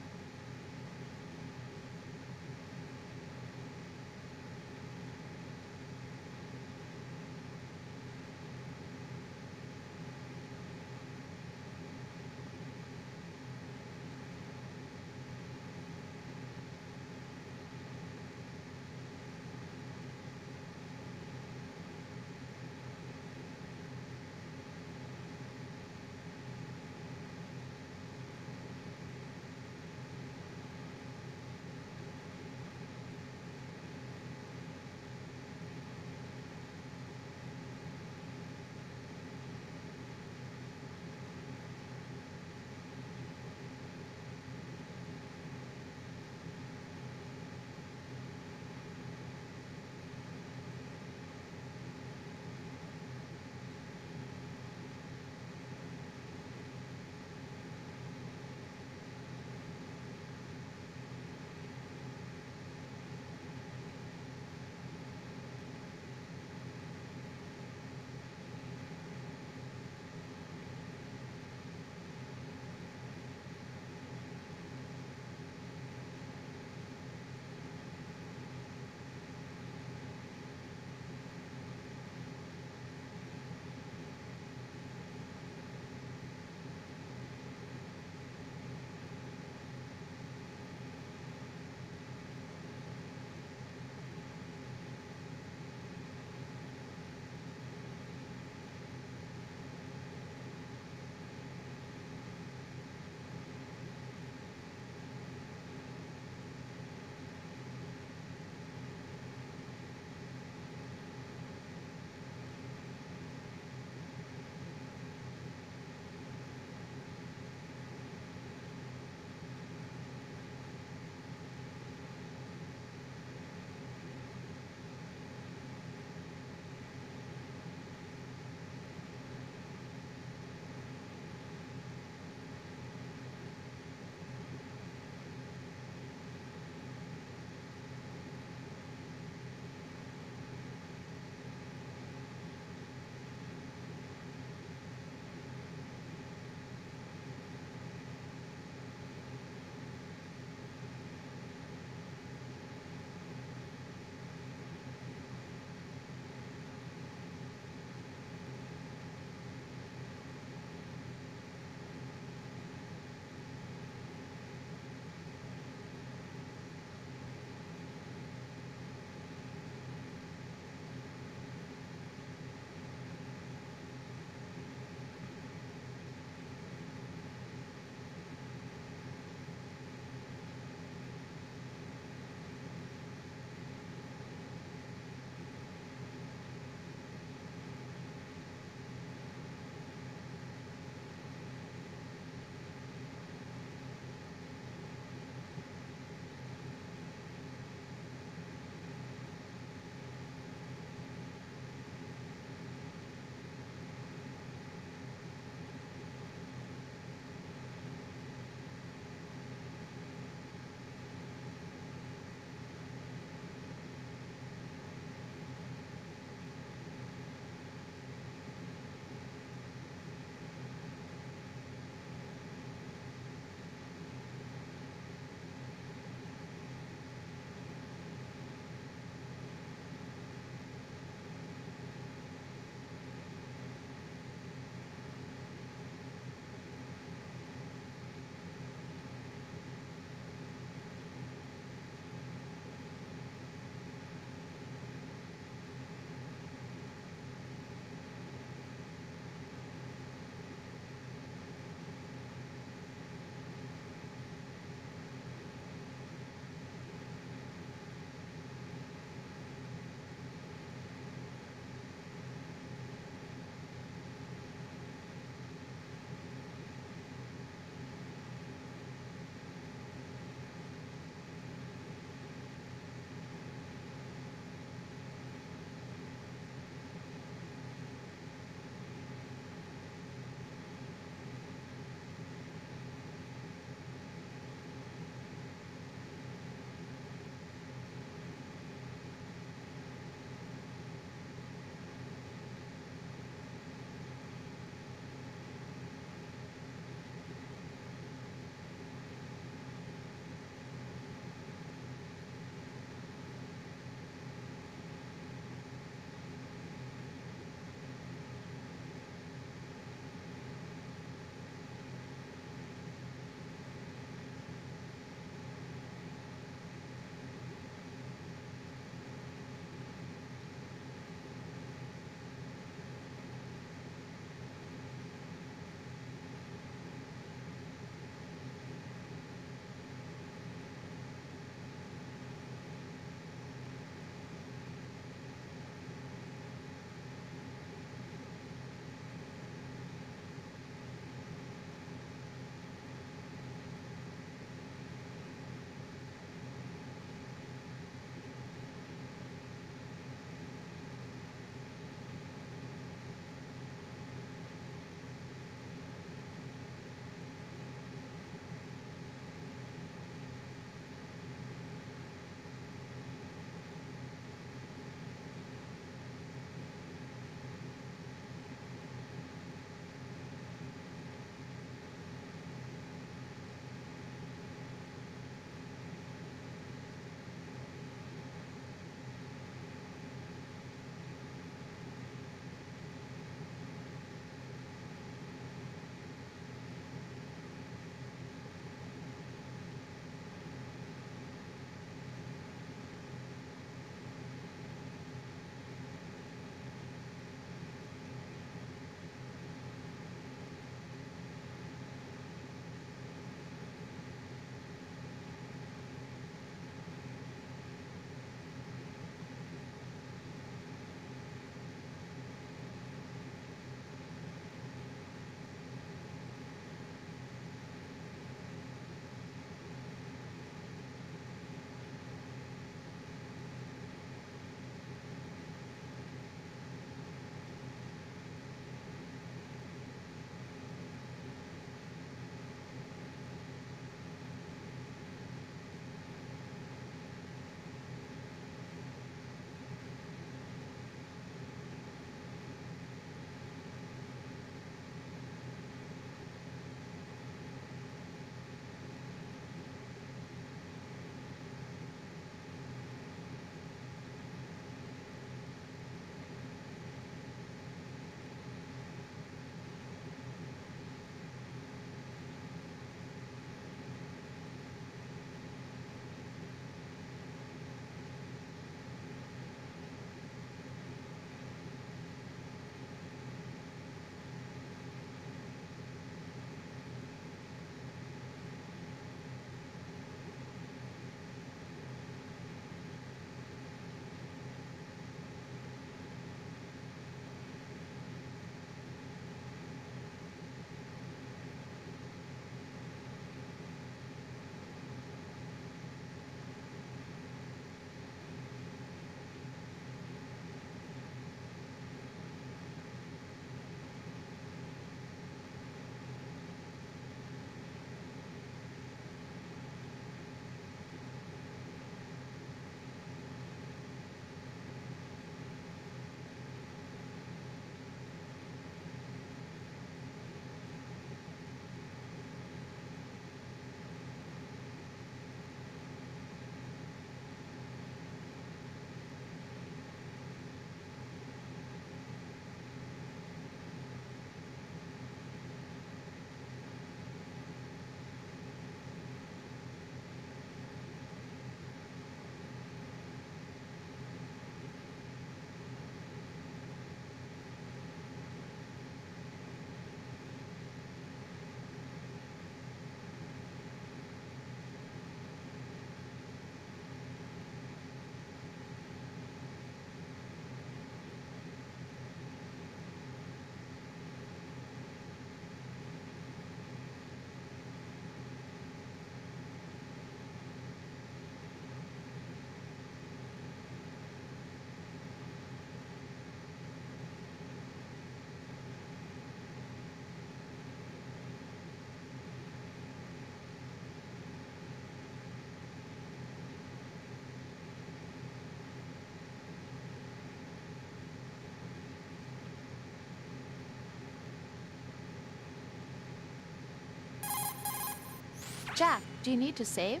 Jack, do you need to save?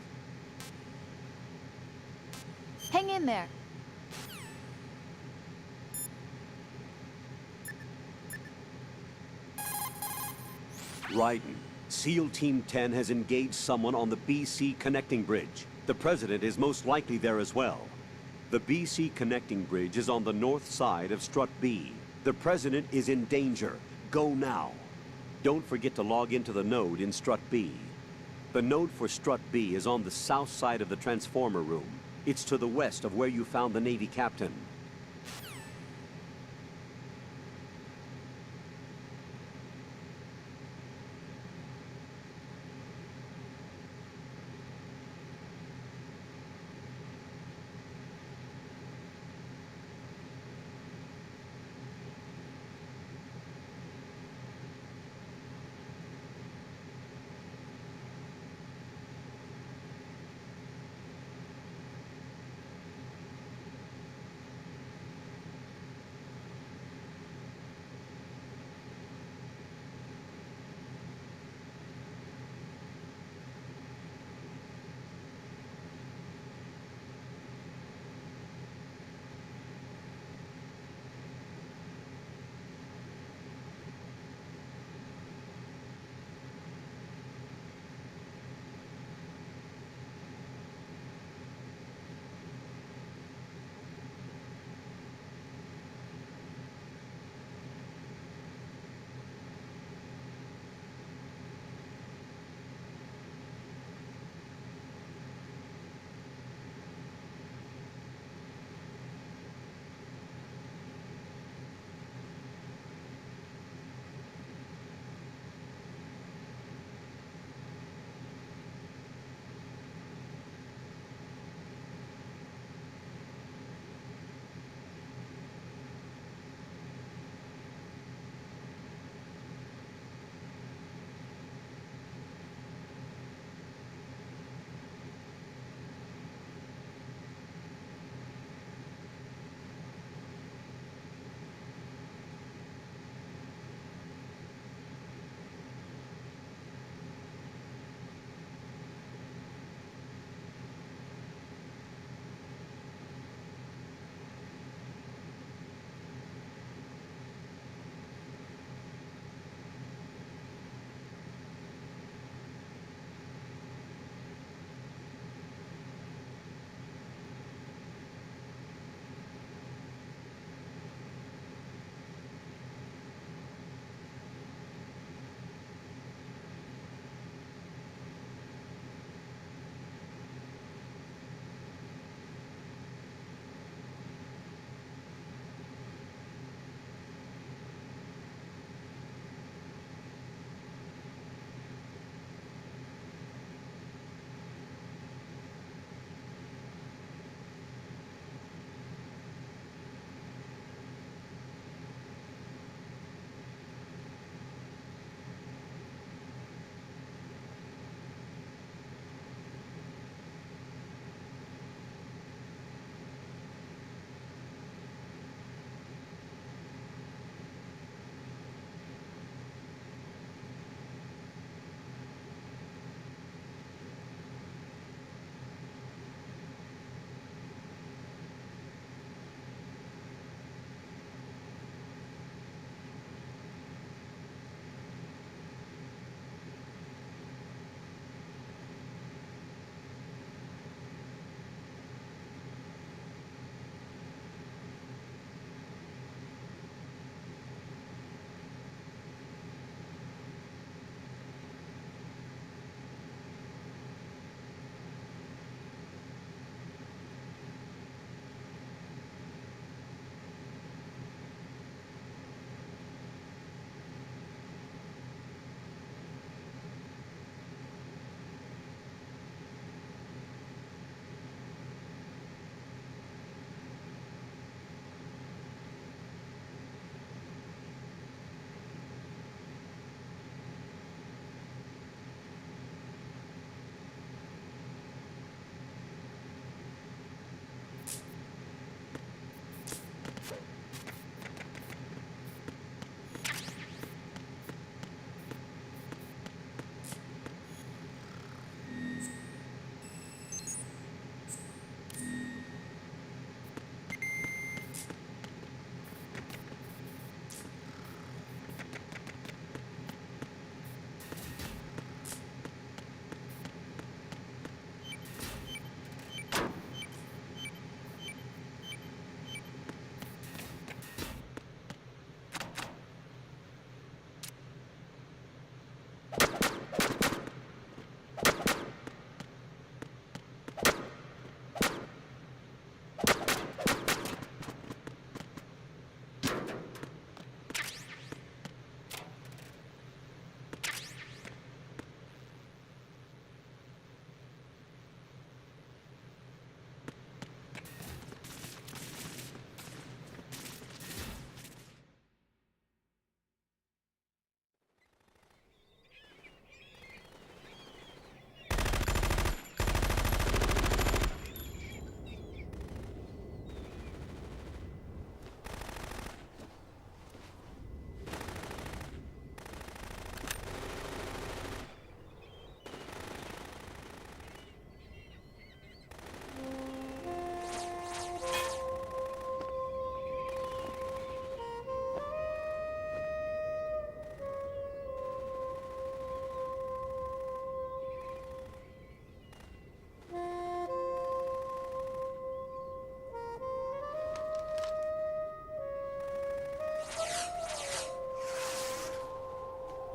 Hang in there. Raiden, SEAL Team 10 has engaged someone on the BC Connecting Bridge. The President is most likely there as well. The BC Connecting Bridge is on the north side of Strut B. The President is in danger. Go now. Don't forget to log into the node in Strut B. The node for Strut B is on the south side of the transformer room. It's to the west of where you found the Navy captain.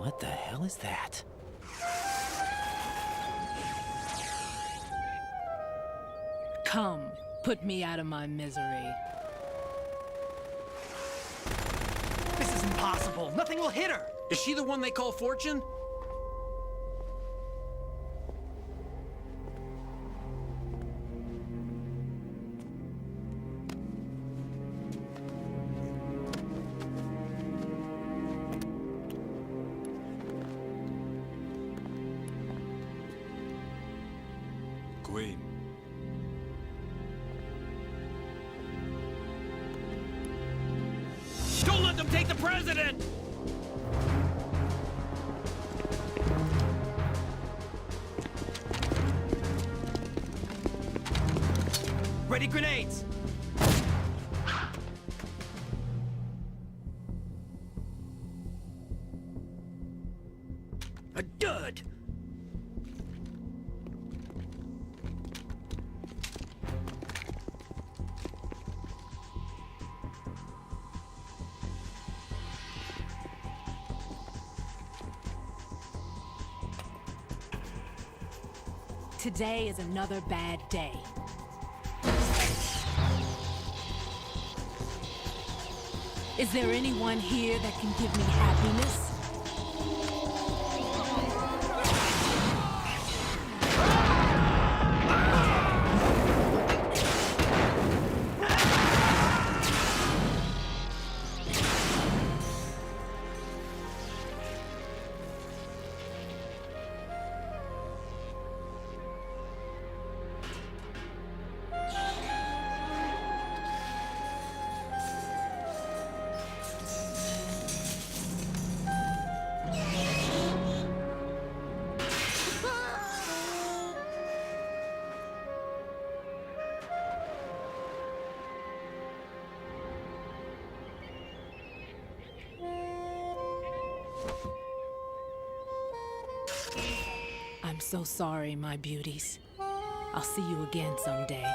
What the hell is that? Come, put me out of my misery. This is impossible. Nothing will hit her. Is she the one they call Fortune? Queen. Don't let them take the president! Ready grenades! A dud! Today is another bad day. Is there anyone here that can give me happiness? I'm so sorry, my beauties. I'll see you again someday.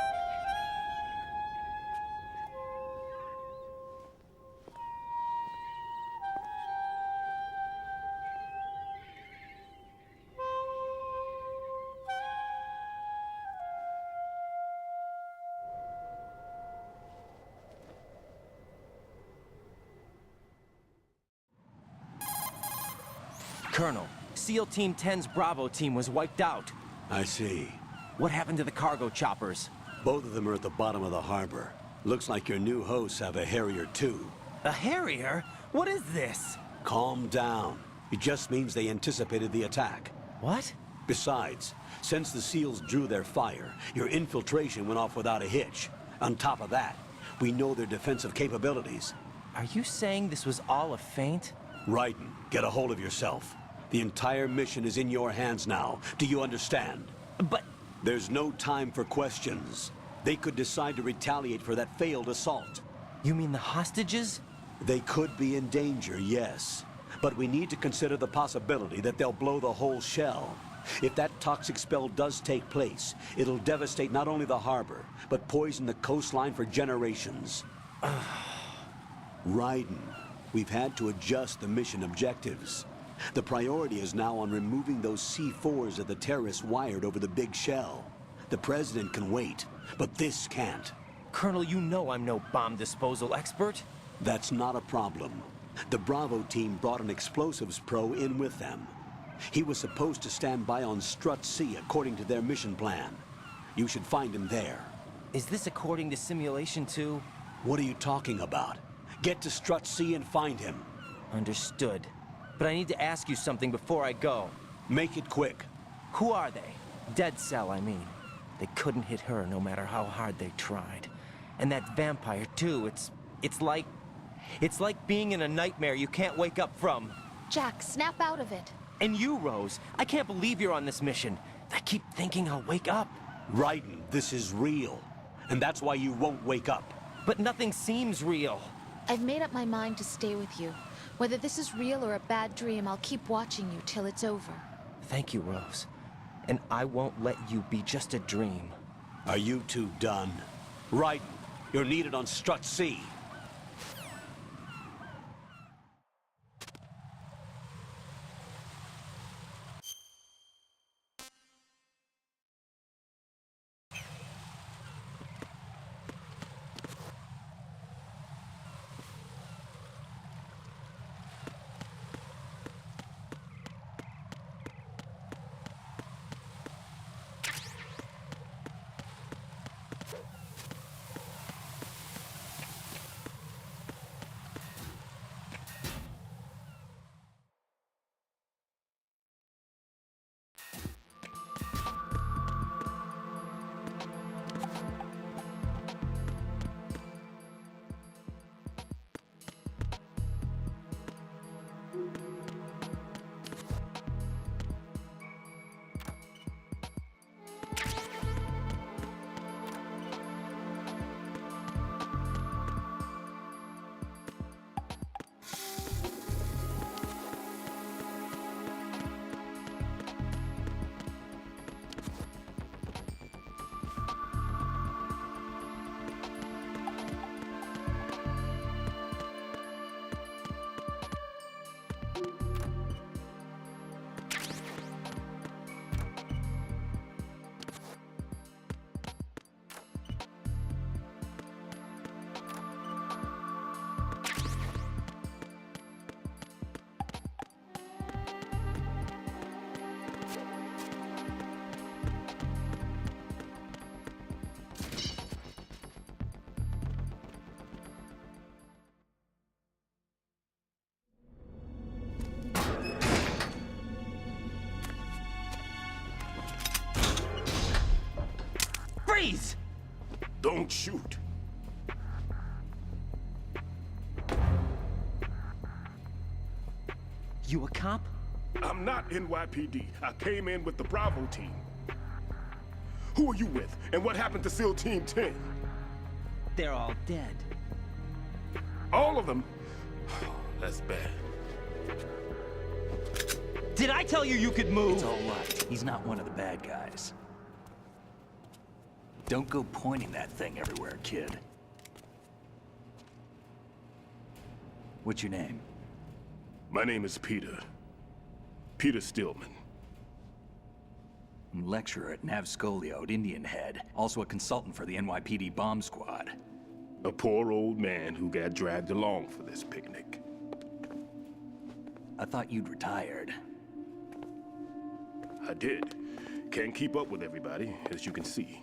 Colonel, SEAL Team 10's Bravo team was wiped out. I see. What happened to the cargo choppers? Both of them are at the bottom of the harbor. Looks like your new hosts have a Harrier too. A Harrier? What is this? Calm down. It just means they anticipated the attack. What? Besides, since the SEALs drew their fire, your infiltration went off without a hitch. On top of that, we know their defensive capabilities. Are you saying this was all a feint? Raiden, get a hold of yourself. The entire mission is in your hands now. Do you understand? But... There's no time for questions. They could decide to retaliate for that failed assault. You mean the hostages? They could be in danger, yes. But we need to consider the possibility that they'll blow the whole shell. If that toxic spell does take place, it'll devastate not only the harbor, but poison the coastline for generations. Raiden, we've had to adjust the mission objectives. The priority is now on removing those C4s that the terrorists wired over the big shell. The President can wait, but this can't. Colonel, you know I'm no bomb disposal expert. That's not a problem. The Bravo team brought an explosives pro in with them. He was supposed to stand by on Strut C according to their mission plan. You should find him there. Is this according to Simulation 2? What are you talking about? Get to Strut C and find him. Understood. But I need to ask you something before I go. Make it quick. Who are they? Dead Cell, I mean. They couldn't hit her no matter how hard they tried. And that vampire, too, it's like being in a nightmare you can't wake up from. Jack, snap out of it. And you, Rose, I can't believe you're on this mission. I keep thinking I'll wake up. Raiden, this is real. And that's why you won't wake up. But nothing seems real. I've made up my mind to stay with you. Whether this is real or a bad dream, I'll keep watching you till it's over. Thank you, Rose. And I won't let you be just a dream. Are you two done? Raiden, you're needed on Strut C. Don't shoot. You a cop? I'm not NYPD. I came in with the Bravo team. Who are you with? And what happened to SEAL Team 10? They're all dead. All of them? That's bad. Did I tell you could move? It's all right. He's not one of the bad guys. Don't go pointing that thing everywhere, kid. What's your name? My name is Peter. Peter Stillman. Lecturer at Navscolio at Indian Head. Also a consultant for the NYPD bomb squad. A poor old man who got dragged along for this picnic. I thought you'd retired. I did. Can't keep up with everybody, as you can see.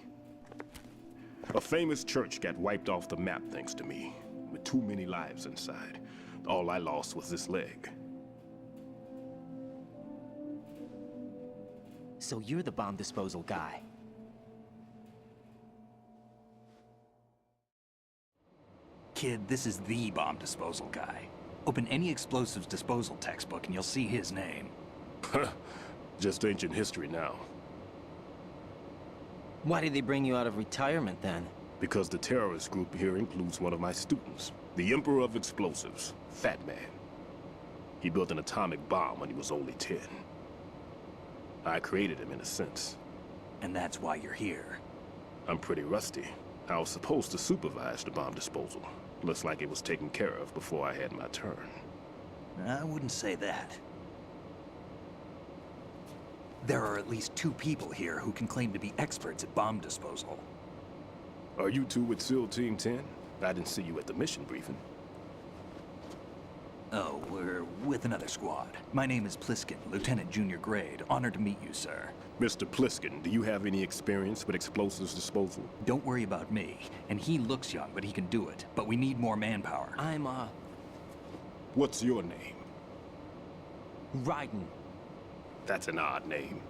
A famous church got wiped off the map thanks to me, with too many lives inside. All I lost was this leg. So you're the bomb disposal guy. Kid, this is the bomb disposal guy. Open any explosives disposal textbook and you'll see his name. Just ancient history now. Why did they bring you out of retirement then? Because the terrorist group here includes one of my students, the Emperor of Explosives, Fat Man. He built an atomic bomb when he was only 10. I created him in a sense. And that's why you're here. I'm pretty rusty. I was supposed to supervise the bomb disposal. Looks like it was taken care of before I had my turn. I wouldn't say that. There are at least 2 people here who can claim to be experts at bomb disposal. Are you two with SEAL Team 10? I didn't see you at the mission briefing. Oh, we're with another squad. My name is Pliskin, Lieutenant Junior Grade. Honored to meet you, sir. Mr. Pliskin, do you have any experience with explosives disposal? Don't worry about me. And he looks young, but he can do it. But we need more manpower. I'm, What's your name? Raiden. That's an odd name.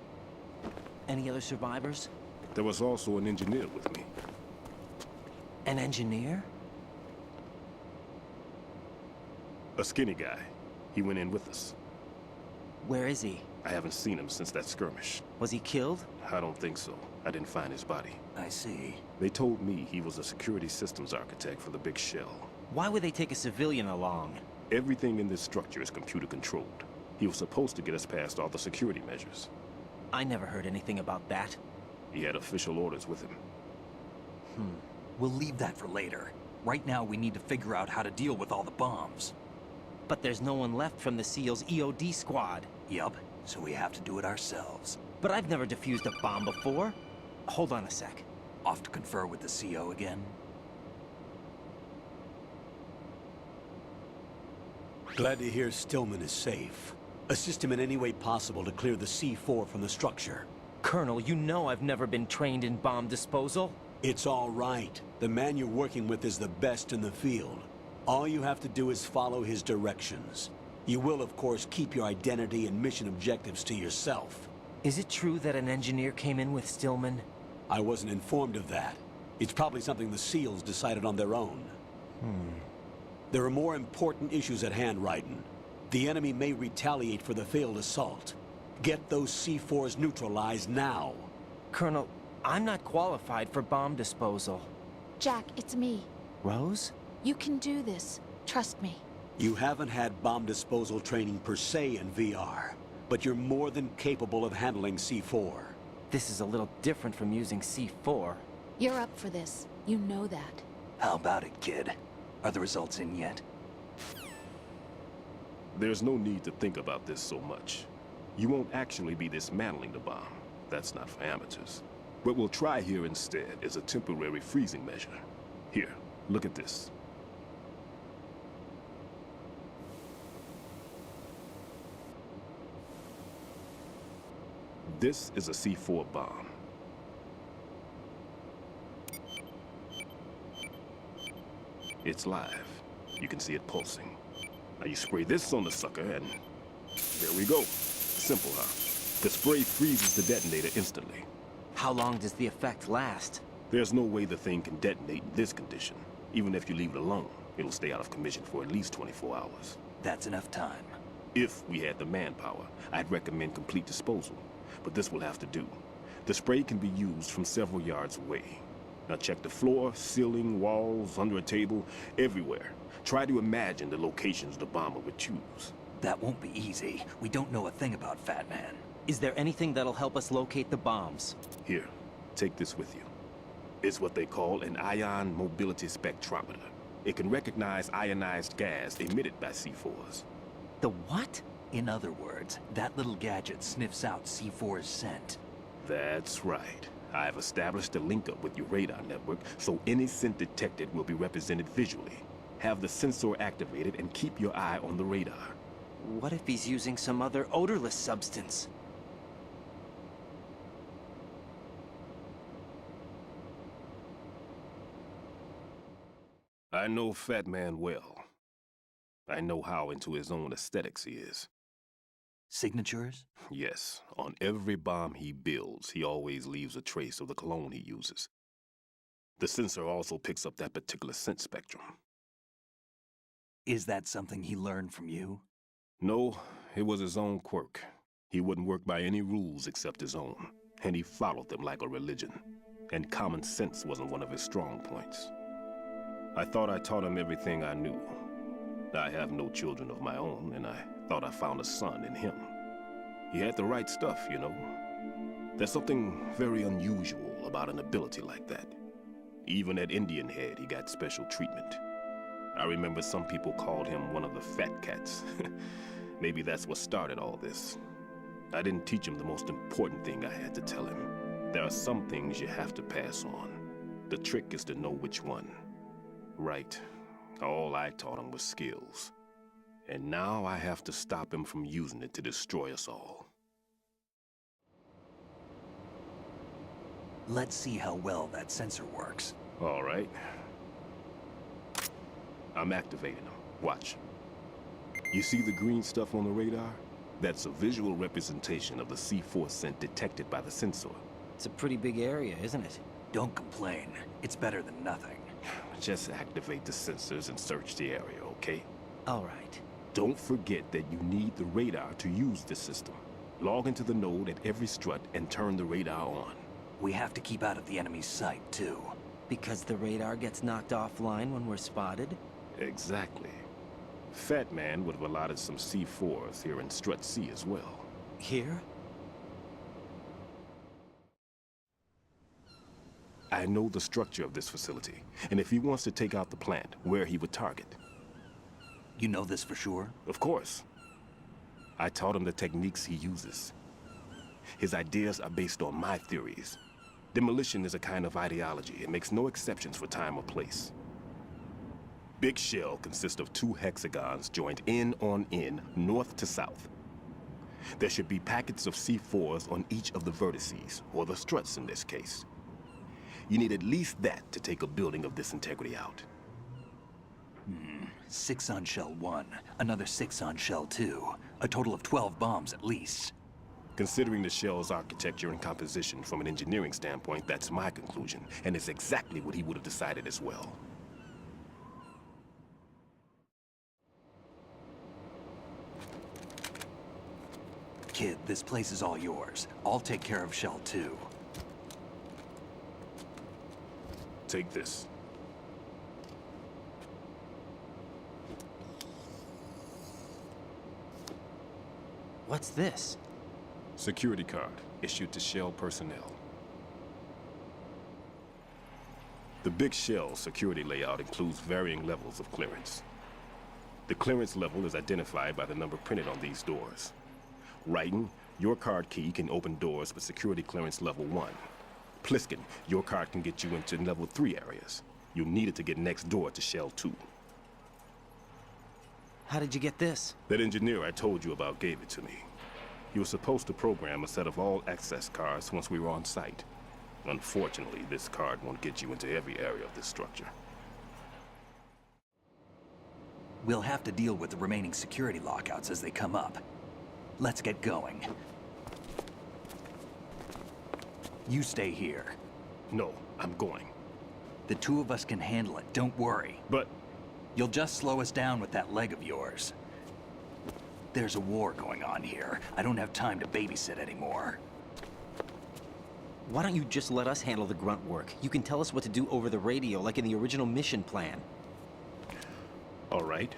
Any other survivors? There was also an engineer with me. An engineer? A skinny guy. He went in with us. Where is he? I haven't seen him since that skirmish. Was he killed? I don't think so. I didn't find his body. I see. They told me he was a security systems architect for the big shell. Why would they take a civilian along? Everything in this structure is computer controlled. He was supposed to get us past all the security measures. I never heard anything about that. He had official orders with him. We'll leave that for later. Right now, we need to figure out how to deal with all the bombs. But there's no one left from the SEAL's EOD squad. Yup, so we have to do it ourselves. But I've never defused a bomb before. Hold on a sec. Off to confer with the CO again? Glad to hear Stillman is safe. Assist him in any way possible to clear the C4 from the structure. Colonel, you know I've never been trained in bomb disposal. It's all right. The man you're working with is the best in the field. All you have to do is follow his directions. You will, of course, keep your identity and mission objectives to yourself. Is it true that an engineer came in with Stillman? I wasn't informed of that. It's probably something the SEALs decided on their own. There are more important issues at hand, Raiden. The enemy may retaliate for the failed assault. Get those C4s neutralized now. Colonel, I'm not qualified for bomb disposal. Jack, it's me. Rose? You can do this. Trust me. You haven't had bomb disposal training per se in VR, but you're more than capable of handling C4. This is a little different from using C4. You're up for this. You know that. How about it, kid? Are the results in yet? There's no need to think about this so much. You won't actually be dismantling the bomb. That's not for amateurs. What we'll try here instead is a temporary freezing measure. Here, look at this. This is a C4 bomb. It's live. You can see it pulsing. Now you spray this on the sucker and there we go. Simple, huh? The spray freezes the detonator instantly. How long does the effect last? There's no way the thing can detonate in this condition. Even if you leave it alone, it'll stay out of commission for at least 24 hours. That's enough time. If we had the manpower, I'd recommend complete disposal. But this will have to do. The spray can be used from several yards away. Now check the floor, ceiling, walls, under a table, everywhere. Try to imagine the locations the bomber would choose. That won't be easy. We don't know a thing about Fat Man. Is there anything that'll help us locate the bombs? Here, take this with you. It's what they call an ion mobility spectrometer. It can recognize ionized gas emitted by C4s. The what? In other words, that little gadget sniffs out C4's scent. That's right. I've established a link-up with your radar network, so any scent detected will be represented visually. Have the sensor activated and keep your eye on the radar. What if he's using some other odorless substance? I know Fat Man well. I know how into his own aesthetics he is. Signatures? Yes, on every bomb he builds, he always leaves a trace of the cologne he uses. The sensor also picks up that particular scent spectrum. Is that something he learned from you? No, it was his own quirk. He wouldn't work by any rules except his own, and he followed them like a religion. And common sense wasn't one of his strong points. I thought I taught him everything I knew. I have no children of my own, and I thought I found a son in him. He had the right stuff, you know. There's something very unusual about an ability like that. Even at Indian Head, he got special treatment. I remember some people called him one of the fat cats. Maybe that's what started all this. I didn't teach him the most important thing I had to tell him. There are some things you have to pass on. The trick is to know which one. Right. All I taught him was skills. And now I have to stop him from using it to destroy us all. Let's see how well that sensor works. All right. I'm activating them. Watch. You see the green stuff on the radar? That's a visual representation of the C4 scent detected by the sensor. It's a pretty big area, isn't it? Don't complain. It's better than nothing. Just activate the sensors and search the area, okay? All right. Don't forget that you need the radar to use this system. Log into the node at every strut and turn the radar on. We have to keep out of the enemy's sight, too. Because the radar gets knocked offline when we're spotted? Exactly. Fat Man would have allotted some C4s here in Strut C as well. Here? I know the structure of this facility, and if he wants to take out the plant, where he would target. You know this for sure? Of course. I taught him the techniques he uses. His ideas are based on my theories. Demolition is a kind of ideology. It makes no exceptions for time or place. Big Shell consists of 2 hexagons joined end on end, north to south. There should be packets of C4s on each of the vertices, or the struts in this case. You need at least that to take a building of this integrity out. 6 on Shell 1, another 6 on Shell 2. A total of 12 bombs at least. Considering the shell's architecture and composition from an engineering standpoint, that's my conclusion, and it's exactly what he would have decided as well. Kid, this place is all yours. I'll take care of Shell 2. Take this. What's this? Security card, issued to Shell personnel. The Big Shell security layout includes varying levels of clearance. The clearance level is identified by the number printed on these doors. Raiden, your card key can open doors with security clearance level 1. Pliskin, your card can get you into level 3 areas. You'll need it to get next door to Shell 2. How did you get this? That engineer I told you about gave it to me. He was supposed to program a set of all access cards once we were on site. Unfortunately, this card won't get you into every area of this structure. We'll have to deal with the remaining security lockouts as they come up. Let's get going. You stay here. No, I'm going. The two of us can handle it, don't worry. But... You'll just slow us down with that leg of yours. There's a war going on here. I don't have time to babysit anymore. Why don't you just let us handle the grunt work? You can tell us what to do over the radio, like in the original mission plan. All right.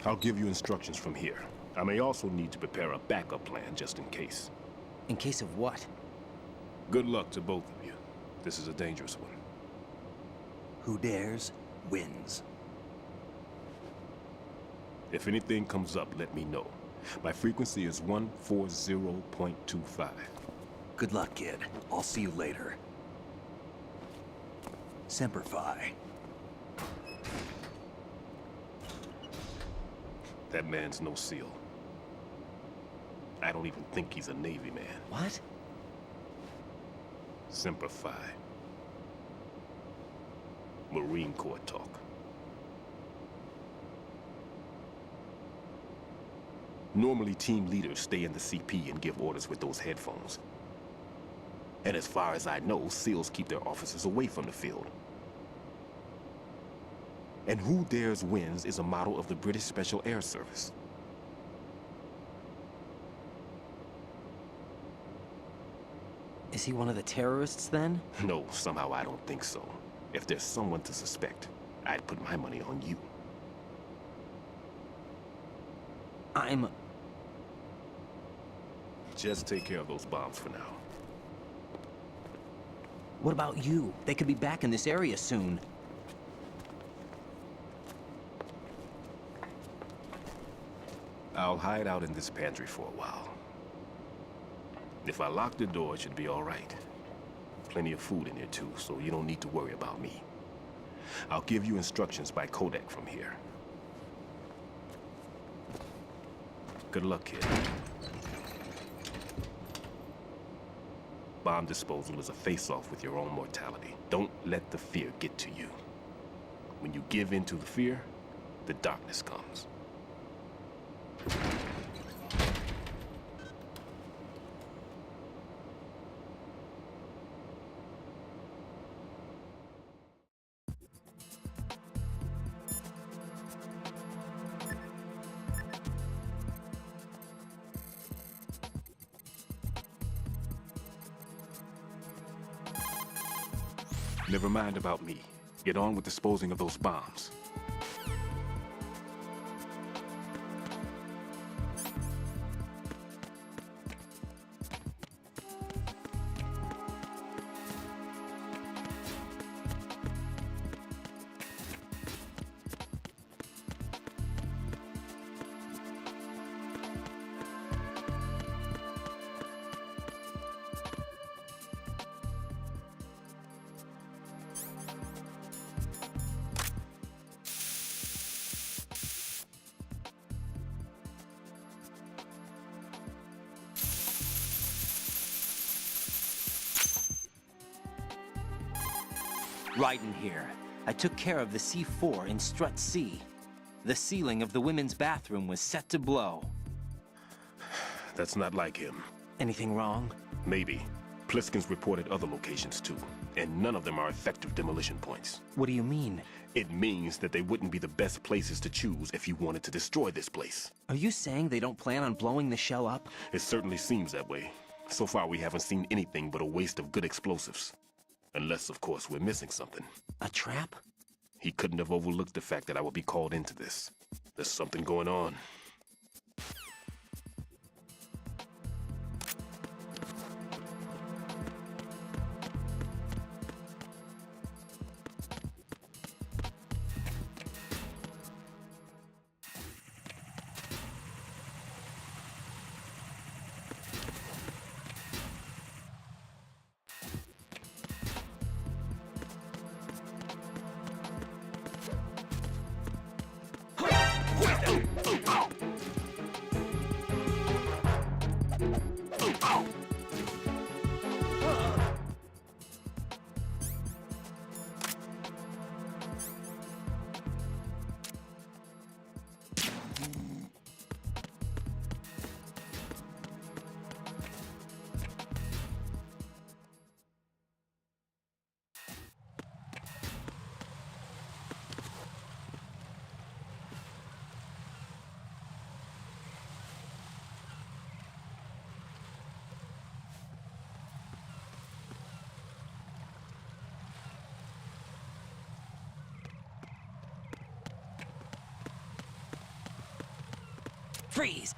I'll give you instructions from here. I may also need to prepare a backup plan just in case. In case of what? Good luck to both of you. This is a dangerous one. Who dares, wins. If anything comes up, let me know. My frequency is 140.25. Good luck, kid. I'll see you later. Semper Fi. That man's no SEAL. I don't even think he's a Navy man. What? Semper Fi. Marine Corps talk. Normally, team leaders stay in the CP and give orders with those headphones. And as far as I know, SEALs keep their officers away from the field. And Who Dares Wins is a model of the British Special Air Service. Is he one of the terrorists, then? No, somehow I don't think so. If there's someone to suspect, I'd put my money on you. Just take care of those bombs for now. What about you? They could be back in this area soon. I'll hide out in this pantry for a while. If I lock the door, it should be all right. Plenty of food in here too, so you don't need to worry about me. I'll give you instructions by codec from here. Good luck, kid. Bomb disposal is a face-off with your own mortality. Don't let the fear get to you. When you give in to the fear, the darkness comes. Never mind about me. Get on with disposing of those bombs. Raiden here. I took care of the C4 in Strut C. The ceiling of the women's bathroom was set to blow. That's not like him. Anything wrong? Maybe. Pliskin's reported other locations too, and none of them are effective demolition points. What do you mean? It means that they wouldn't be the best places to choose if you wanted to destroy this place. Are you saying they don't plan on blowing the shell up? It certainly seems that way. So far, we haven't seen anything but a waste of good explosives. Unless, of course, we're missing something. A trap? He couldn't have overlooked the fact that I would be called into this. There's something going on. Freeze!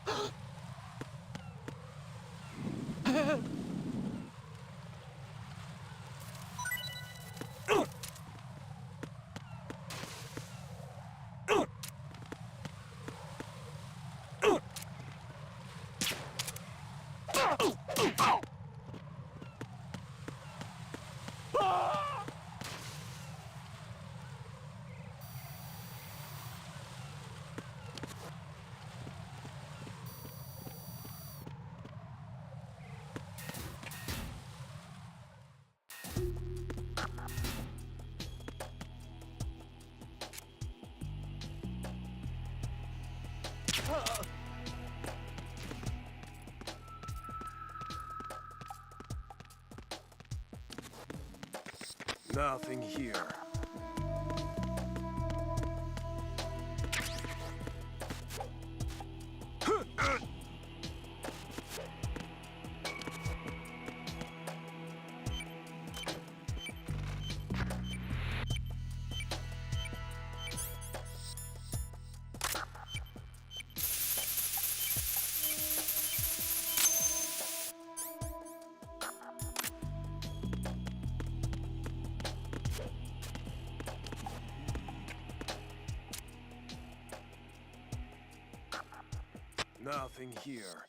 Nothing here. Nothing here.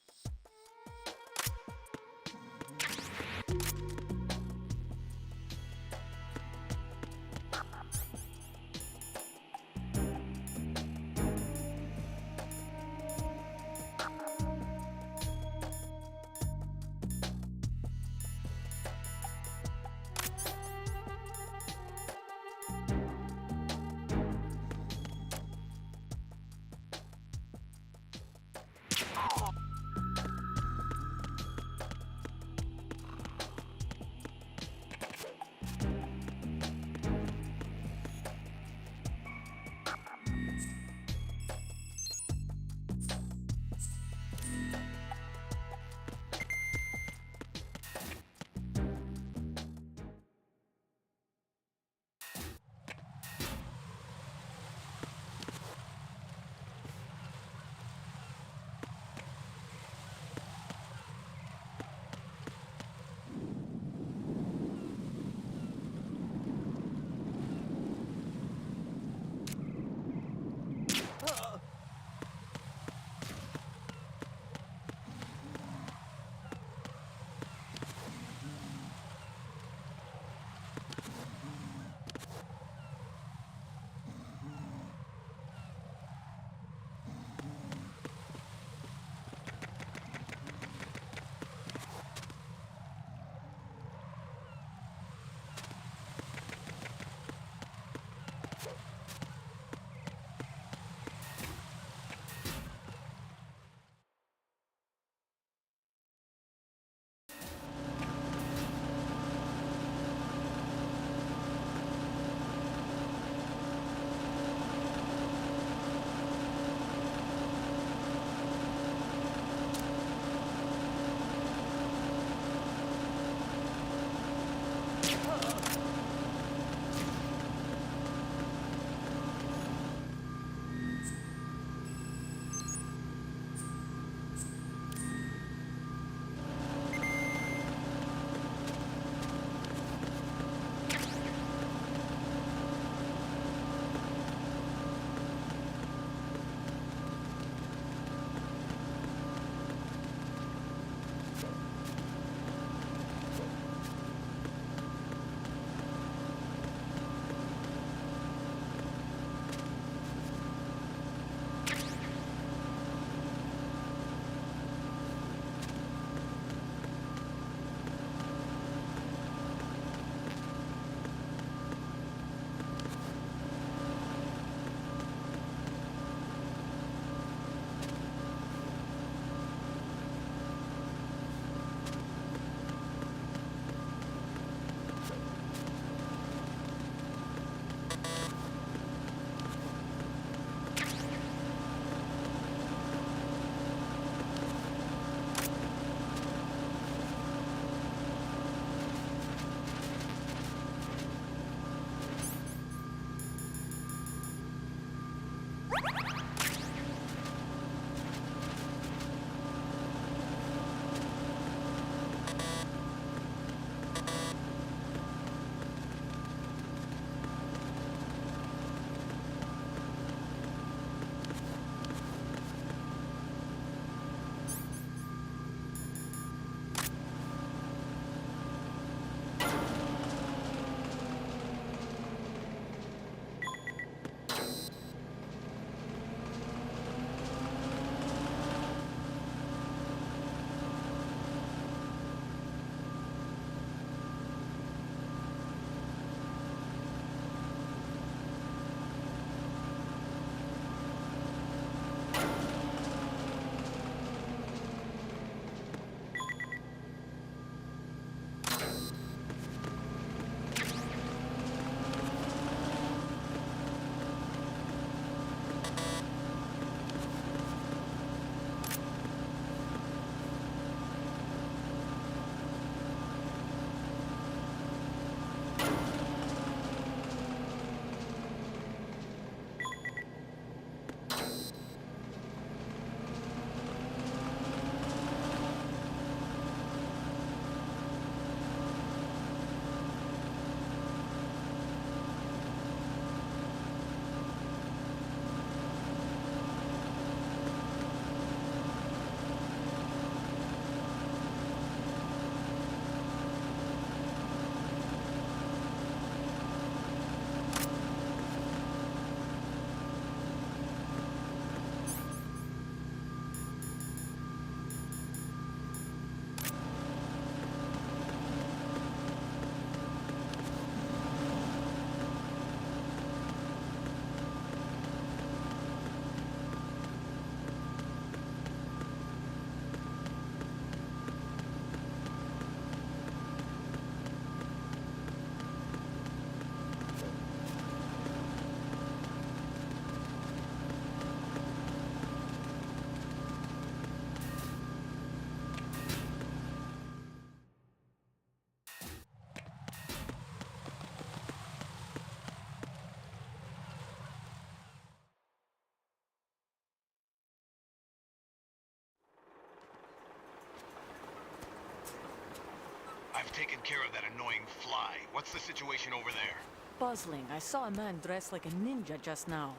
taken care of that annoying fly. What's the situation over there? Puzzling. I saw a man dressed like a ninja just now.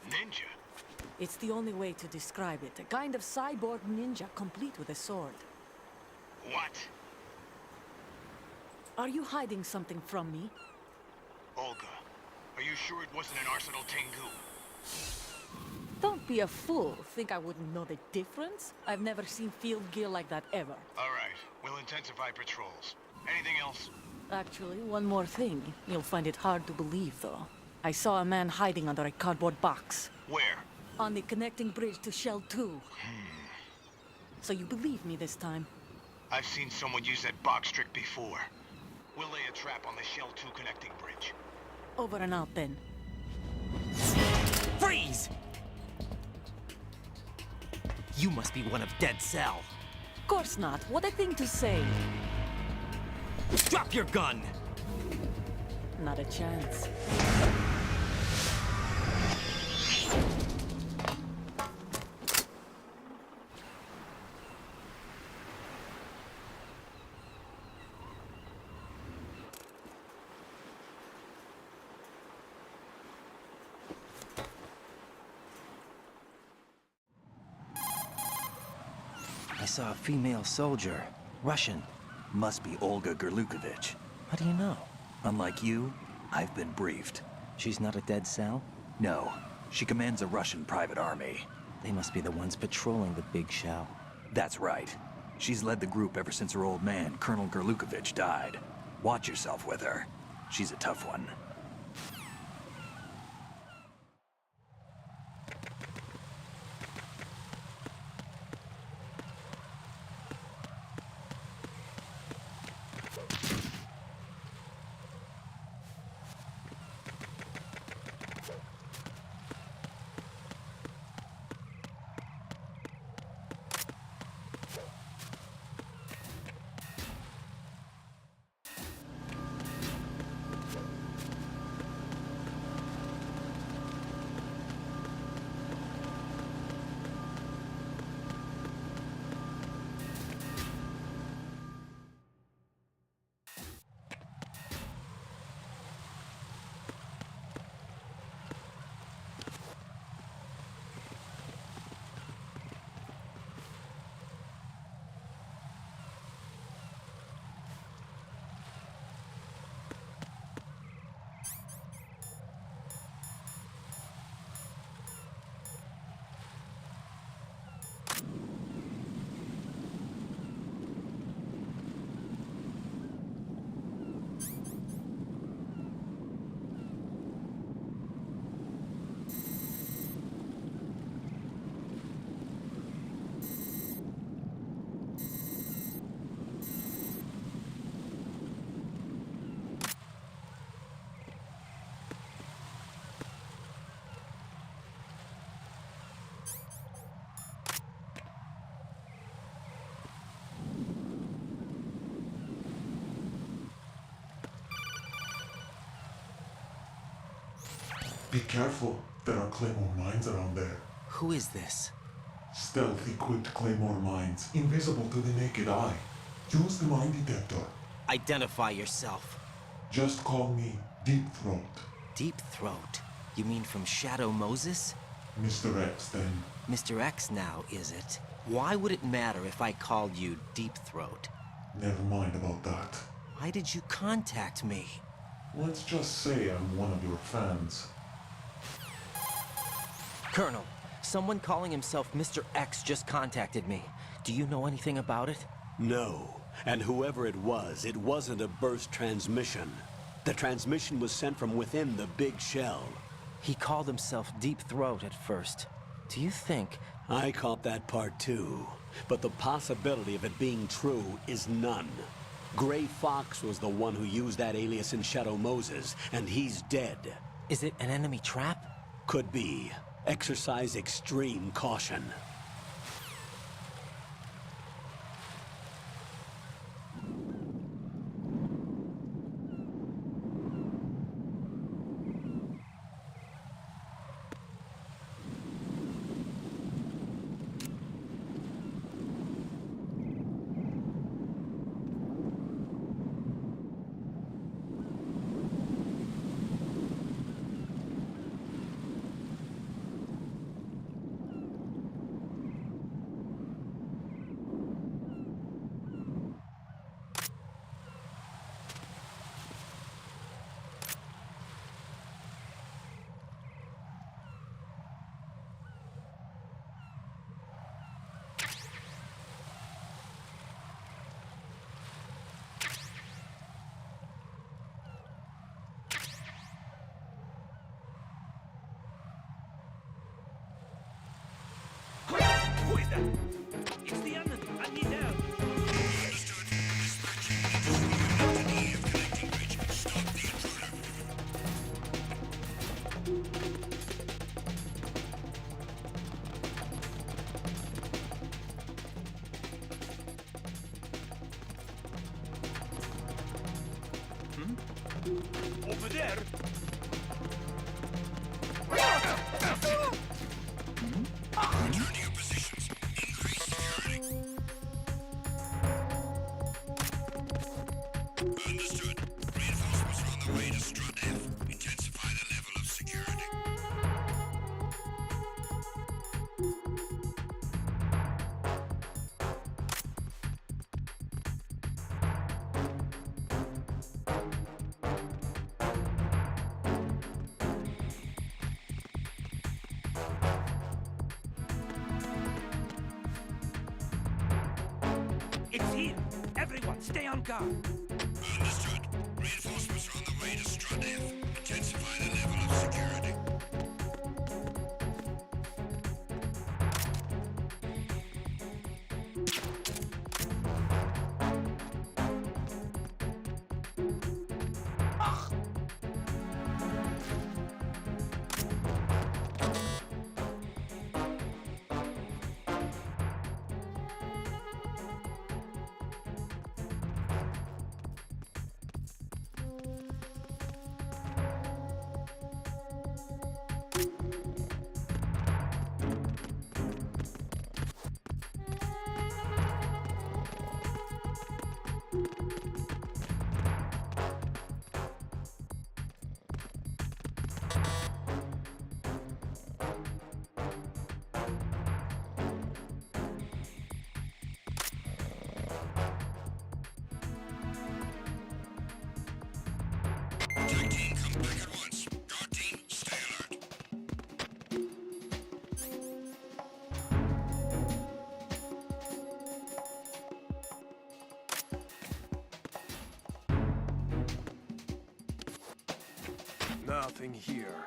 Ninja? It's the only way to describe it. A kind of cyborg ninja, complete with a sword. What? Are you hiding something from me? Olga, are you sure it wasn't an Arsenal Tengu? Don't be a fool. Think I wouldn't know the difference? I've never seen field gear like that ever. All right, we'll intensify patrols. Anything else? Actually, one more thing. You'll find it hard to believe, though. I saw a man hiding under a cardboard box. Where? On the connecting bridge to Shell 2. So you believe me this time? I've seen someone use that box trick before. We'll lay a trap on the Shell 2 connecting bridge. Over and out, then. Freeze! You must be one of Dead Cell. Course not. What a thing to say. Drop your gun! Not a chance. I saw a female soldier. Russian. Must be Olga Gerlukovich. How do you know? Unlike you, I've been briefed. She's not a Dead Cell? No. She commands a Russian private army. They must be the ones patrolling the big shell. That's right. She's led the group ever since her old man, Colonel Gerlukovich, died. Watch yourself with her. She's a tough one. Be careful. There are Claymore mines around there. Who is this? Stealth equipped Claymore mines, invisible to the naked eye. Use the mine detector. Identify yourself. Just call me Deep Throat. Deep Throat? You mean from Shadow Moses? Mr. X, then. Mr. X now, is it? Why would it matter if I called you Deep Throat? Never mind about that. Why did you contact me? Let's just say I'm one of your fans. Colonel, someone calling himself Mr. X just contacted me. Do you know anything about it? No. And whoever it wasn't a burst transmission. The transmission was sent from within the big shell. He called himself Deep Throat at first. Do you think... I caught that part too. But the possibility of it being true is none. Gray Fox was the one who used that alias in Shadow Moses, and he's dead. Is it an enemy trap? Could be. Exercise extreme caution. It's the enemy. I need help. Over there! Return to your positions. Increase security. Understood. Reinforcements are on the way to Strut F. Intensify the level of security. It's here. Everyone, stay on guard. Understood. Reinforcements are on the way to Strut F. Intensify the level of security. Attack team, come back at once. Guard team, stay alert. Nothing here.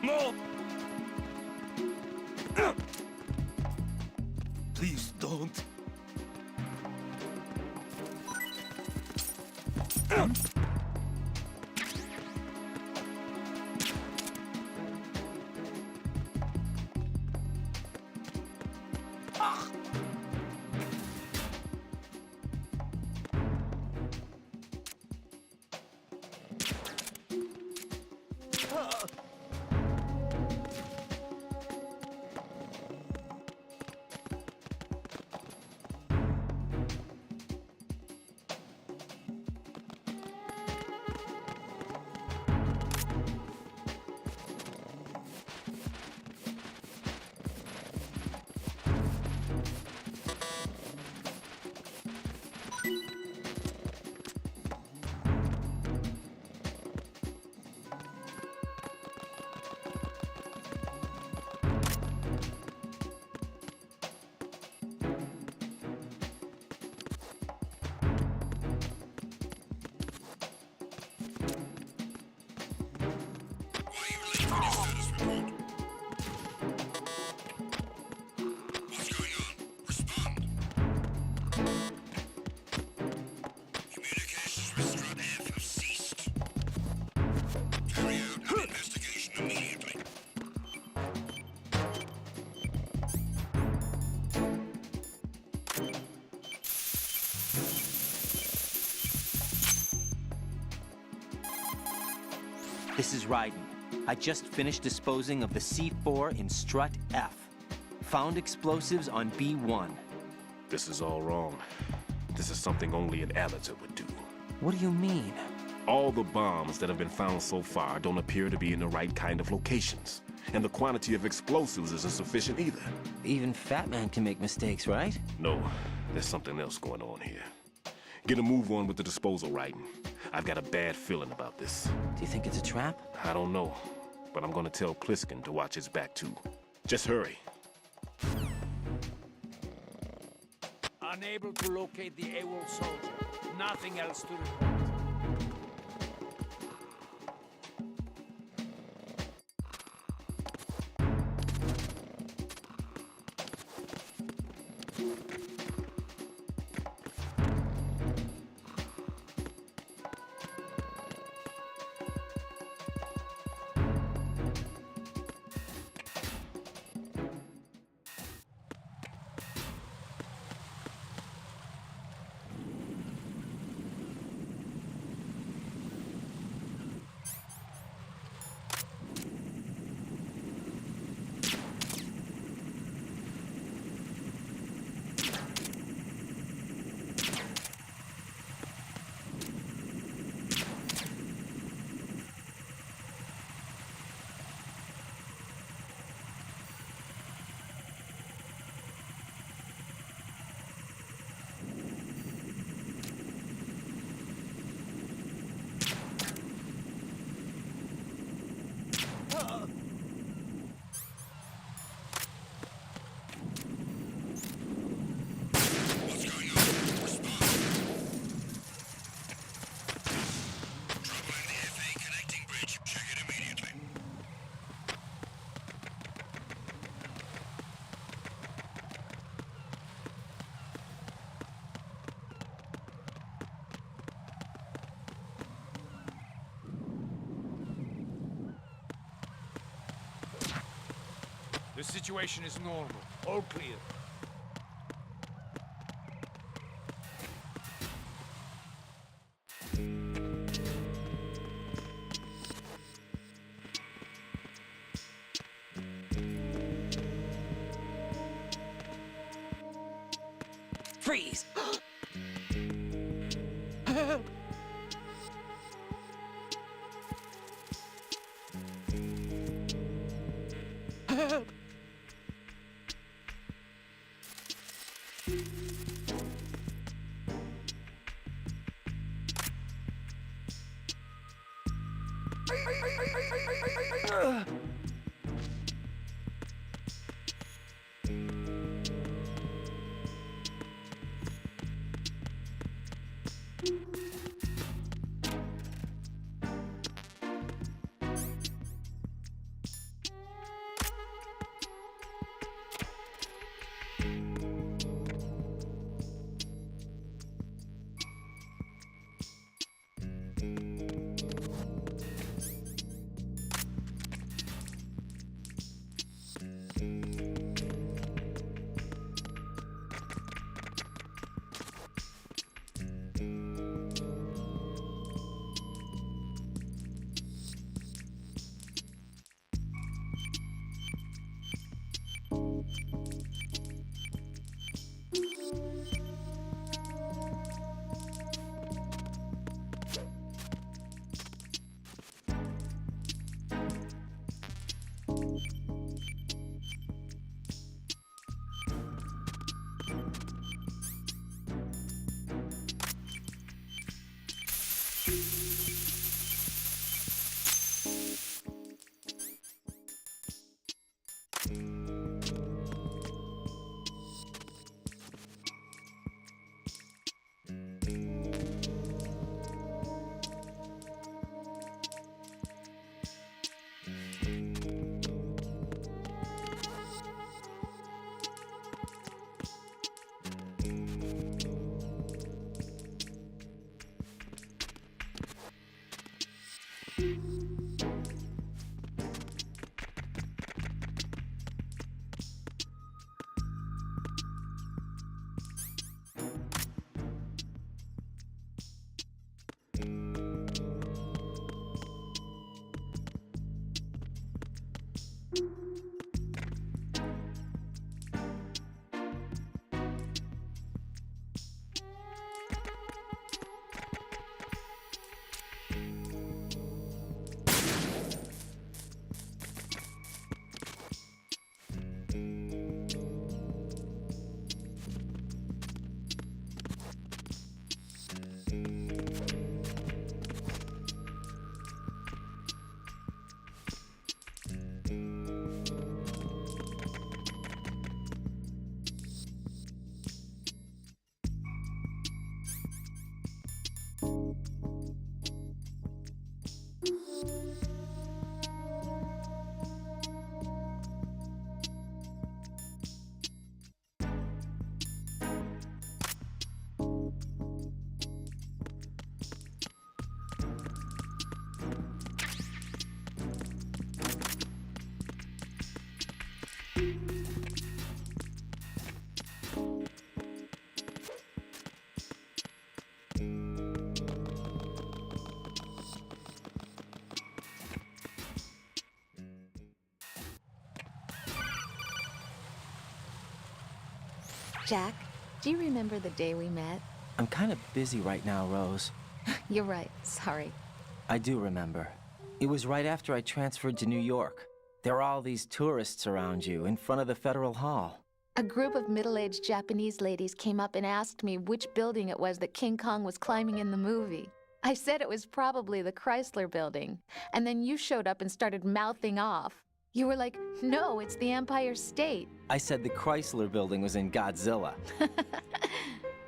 More! Please don't. This is Raiden. I just finished disposing of the C4 in Strut F. Found explosives on B1. This is all wrong. This is something only an amateur would do. What do you mean? All the bombs that have been found so far don't appear to be in the right kind of locations. And the quantity of explosives isn't sufficient either. Even Fat Man can make mistakes, right? No, there's something else going on here. Get a move on with the disposal, Raiden. I've got a bad feeling about this. Do you think it's a trap? I don't know, but I'm gonna tell Pliskin to watch his back too. Just hurry. Unable to locate the AWOL soldier. Nothing else to report. The situation is normal. All clear. Freeze! Jack, do you remember the day we met? I'm kind of busy right now, Rose. You're right, sorry. I do remember. It was right after I transferred to New York. There were all these tourists around you in front of the Federal Hall. A group of middle-aged Japanese ladies came up and asked me which building it was that King Kong was climbing in the movie. I said it was probably the Chrysler Building, and then you showed up and started mouthing off. You were like, no, it's the Empire State. I said the Chrysler Building was in Godzilla.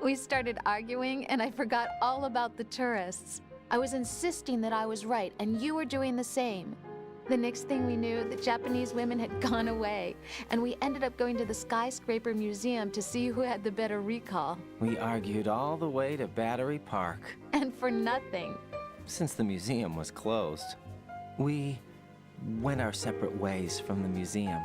We started arguing, and I forgot all about the tourists. I was insisting that I was right, and you were doing the same. The next thing we knew, the Japanese women had gone away, and we ended up going to the Skyscraper Museum to see who had the better recall. We argued all the way to Battery Park. And for nothing. Since the museum was closed, we went our separate ways from the museum.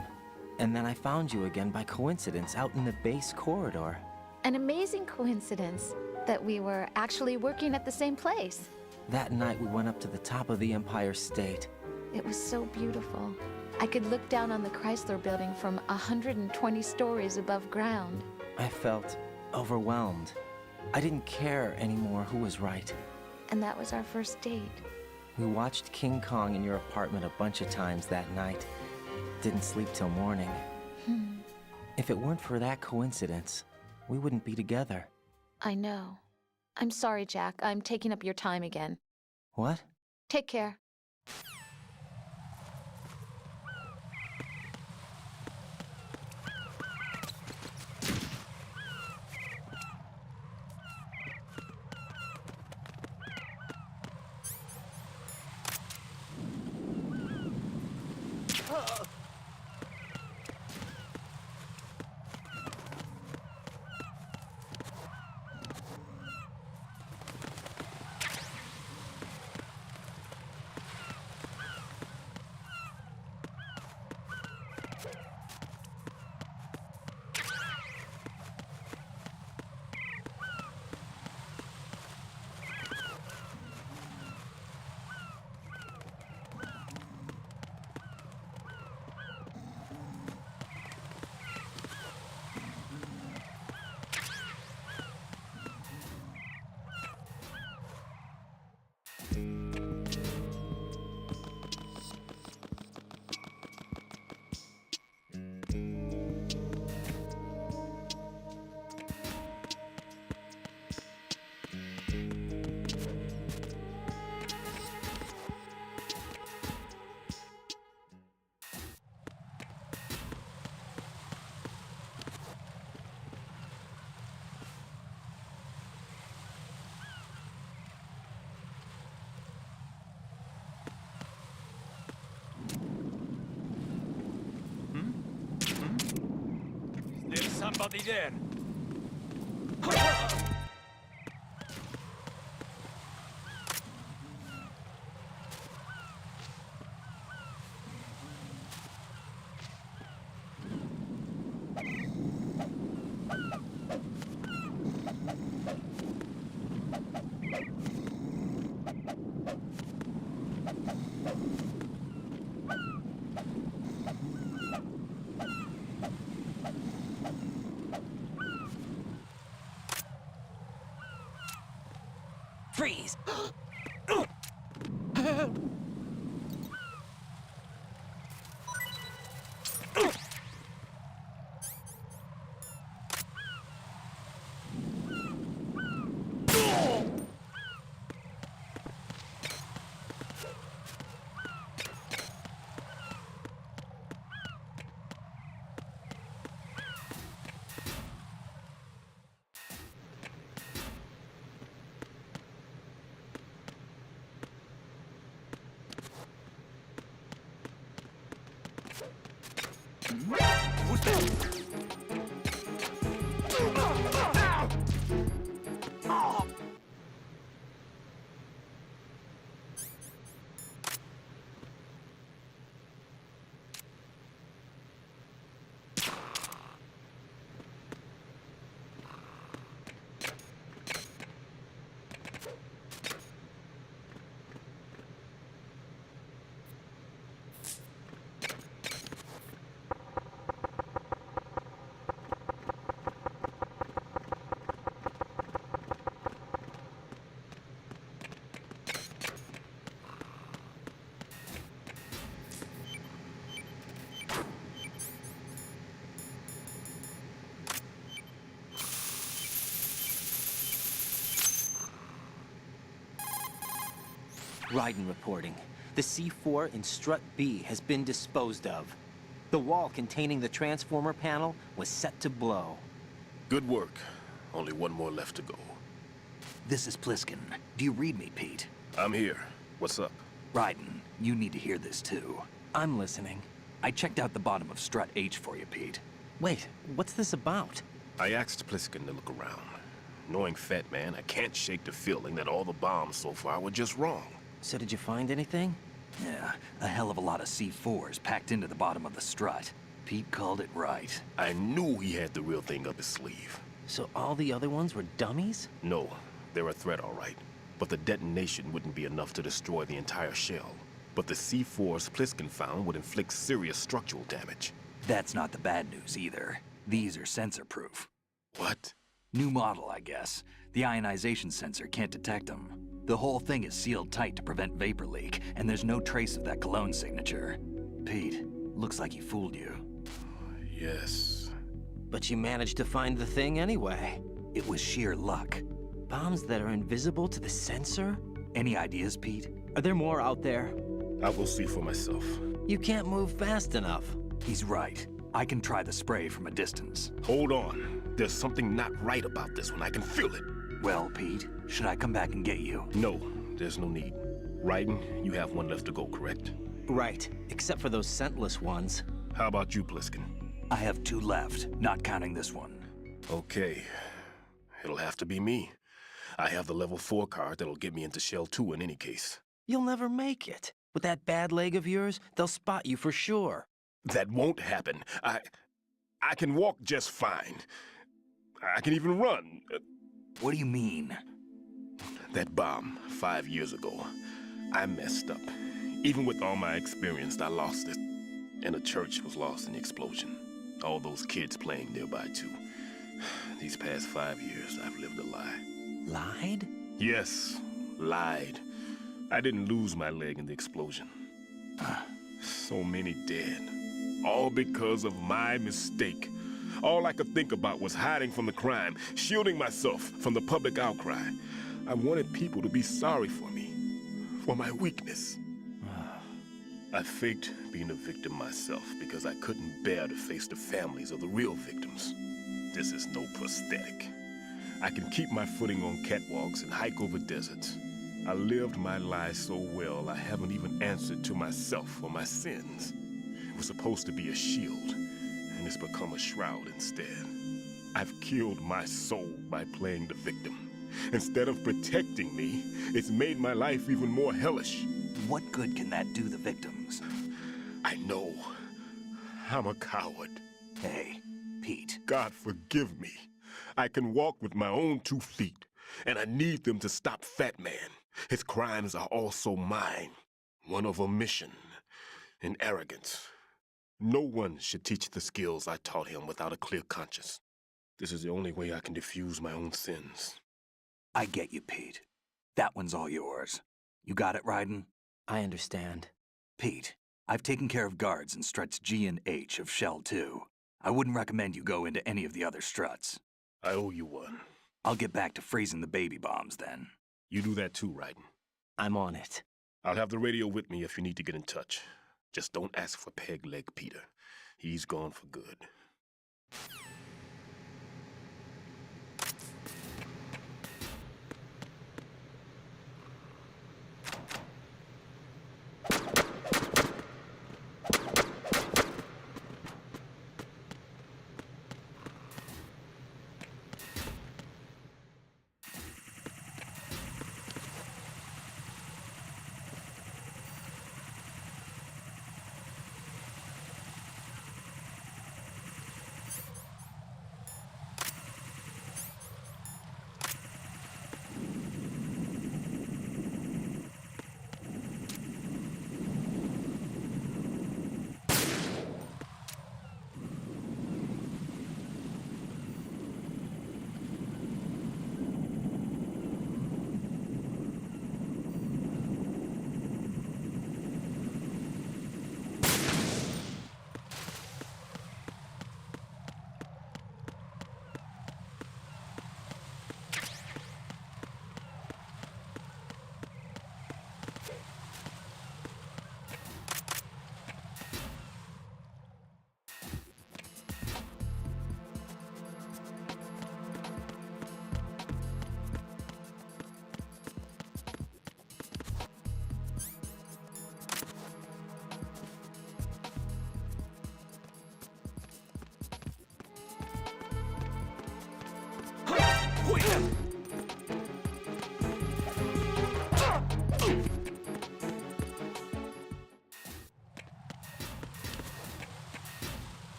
And then I found you again by coincidence out in the base corridor. An amazing coincidence that we were actually working at the same place. That night we went up to the top of the Empire State. It was so beautiful. I could look down on the Chrysler Building from 120 stories above ground. I felt overwhelmed. I didn't care anymore who was right. And that was our first date. We watched King Kong in your apartment a bunch of times that night. Didn't sleep till morning. If it weren't for that coincidence, we wouldn't be together. I know. I'm sorry, Jack. I'm taking up your time again. What? Take care. There's somebody there. Freeze! Who's that? Raiden reporting. The C4 in Strut B has been disposed of. The wall containing the transformer panel was set to blow. Good work. Only one more left to go. This is Pliskin. Do you read me, Pete? I'm here. What's up? Raiden, you need to hear this too. I'm listening. I checked out the bottom of Strut H for you, Pete. Wait, what's this about? I asked Pliskin to look around. Knowing Fat Man, I can't shake the feeling that all the bombs so far were just wrong. So did you find anything? Yeah, a hell of a lot of C4s packed into the bottom of the strut. Pete called it right. I knew he had the real thing up his sleeve. So all the other ones were dummies? No, they're a threat, all right. But the detonation wouldn't be enough to destroy the entire shell. But the C4s Pliskin found would inflict serious structural damage. That's not the bad news either. These are sensor-proof. What? New model, I guess. The ionization sensor can't detect them. The whole thing is sealed tight to prevent vapor leak, and there's no trace of that cologne signature. Pete, looks like he fooled you. Yes. But you managed to find the thing anyway. It was sheer luck. Bombs that are invisible to the sensor? Any ideas, Pete? Are there more out there? I will see for myself. You can't move fast enough. He's right. I can try the spray from a distance. Hold on. There's something not right about this one. I can feel it. Well, Pete, should I come back and get you? No, there's no need. Raiden, you have one left to go, correct? Right, except for those scentless ones. How about you, Pliskin? I have 2 left, not counting this one. Okay. It'll have to be me. I have the level 4 card that'll get me into Shell 2 in any case. You'll never make it. With that bad leg of yours, they'll spot you for sure. That won't happen. I can walk just fine. I can even run. What do you mean? That bomb, 5 years ago. I messed up. Even with all my experience, I lost it. And the church was lost in the explosion. All those kids playing nearby, too. These past 5 years, I've lived a lie. Lied? Yes, lied. I didn't lose my leg in the explosion. So many dead. All because of my mistake. All I could think about was hiding from the crime, shielding myself from the public outcry. I wanted people to be sorry for me, for my weakness. I faked being a victim myself because I couldn't bear to face the families of the real victims. This is no prosthetic. I can keep my footing on catwalks and hike over deserts. I lived my lie so well I haven't even answered to myself for my sins. It was supposed to be a shield, and it's become a shroud instead. I've killed my soul by playing the victim. Instead of protecting me, it's made my life even more hellish. What good can that do the victims? I know. I'm a coward. Hey, Pete. God forgive me. I can walk with my own 2 feet, and I need them to stop Fat Man. His crimes are also mine. One of omission and arrogance. No one should teach the skills I taught him without a clear conscience. This is the only way I can diffuse my own sins. I get you, Pete. That one's all yours. You got it, Raiden? I understand. Pete, I've taken care of guards in struts G and H of Shell 2. I wouldn't recommend you go into any of the other struts. I owe you one. I'll get back to freezing the baby bombs then. You do that too, Raiden. I'm on it. I'll have the radio with me if you need to get in touch. Just don't ask for Peg Leg Peter. He's gone for good.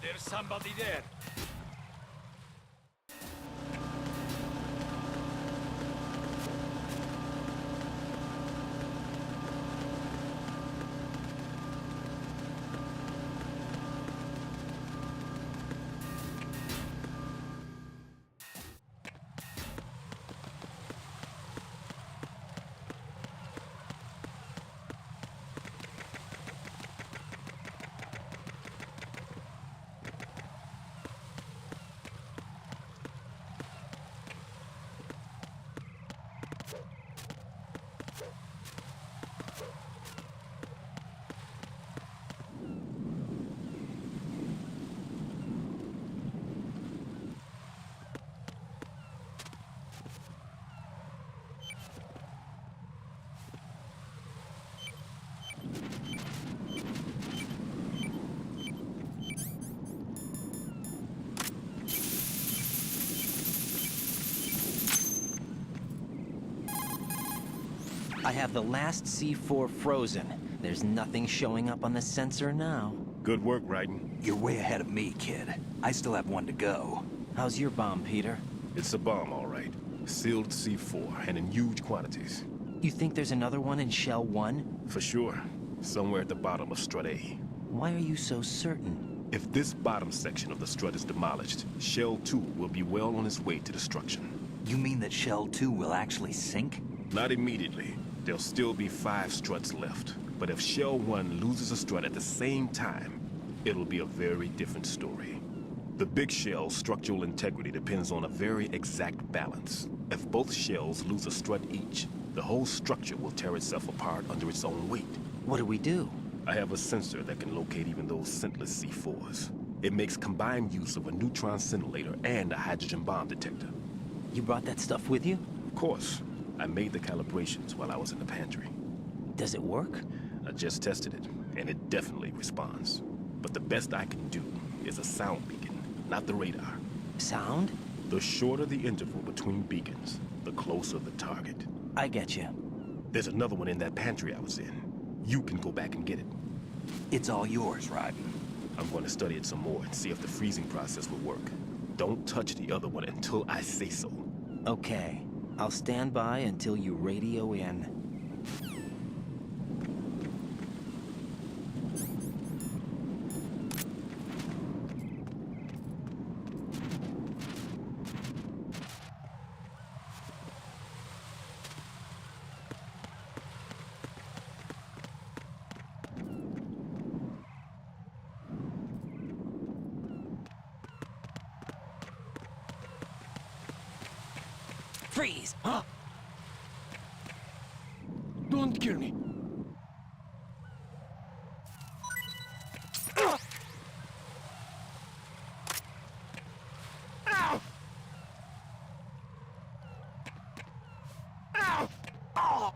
There's somebody there. I have the last C4 frozen. There's nothing showing up on the sensor now. Good work, Raiden. You're way ahead of me, kid. I still have one to go. How's your bomb, Peter? It's a bomb, all right. Sealed C4, and in huge quantities. You think there's another one in Shell 1? For sure. Somewhere at the bottom of Strut A. Why are you so certain? If this bottom section of the strut is demolished, Shell 2 will be well on its way to destruction. You mean that Shell 2 will actually sink? Not immediately. There'll still be 5 struts left. But if Shell 1 loses a strut at the same time, it'll be a very different story. The big shell's structural integrity depends on a very exact balance. If both shells lose a strut each, the whole structure will tear itself apart under its own weight. What do we do? I have a sensor that can locate even those scentless C4s. It makes combined use of a neutron scintillator and a hydrogen bomb detector. You brought that stuff with you? Of course. I made the calibrations while I was in the pantry. Does it work? I just tested it, and it definitely responds. But the best I can do is a sound beacon, not the radar. Sound? The shorter the interval between beacons, the closer the target. I get you. There's another one in that pantry I was in. You can go back and get it. It's all yours, Raiden. I'm going to study it some more and see if the freezing process will work. Don't touch the other one until I say so. Okay. I'll stand by until you radio in. Freeze! Huh? Don't kill me. Ow! Ow! Oh!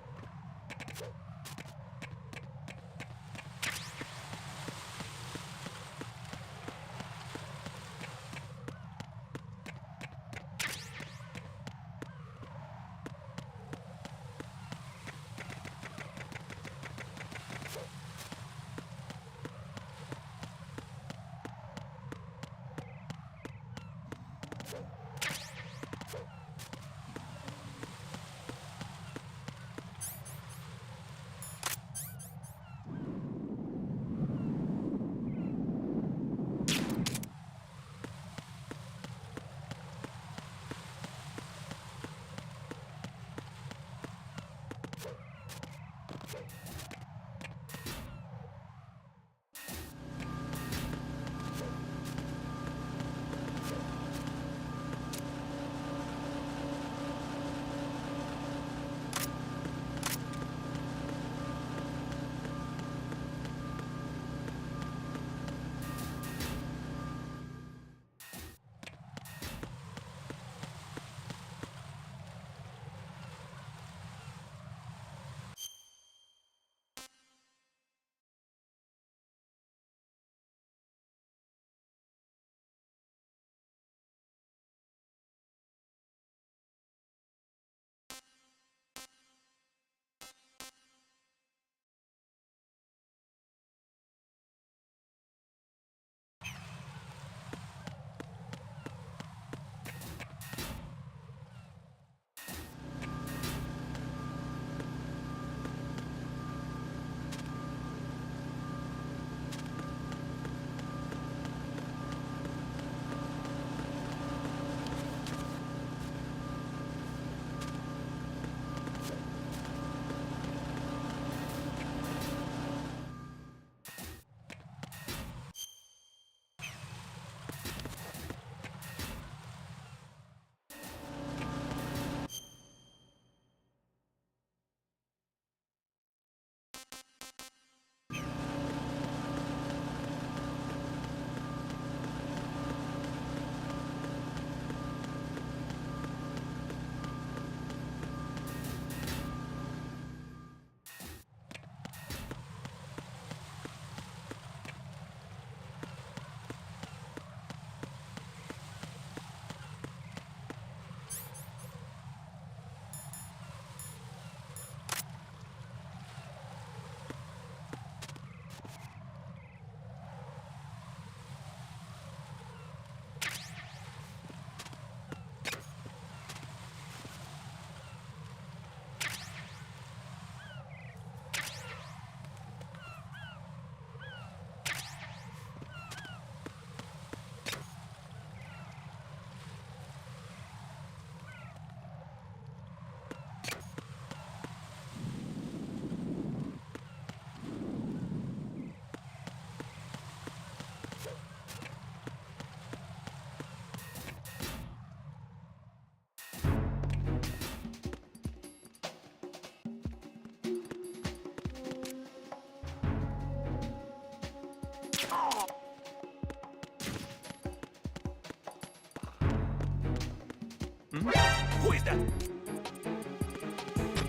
Who is that?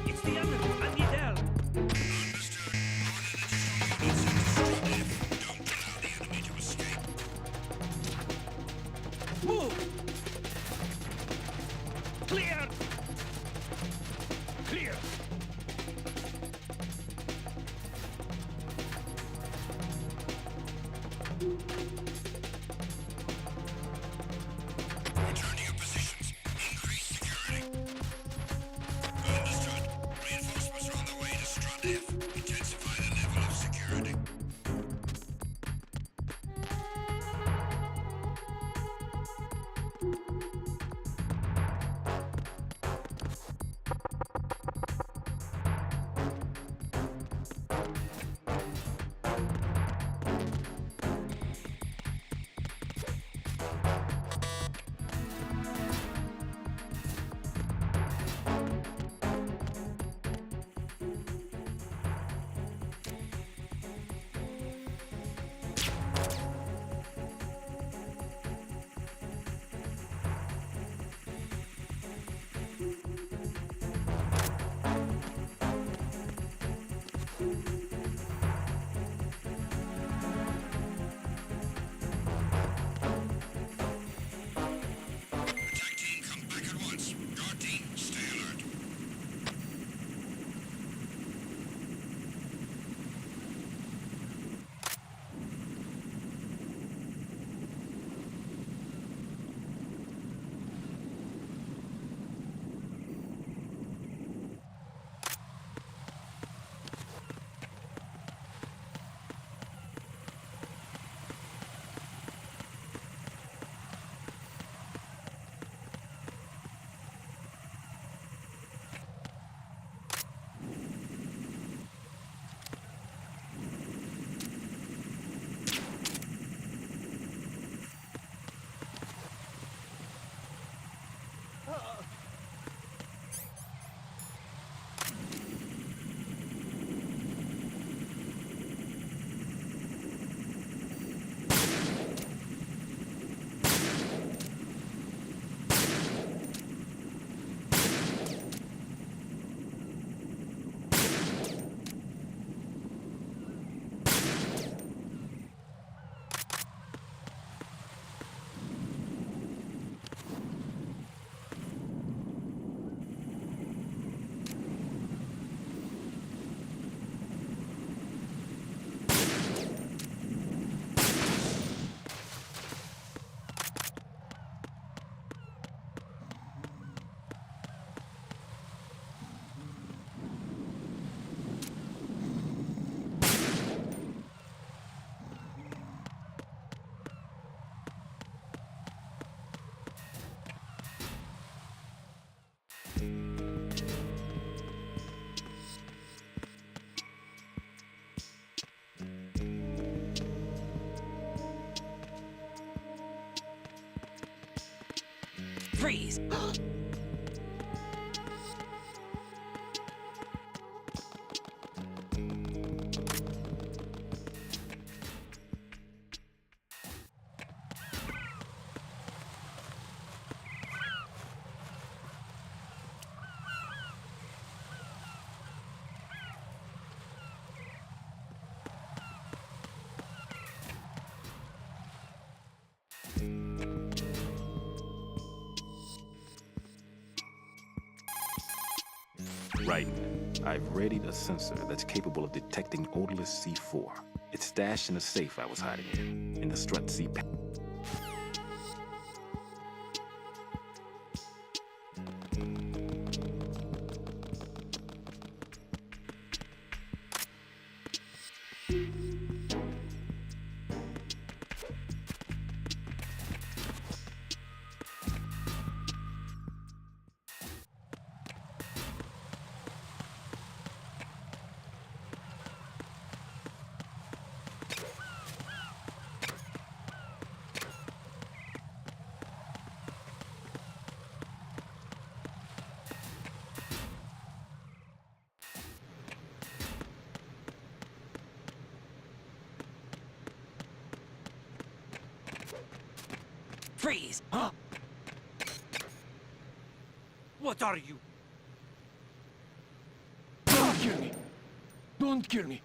It's the Underwood. I'm Yidel. Move! Clear! Clear! Return to your positions. Increase security. Understood. Reinforcements are on the way to Strut F. Intensify the level of security. Attack team, come back at once. Guard team, stay alert. Freeze! Right. I've readied a sensor that's capable of detecting odorless C4. It's stashed in a safe I was hiding in the Strut C. Freeze! Huh? What are you? Don't kill me! Don't kill me!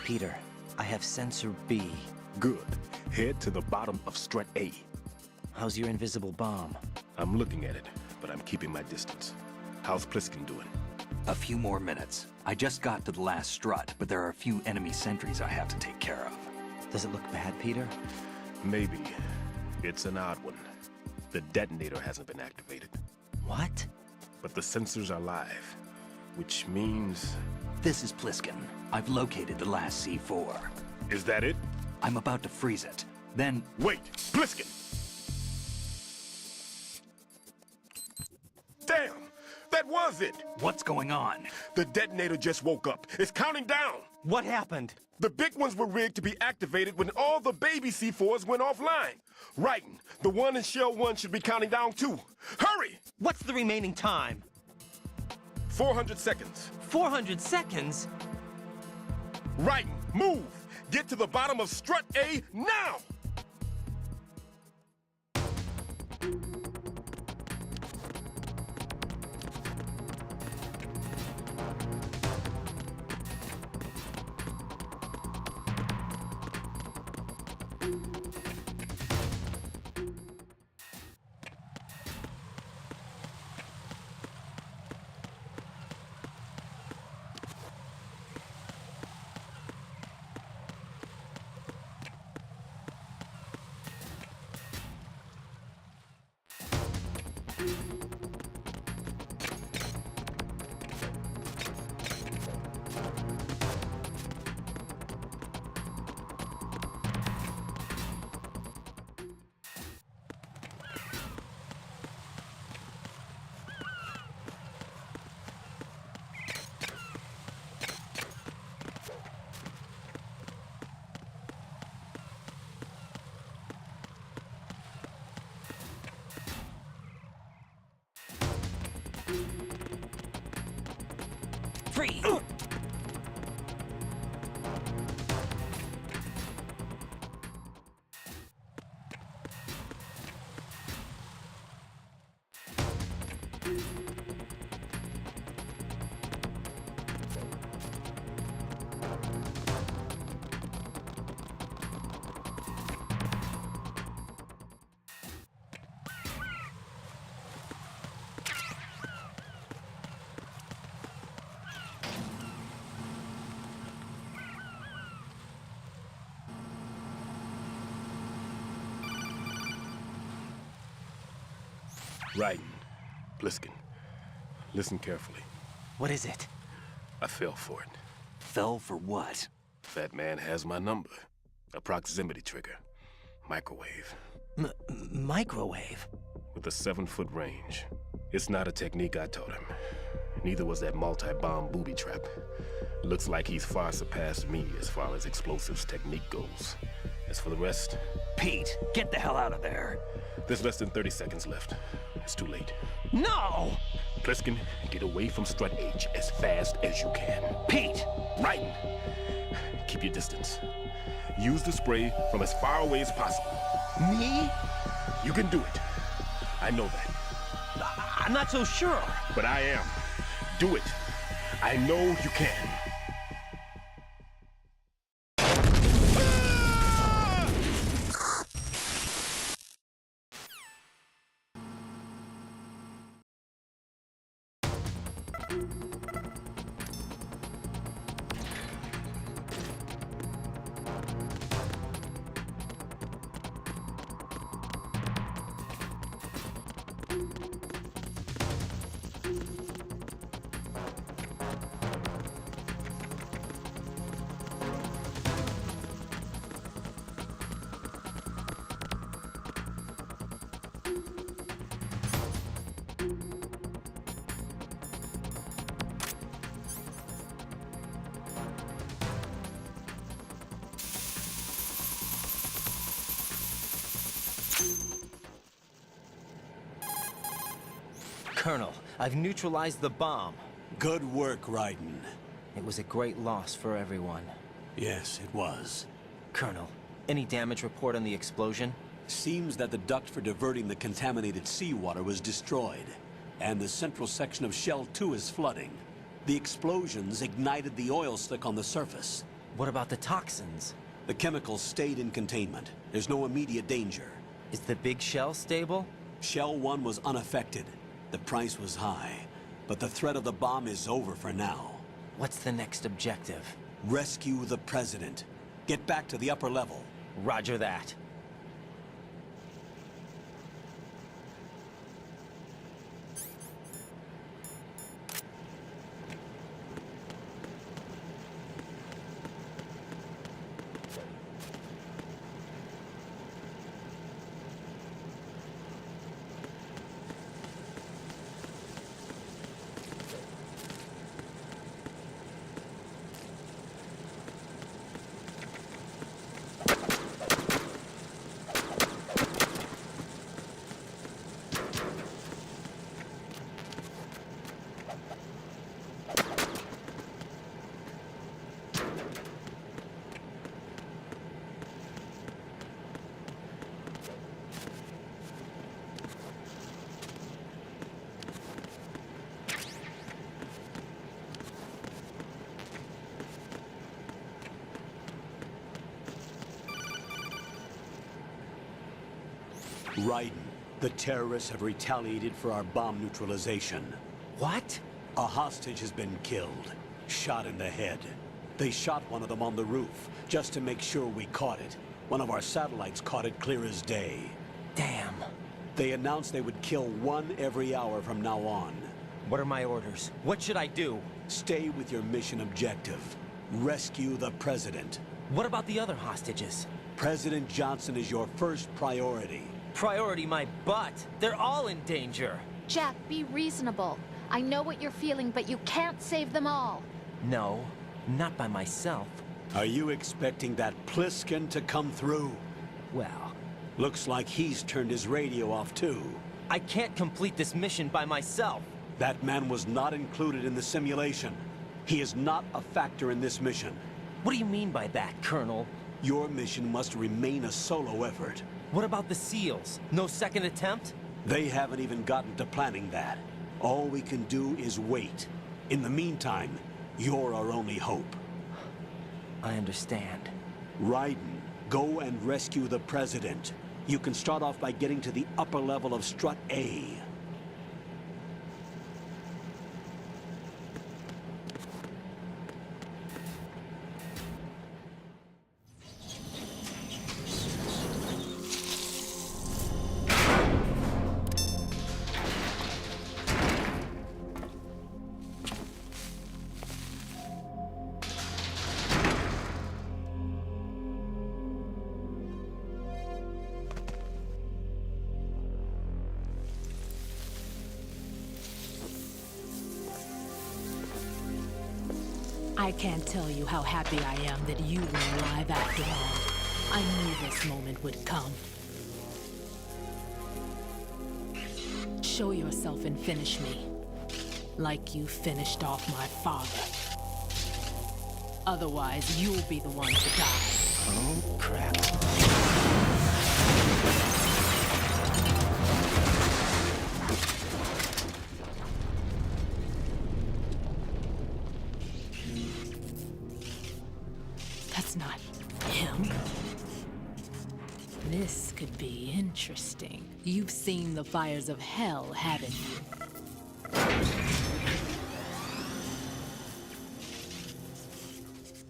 Peter, I have sensor B. Good. Head to the bottom of strut A. How's your invisible bomb? I'm looking at it, but I'm keeping my distance. How's Pliskin doing? A few more minutes. I just got to the last strut, but there are a few enemy sentries I have to take care of. Does it look bad, Peter? Maybe. It's an odd one. The detonator hasn't been activated. What? But the sensors are live, which means... This is Pliskin. I've located the last C4. Is that it? I'm about to freeze it. Then... Wait! Pliskin! Damn! That was it! What's going on? The detonator just woke up. It's counting down! What happened? The big ones were rigged to be activated when all the baby C4s went offline. Writing, the one in Shell 1 should be counting down too. Hurry! What's the remaining time? 400 seconds. 400 seconds? Writing, move! Get to the bottom of strut A now! Free! Writing. Pliskin. Listen carefully. What is it? I fell for it. Fell for what? That man has my number. A proximity trigger. Microwave. Microwave? With a 7-foot range. It's not a technique I taught him. Neither was that multi-bomb booby trap. Looks like he's far surpassed me as far as explosives technique goes. As for the rest... Pete, get the hell out of there. There's less than 30 seconds left. It's too late. No! Pliskin, get away from Strut H as fast as you can. Pete! Raiden, keep your distance. Use the spray from as far away as possible. Me? You can do it. I know that. I'm not so sure. But I am. Do it. I know you can. Colonel, I've neutralized the bomb. Good work, Raiden. It was a great loss for everyone. Yes, it was. Colonel, any damage report on the explosion? Seems that the duct for diverting the contaminated seawater was destroyed, and the central section of Shell 2 is flooding. The explosions ignited the oil slick on the surface. What about the toxins? The chemicals stayed in containment. There's no immediate danger. Is the big shell stable? Shell 1 was unaffected. The price was high, but the threat of the bomb is over for now. What's the next objective? Rescue the President. Get back to the upper level. Roger that. Raiden, the terrorists have retaliated for our bomb neutralization. What? A hostage has been killed, shot in the head. They shot one of them on the roof, just to make sure we caught it. One of our satellites caught it clear as day. Damn. They announced they would kill one every hour from now on. What are my orders? What should I do? Stay with your mission objective. Rescue the President. What about the other hostages? President Johnson is your first priority. Priority my butt. They're all in danger. Jack, be reasonable. I know what you're feeling, but you can't save them all. No, not by myself. Are you expecting that Pliskin to come through? Well, looks like he's turned his radio off too. I can't complete this mission by myself. That man was not included in the simulation. He is not a factor in this mission. What do you mean by that, Colonel? Your mission must remain a solo effort. What about the SEALs? No second attempt? They haven't even gotten to planning that. All we can do is wait. In the meantime, you're our only hope. I understand. Raiden, go and rescue the President. You can start off by getting to the upper level of Strut A. I can't tell you how happy I am that you were alive after all. I knew this moment would come. Show yourself and finish me. Like you finished off my father. Otherwise, you'll be the one to die. Oh, crap. That's not him. This could be interesting. You've seen the fires of hell, haven't you?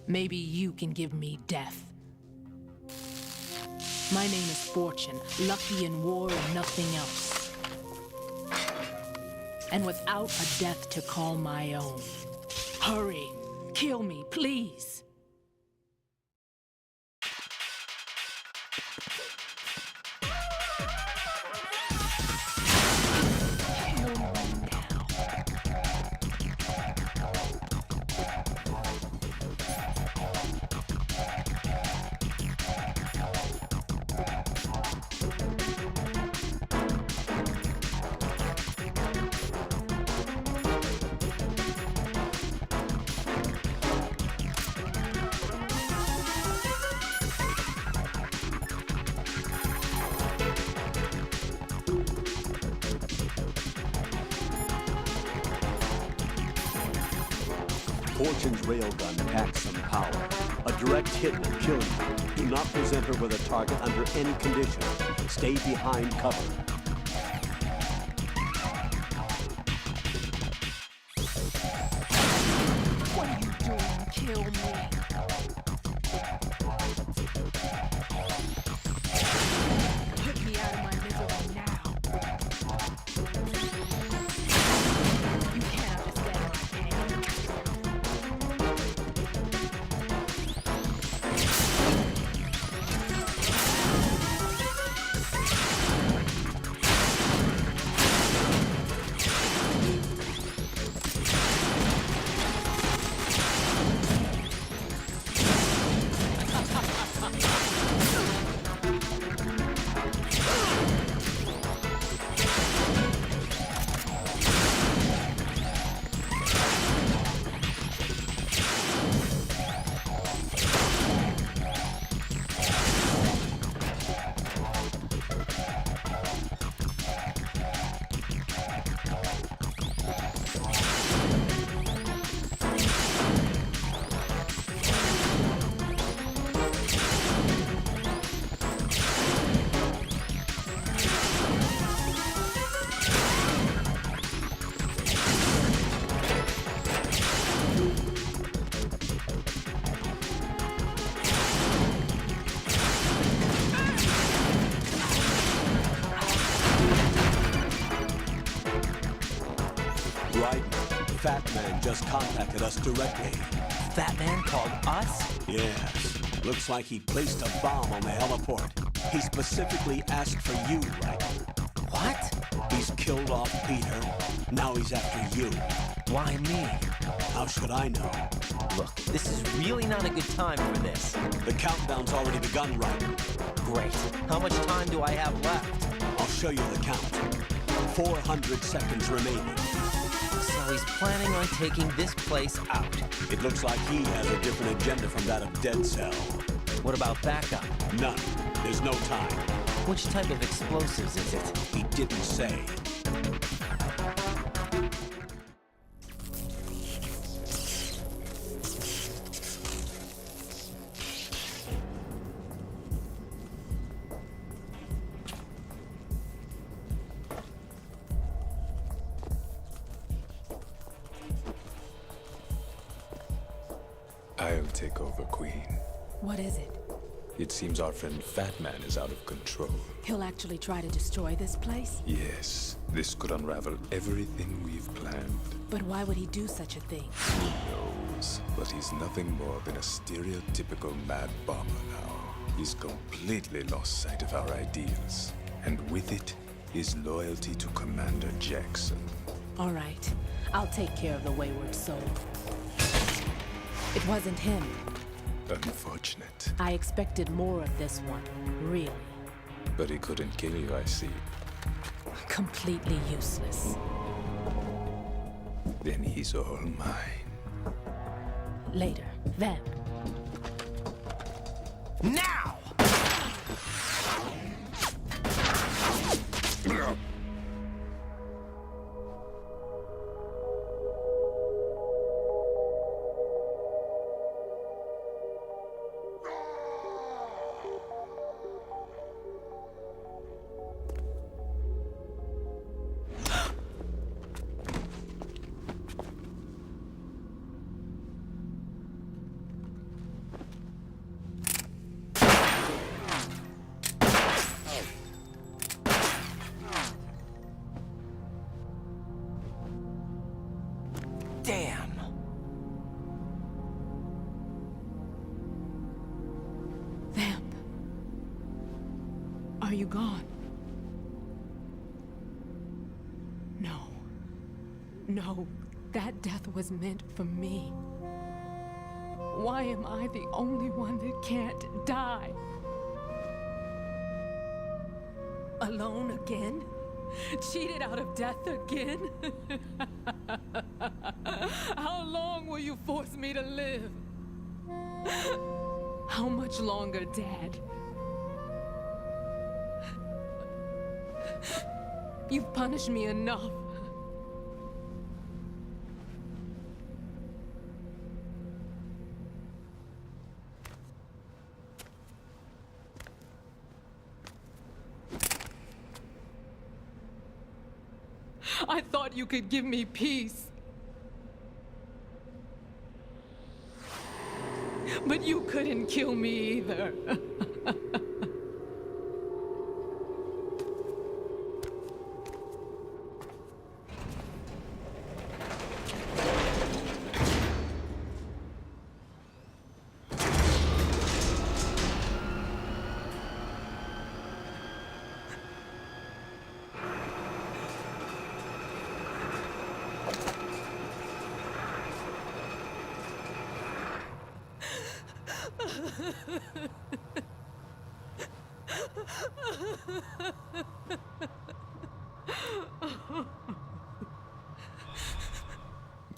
Maybe you can give me death. My name is Fortune, lucky in war and nothing else. And without a death to call my own. Hurry, kill me, please. Fortune's railgun packs some power. A direct hit will kill you. Do not present her with a target under any condition. Stay behind cover. What are you doing? Kill me. Put me out of my misery now. You can't understand my pain. Fat Man just contacted us directly. Fat Man called us? Yes. Looks like he placed a bomb on the heliport. He specifically asked for you, Ryder. What? He's killed off Peter. Now he's after you. Why me? How should I know? Look, this is really not a good time for this. The countdown's already begun, Ryder. Great. How much time do I have left? I'll show you the count. 400 seconds remaining. So he's planning on taking this place out. It looks like he has a different agenda from that of Dead Cell. What about backup? None. There's no time. Which type of explosives is it? He didn't say. I'll take over, Queen. What is it? It seems our friend Fat Man is out of control. He'll actually try to destroy this place? Yes, this could unravel everything we've planned. But why would he do such a thing? Who knows? But he's nothing more than a stereotypical mad bomber now. He's completely lost sight of our ideals. And with it, his loyalty to Commander Jackson. All right. I'll take care of the wayward soul. It wasn't him. Unfortunate. I expected more of this one, really. But he couldn't kill you, I see. Completely useless. Then he's all mine. Later. Then. Now! Damn! Vamp. Are you gone? No. No, that death was meant for me. Why am I the only one that can't die? Alone again? Cheated out of death again? How long will you force me to live? How much longer, Dad? You've punished me enough. I thought you could give me peace. But you couldn't kill me either.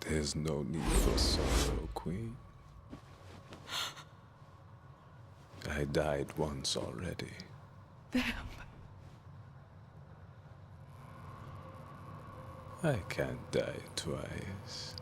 There's no need for sorrow, Queen. I died once already. Vamp. I can't die twice.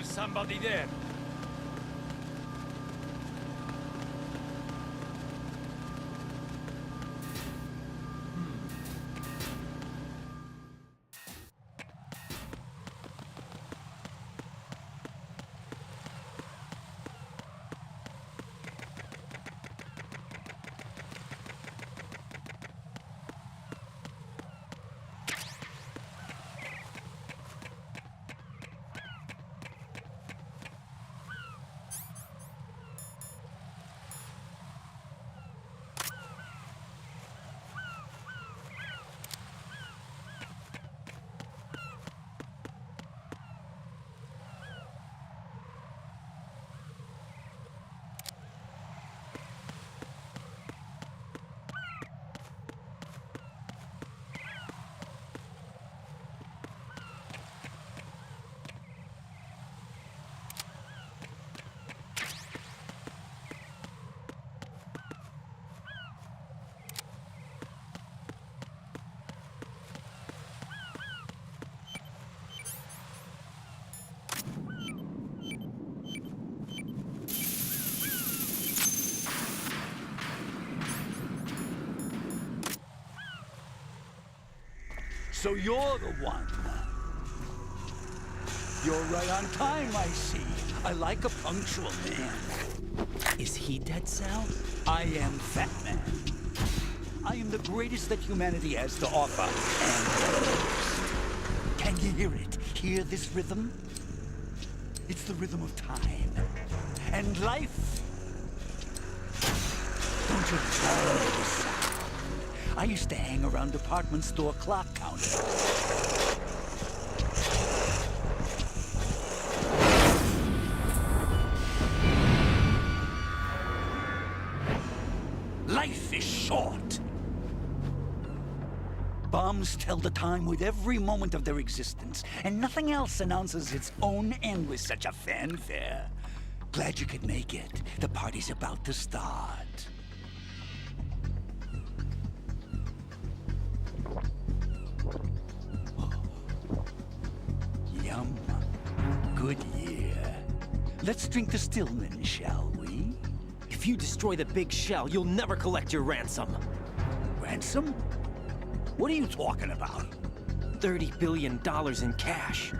There's somebody there. So you're the one. You're right on time, I see. I like a punctual man. Is he Dead Cell? I am Fat Man. I am the greatest that humanity has to offer, and can you hear it? Hear this rhythm? It's the rhythm of time and life. Don't you love this sound? I used to hang around department store clock counters. Life is short. Bombs tell the time with every moment of their existence, and nothing else announces its own end with such a fanfare. Glad you could make it. The party's about to start. Yum. Good year. Let's drink the Stillman, shall we? If you destroy the big shell, you'll never collect your ransom. Ransom? What are you talking about? $30 billion in cash.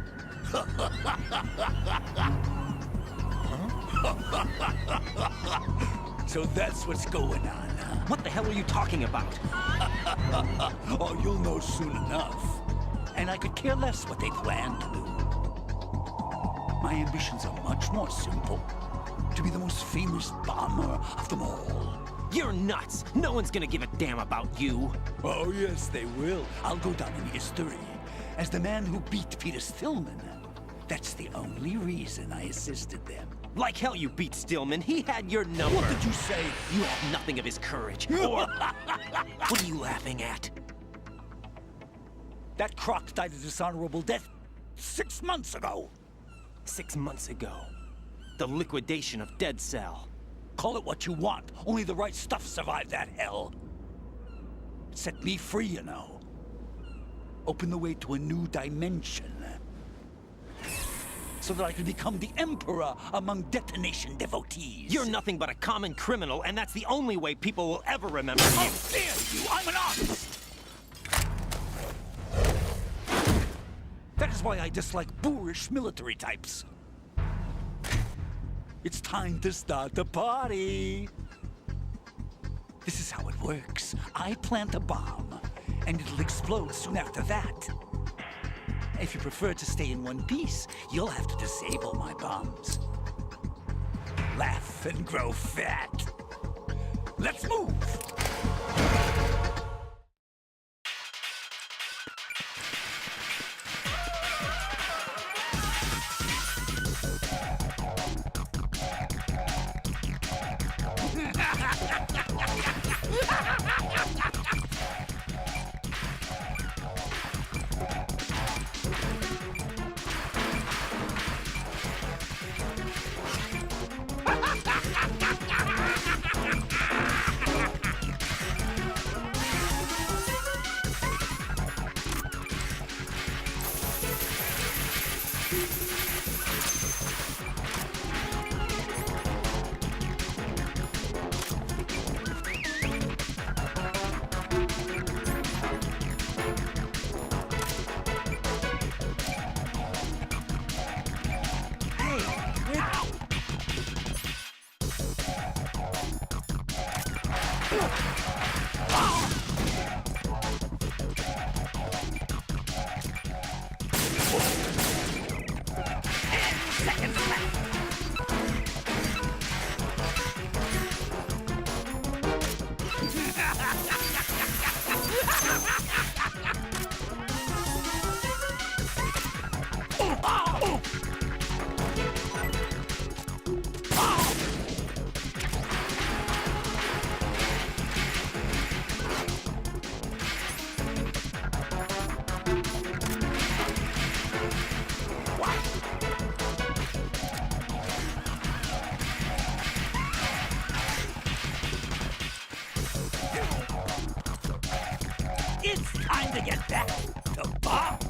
So that's what's going on, huh? What the hell are you talking about? Oh, you'll know soon enough. And I could care less what they plan to do. My ambitions are much more simple. To be the most famous bomber of them all. You're nuts! No one's gonna give a damn about you. Oh, yes, they will. I'll go down in history as the man who beat Peter Stillman. That's the only reason I assisted them. Like hell you beat Stillman. He had your number. What did you say? You have nothing of his courage. Or... What are you laughing at? That croc died a dishonorable death 6 months ago. 6 months ago. The liquidation of Dead Cell. Call it what you want. Only the right stuff survived that hell. It set me free, you know. Opened the way to a new dimension. So that I could become the Emperor among detonation devotees. You're nothing but a common criminal, and that's the only way people will ever remember you. How dare you! I'm an artist! That is why I dislike boorish military types. It's time to start the party. This is how it works. I plant a bomb, and it'll explode soon after that. If you prefer to stay in one piece, you'll have to disable my bombs. Laugh and grow fat. Let's move! It's time to get back to bombs.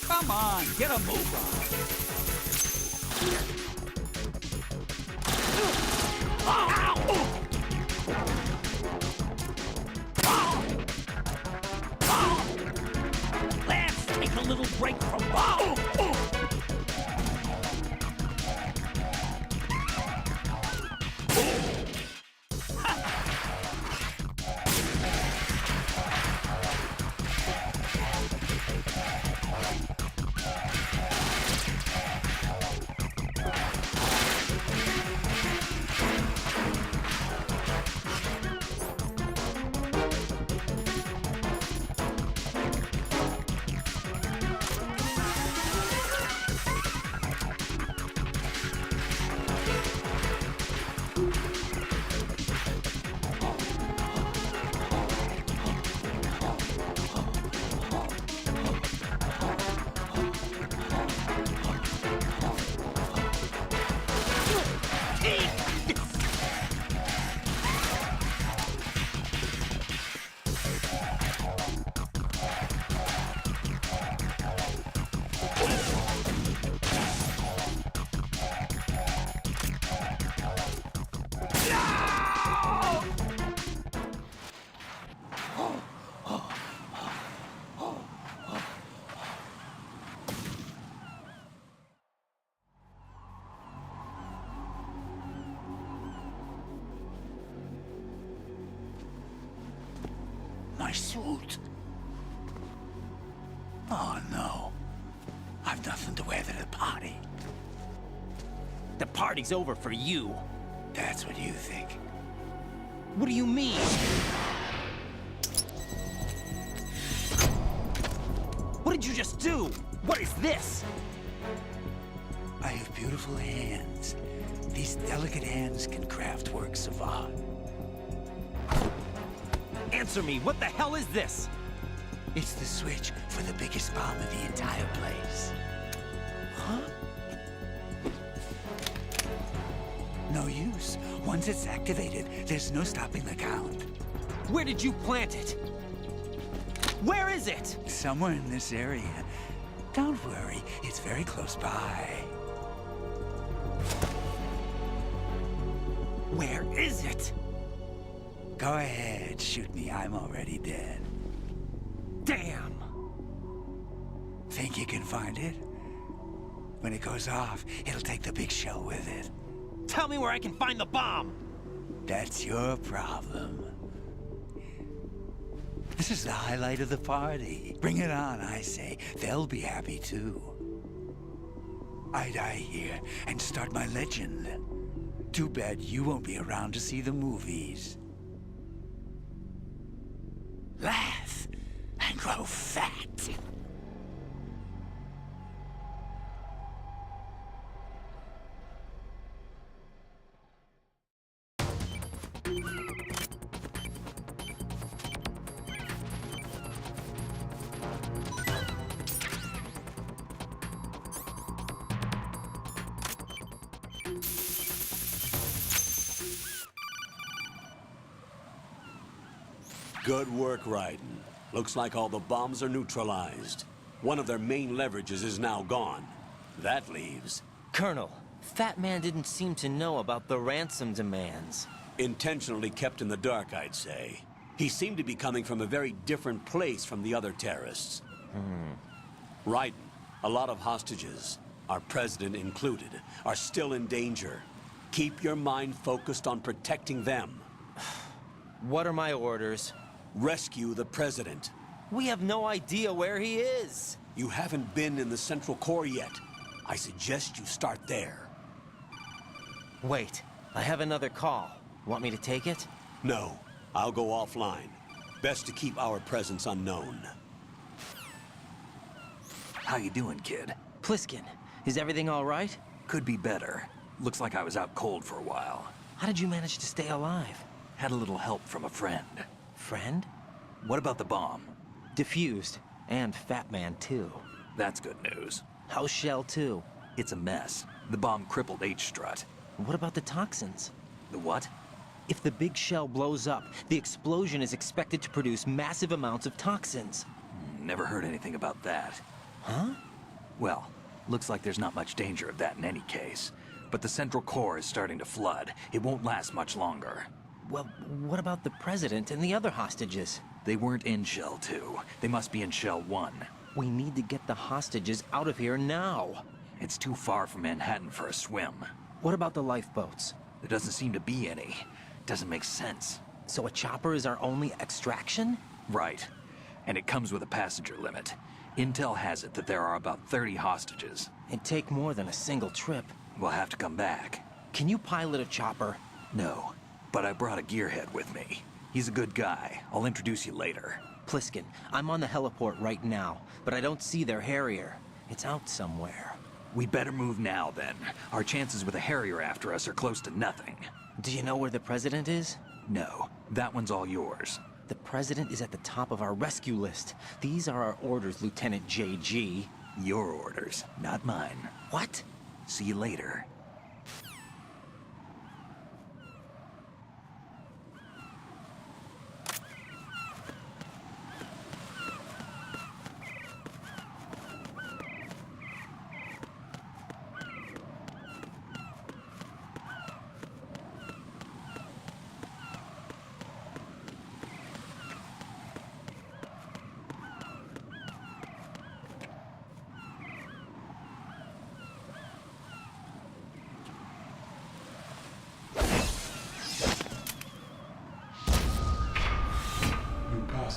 Come on, get a move on. Let's take a little break from bomb. My suit. Oh, no. I've nothing to wear to the party. The party's over for you. That's what you think. What do you mean? What did you just do? What is this? I have beautiful hands. These delicate hands can craft works of art. Answer me, what the hell is this? It's the switch for the biggest bomb in the entire place. Huh? No use. Once it's activated, there's no stopping the count. Where did you plant it? Where is it? Somewhere in this area. Don't worry, it's very close by. Where is it? Go ahead, shoot me. I'm already dead. Damn! Think you can find it? When it goes off, it'll take the big show with it. Tell me where I can find the bomb! That's your problem. This is the highlight of the party. Bring it on, I say. They'll be happy too. I die here and start my legend. Too bad you won't be around to see the movies. Laugh and grow fat. Good work, Raiden. Looks like all the bombs are neutralized. One of their main leverages is now gone. That leaves... Colonel, Fat Man didn't seem to know about the ransom demands. Intentionally kept in the dark, I'd say. He seemed to be coming from a very different place from the other terrorists. Raiden, a lot of hostages, our president included, are still in danger. Keep your mind focused on protecting them. What are my orders? Rescue the president. We have no idea where he is. You haven't been in the Central Core yet. I suggest you start there. Wait, I have another call. Want me to take it? No, I'll go offline. Best to keep our presence unknown. How you doing, kid? Pliskin, is everything all right? Could be better. Looks like I was out cold for a while. How did you manage to stay alive? Had a little help from a friend. Friend? What about the bomb? Defused. And Fat Man, too. That's good news. How's Shell 2? It's a mess. The bomb crippled H-Strut. What about the toxins? The what? If the big shell blows up, the explosion is expected to produce massive amounts of toxins. Never heard anything about that. Huh? Well, looks like there's not much danger of that in any case. But the Central Core is starting to flood. It won't last much longer. Well, what about the President and the other hostages? They weren't in Shell 2. They must be in Shell 1. We need to get the hostages out of here now. It's too far from Manhattan for a swim. What about the lifeboats? There doesn't seem to be any. Doesn't make sense. So a chopper is our only extraction? Right. And it comes with a passenger limit. Intel has it that there are about 30 hostages. It'd take more than a single trip. We'll have to come back. Can you pilot a chopper? No, but I brought a gearhead with me. He's a good guy. I'll introduce you later. Pliskin, I'm on the heliport right now, but I don't see their Harrier. It's out somewhere. We better move now, then. Our chances with a Harrier after us are close to nothing. Do you know where the President is? No, that one's all yours. The President is at the top of our rescue list. These are our orders, Lieutenant JG. Your orders, not mine. What? See you later.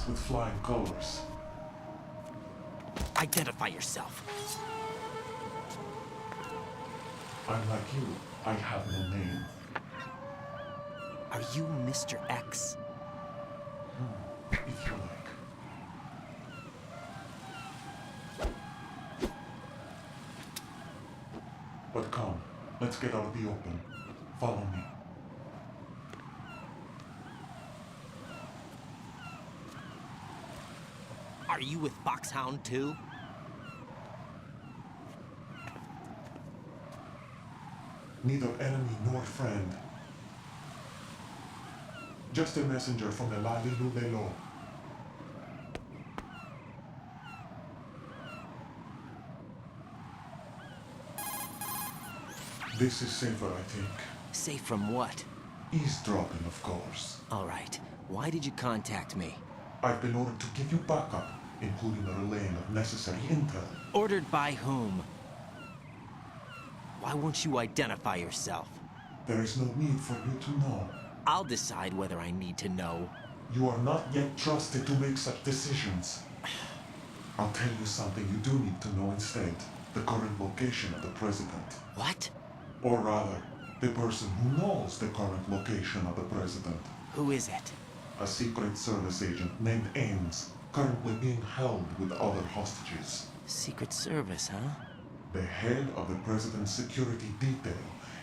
With flying colors. Identify yourself. I'm like you. I have no name. Are you Mr. X? If you like. But come, let's get out of the open. Follow me. Are you with Foxhound too? Neither enemy nor friend. Just a messenger from the Lali Lulelo. This is safer, I think. Safe from what? Eavesdropping, of course. All right. Why did you contact me? I've been ordered to give you backup, including the relaying of necessary intel. Ordered by whom? Why won't you identify yourself? There is no need for you to know. I'll decide whether I need to know. You are not yet trusted to make such decisions. I'll tell you something you do need to know instead. The current location of the President. What? Or rather, the person who knows the current location of the President. Who is it? A Secret Service agent named Ames, currently being held with other hostages. Secret Service, huh? The head of the President's security detail,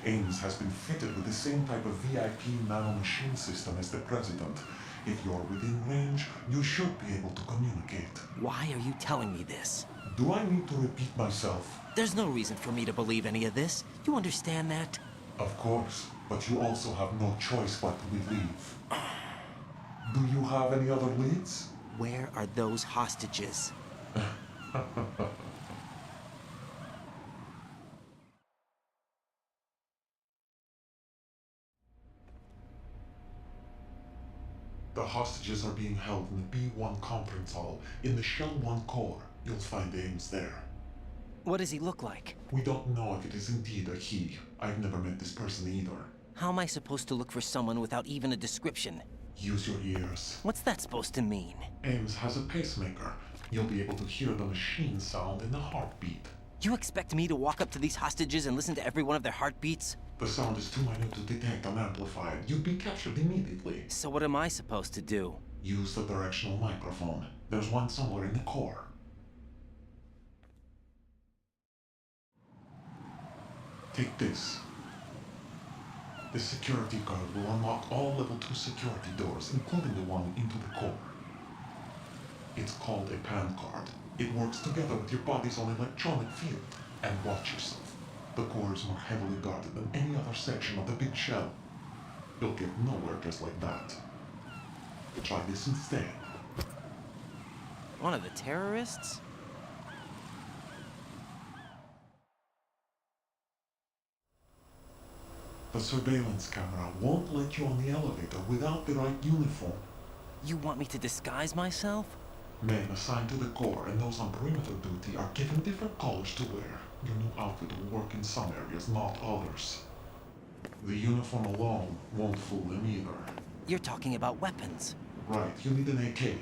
Ames has been fitted with the same type of VIP nanomachine system as the President. If you're within range, you should be able to communicate. Why are you telling me this? Do I need to repeat myself? There's no reason for me to believe any of this. You understand that? Of course, but you also have no choice but to believe. Do you have any other leads? Where are those hostages? The hostages are being held in the B1 conference hall in the Shell 1 core. You'll find Ames there. What does he look like? We don't know if it is indeed a he. I've never met this person either. How am I supposed to look for someone without even a description? Use your ears. What's that supposed to mean? Ames has a pacemaker. You'll be able to hear the machine sound in the heartbeat. You expect me to walk up to these hostages and listen to every one of their heartbeats? The sound is too minute to detect unamplified. You'd be captured immediately. So what am I supposed to do? Use the directional microphone. There's one somewhere in the core. Take this. The security card will unlock all level 2 security doors, including the one into the core. It's called a PAN card. It works together with your body's own electronic field. And watch yourself. The core is more heavily guarded than any other section of the big shell. You'll get nowhere just like that. Try this instead. One of the terrorists? The surveillance camera won't let you on the elevator without the right uniform. You want me to disguise myself? Men assigned to the core and those on perimeter duty are given different colors to wear. Your new outfit will work in some areas, not others. The uniform alone won't fool them either. You're talking about weapons. Right, you need an AK.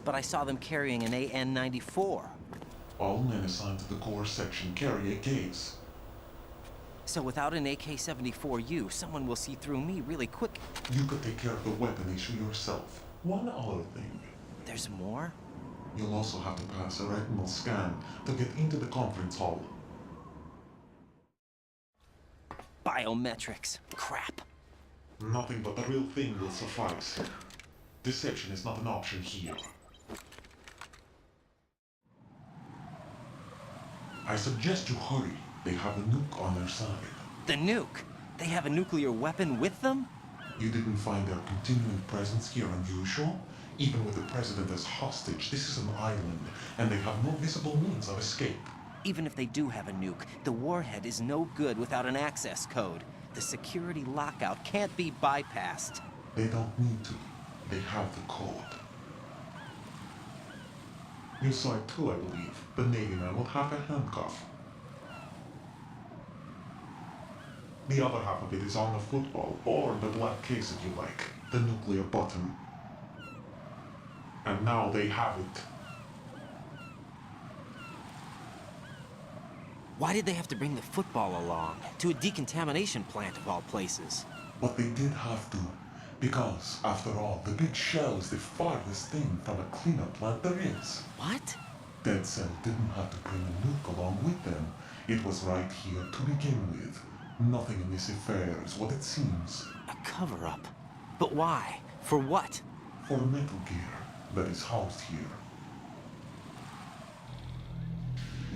But I saw them carrying an AN-94. All men assigned to the core section carry AKs. So without an AK-74U, someone will see through me really quick. You could take care of the weapon issue yourself. One other thing. There's more? You'll also have to pass a retinal scan to get into the conference hall. Biometrics. Crap. Nothing but the real thing will suffice. Deception is not an option here. I suggest you hurry. They have a nuke on their side. The nuke? They have a nuclear weapon with them? You didn't find their continuing presence here unusual? Even with the president as hostage, this is an island, and they have no visible means of escape. Even if they do have a nuke, the warhead is no good without an access code. The security lockout can't be bypassed. They don't need to. They have the code. You saw it too, I believe. The Navy man will have a handcuff. The other half of it is on the football, or the black case if you like. The nuclear button. And now they have it. Why did they have to bring the football along? To a decontamination plant of all places. But they did have to. Because, after all, the big shell is the farthest thing from a cleanup plant there is. What? Dead Cell didn't have to bring a nuke along with them. It was right here to begin with. Nothing in this affair is what it seems. A cover-up? But why? For what? For Metal Gear that is housed here.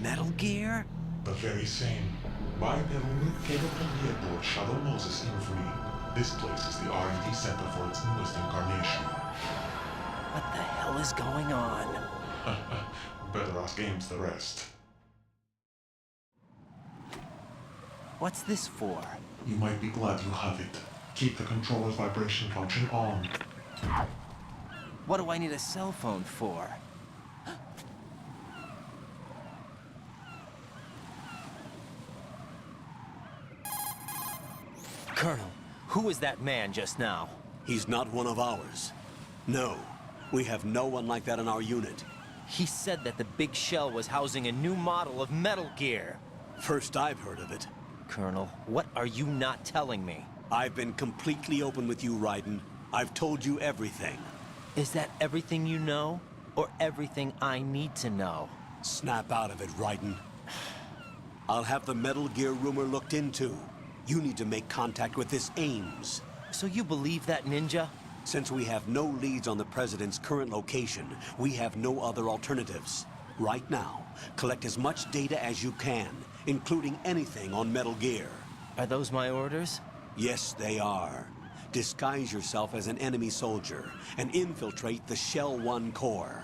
Metal Gear? The very same. Bipedal nuke came from the airport Shadow Moses infamy. This place is the R&D center for its newest incarnation. What the hell is going on? Better ask Ames the rest. What's this for? You might be glad you have it. Keep the controller's vibration function on. What do I need a cell phone for? Colonel, who was that man just now? He's not one of ours. No, we have no one like that in our unit. He said that the big shell was housing a new model of Metal Gear. First I've heard of it. Colonel, what are you not telling me? I've been completely open with you, Raiden. I've told you everything. Is that everything you know? Or everything I need to know? Snap out of it, Raiden. I'll have the Metal Gear rumor looked into. You need to make contact with this Ames. So you believe that ninja? Since we have no leads on the President's current location, we have no other alternatives. Right now, collect as much data as you can, including anything on Metal Gear. Are those my orders? Yes, they are. Disguise yourself as an enemy soldier and infiltrate the Shell 1 core.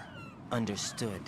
Understood.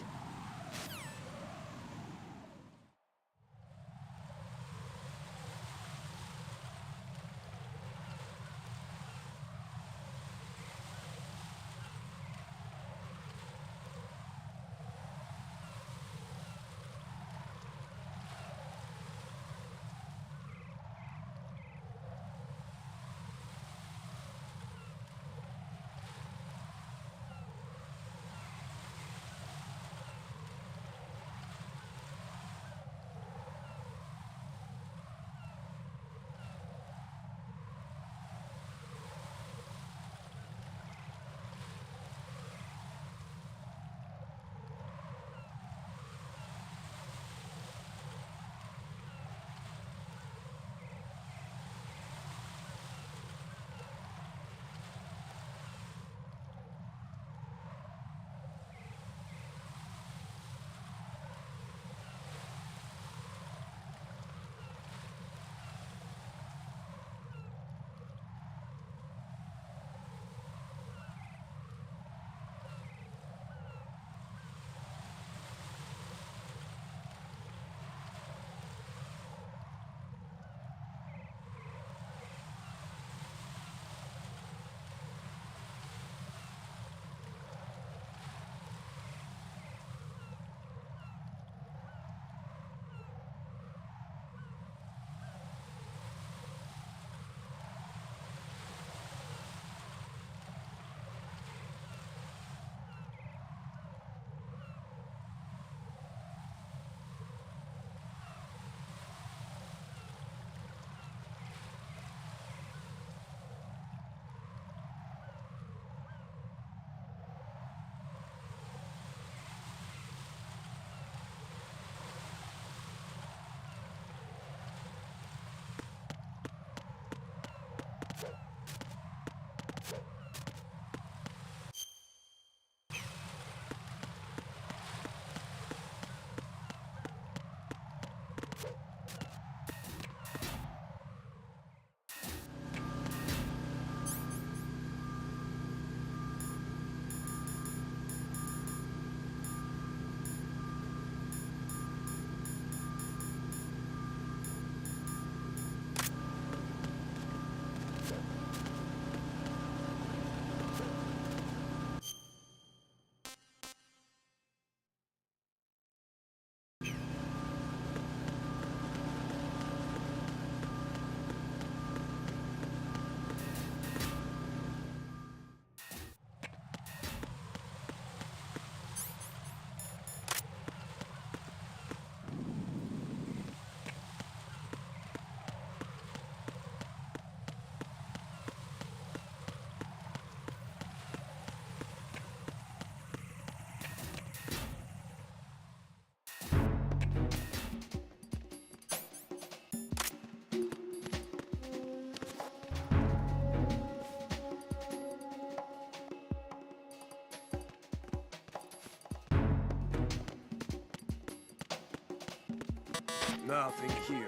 Nothing here.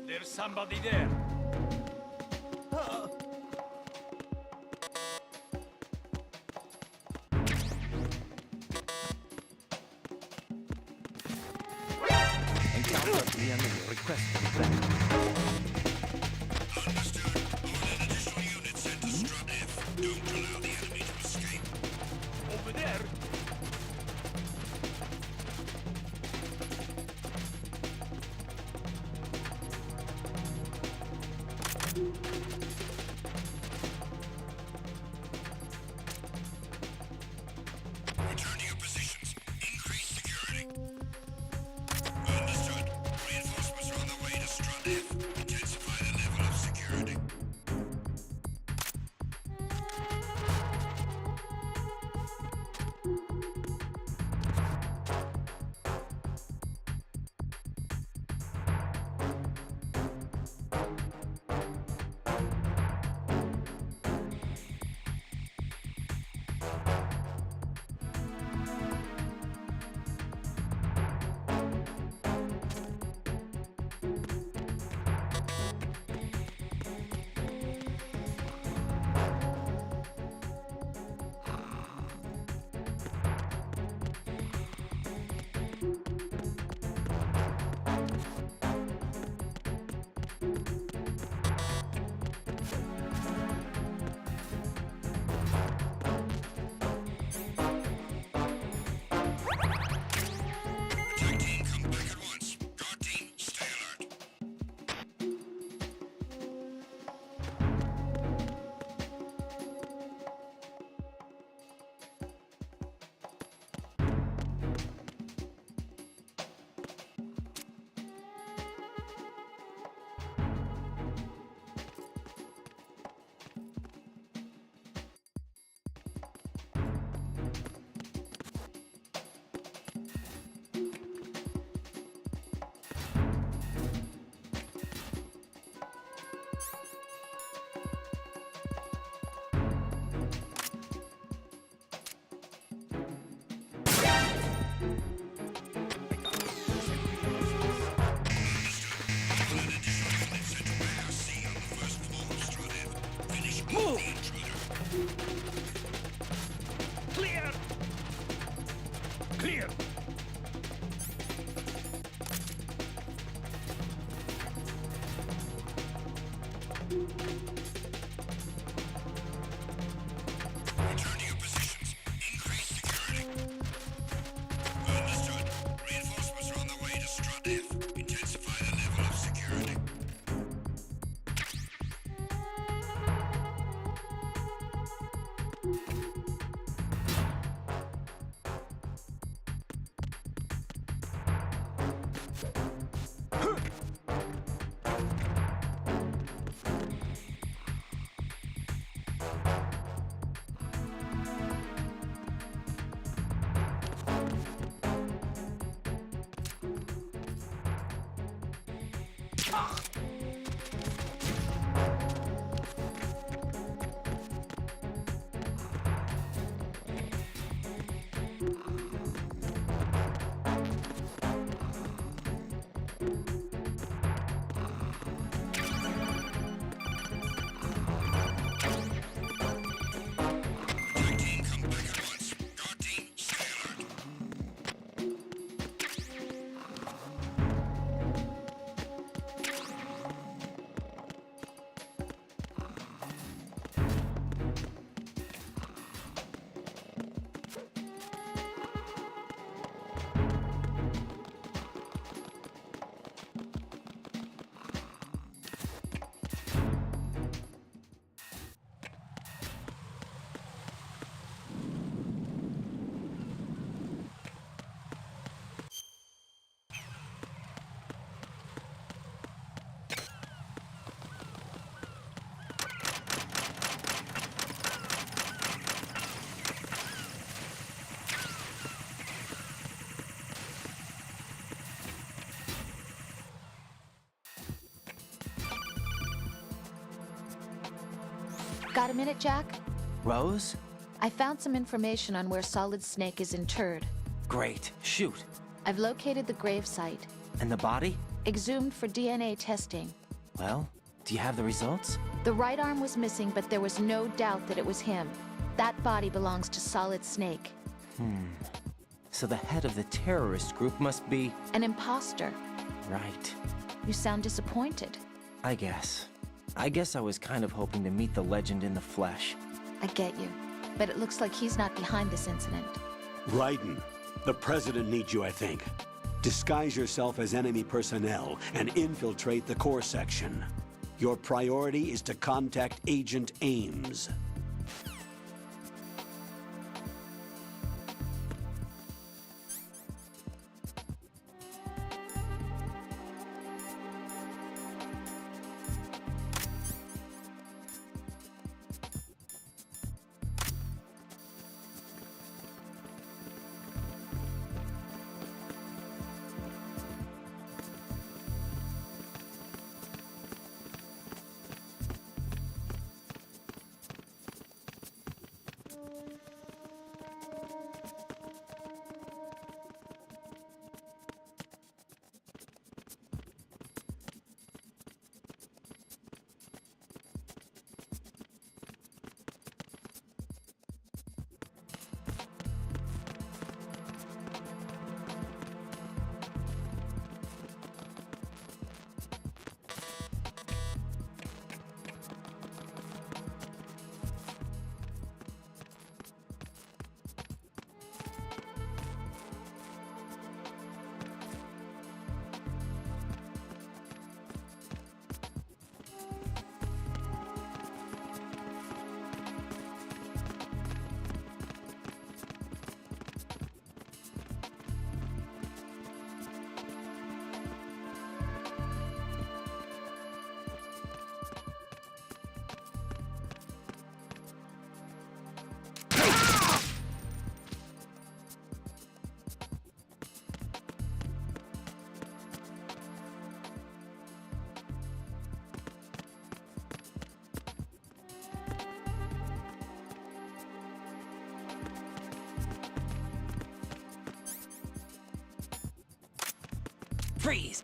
There's somebody there. Encounter the enemy. Request feedback. Over there. Return to your positions. Increase security. Understood. Reinforcements are on the way to Strut F. Intensify the level of security. Attack team, come back at once. Guard team, stay alert. Clear! Clear! Return to your positions. Increase security. Understood. Reinforcements are on the way to Strut F. Intensify the level of security. Got a minute, Jack? Rose? I found some information on where Solid Snake is interred. Great. Shoot. I've located the gravesite. And the body? Exhumed for DNA testing. Well, do you have the results? The right arm was missing, but there was no doubt that it was him. That body belongs to Solid Snake. So the head of the terrorist group must be... An imposter. Right. You sound disappointed. I guess. I guess I was kind of hoping to meet the legend in the flesh. I get you. But it looks like he's not behind this incident. Raiden, the President needs you, I think. Disguise yourself as enemy personnel and infiltrate the core section. Your priority is to contact Agent Ames. Freeze!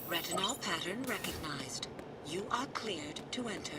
Retinol pattern recognized. You are cleared to enter.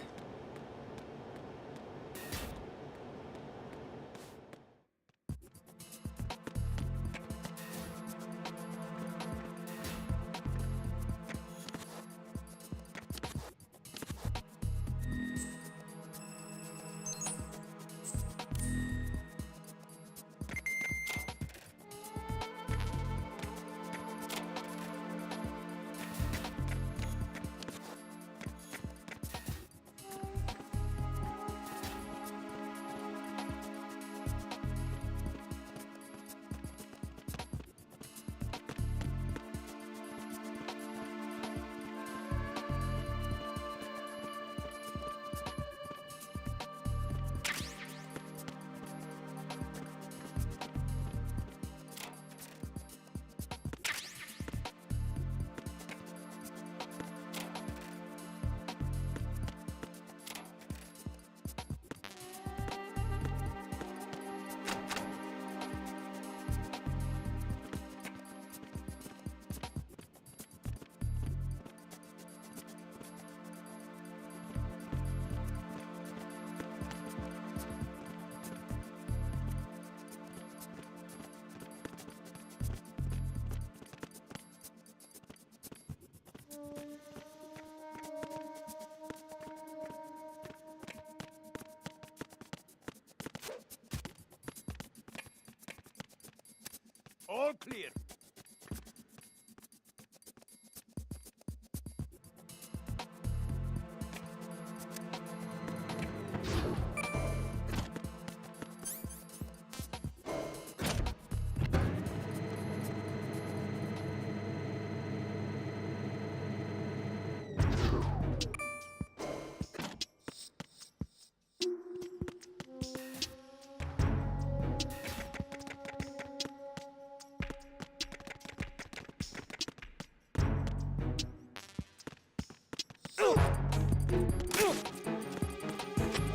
All clear.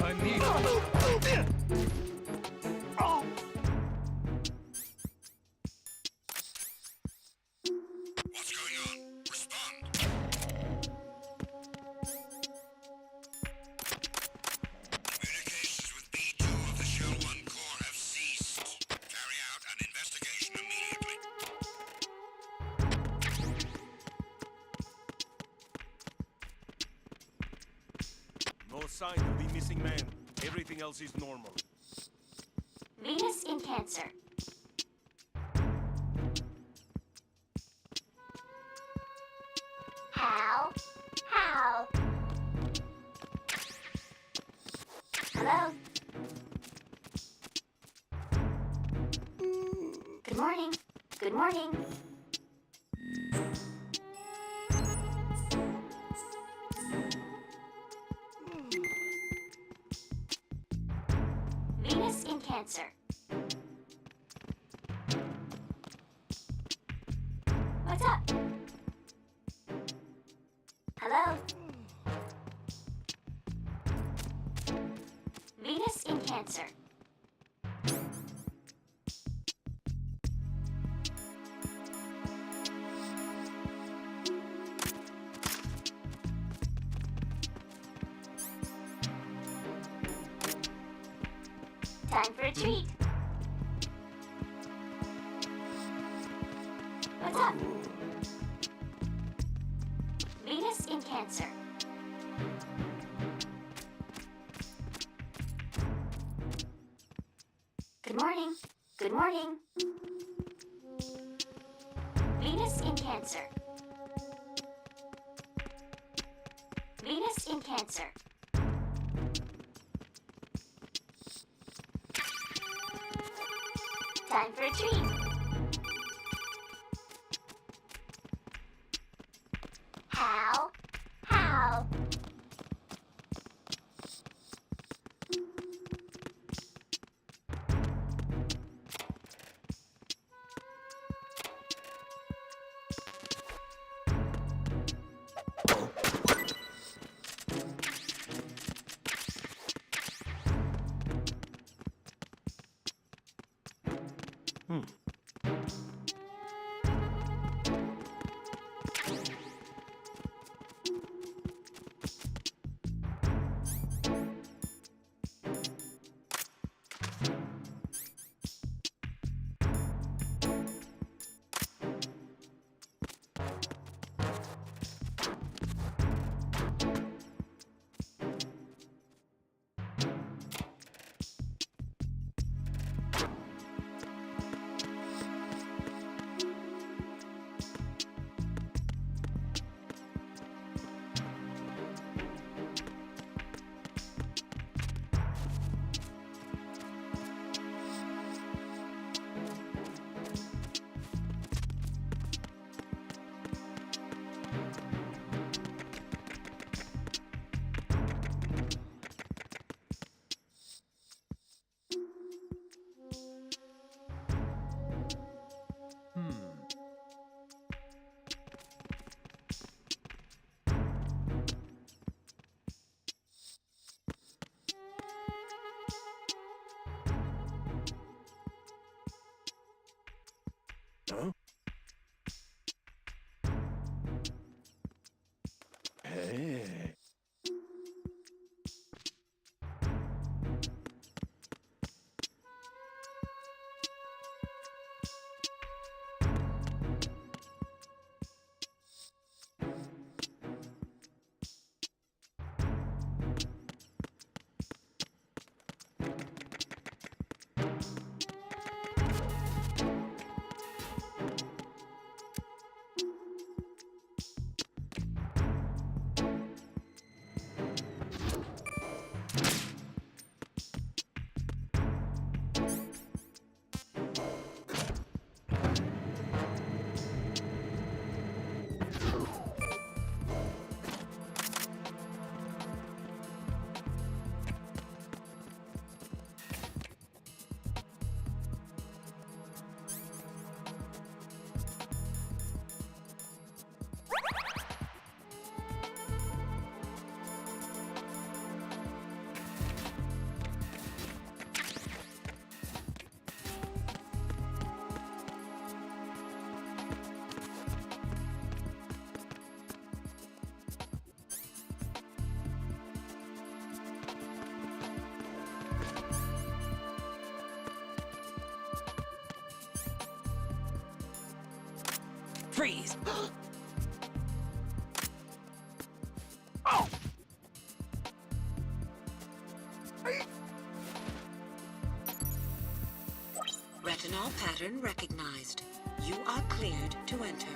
I need What's going on? Respond. Communications with B2 of the Shell 1 Corps have ceased. Carry out an investigation immediately. No sign of the missing man. Everything else is normal. Venus in Cancer. How? Hello? Good morning. Good morning. Venus in Cancer. What's up? Hello? Venus in Cancer. Time for a treat. What's up? Venus in Cancer. Good morning. Good morning. Venus in Cancer. Venus in Cancer. Time for a treat. How? Huh? Hey. Freeze! Retinol pattern recognized. You are cleared to enter.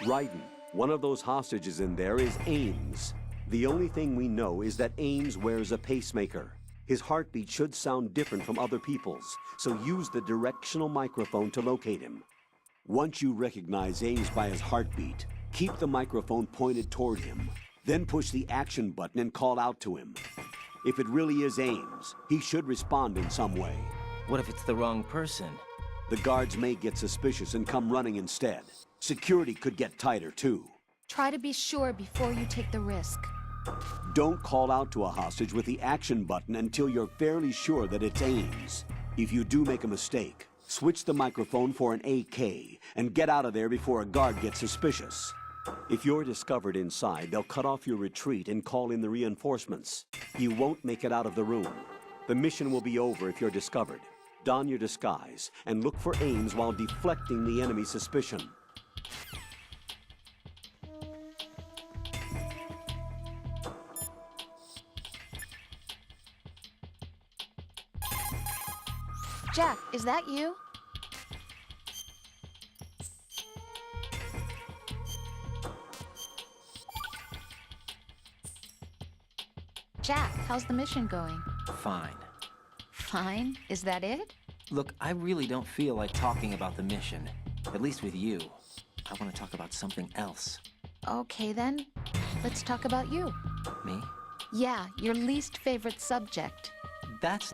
Raiden, one of those hostages in there is Ames. The only thing we know is that Ames wears a pacemaker. His heartbeat should sound different from other people's, so use the directional microphone to locate him. Once you recognize Ames by his heartbeat, keep the microphone pointed toward him. Then push the action button and call out to him. If it really is Ames, he should respond in some way. What if it's the wrong person? The guards may get suspicious and come running instead. Security could get tighter, too. Try to be sure before you take the risk. Don't call out to a hostage with the action button until you're fairly sure that it's Ames. If you do make a mistake, switch the microphone for an AK and get out of there before a guard gets suspicious. If you're discovered inside, they'll cut off your retreat and call in the reinforcements. You won't make it out of the room. The mission will be over if you're discovered. Don your disguise and look for Ames while deflecting the enemy's suspicion. Jack, is that you? Jack, how's the mission going? Fine. Fine? Is that it? Look, I really don't feel like talking about the mission. At least with you. I want to talk about something else. Okay then, let's talk about you. Me? Yeah, your least favorite subject. That's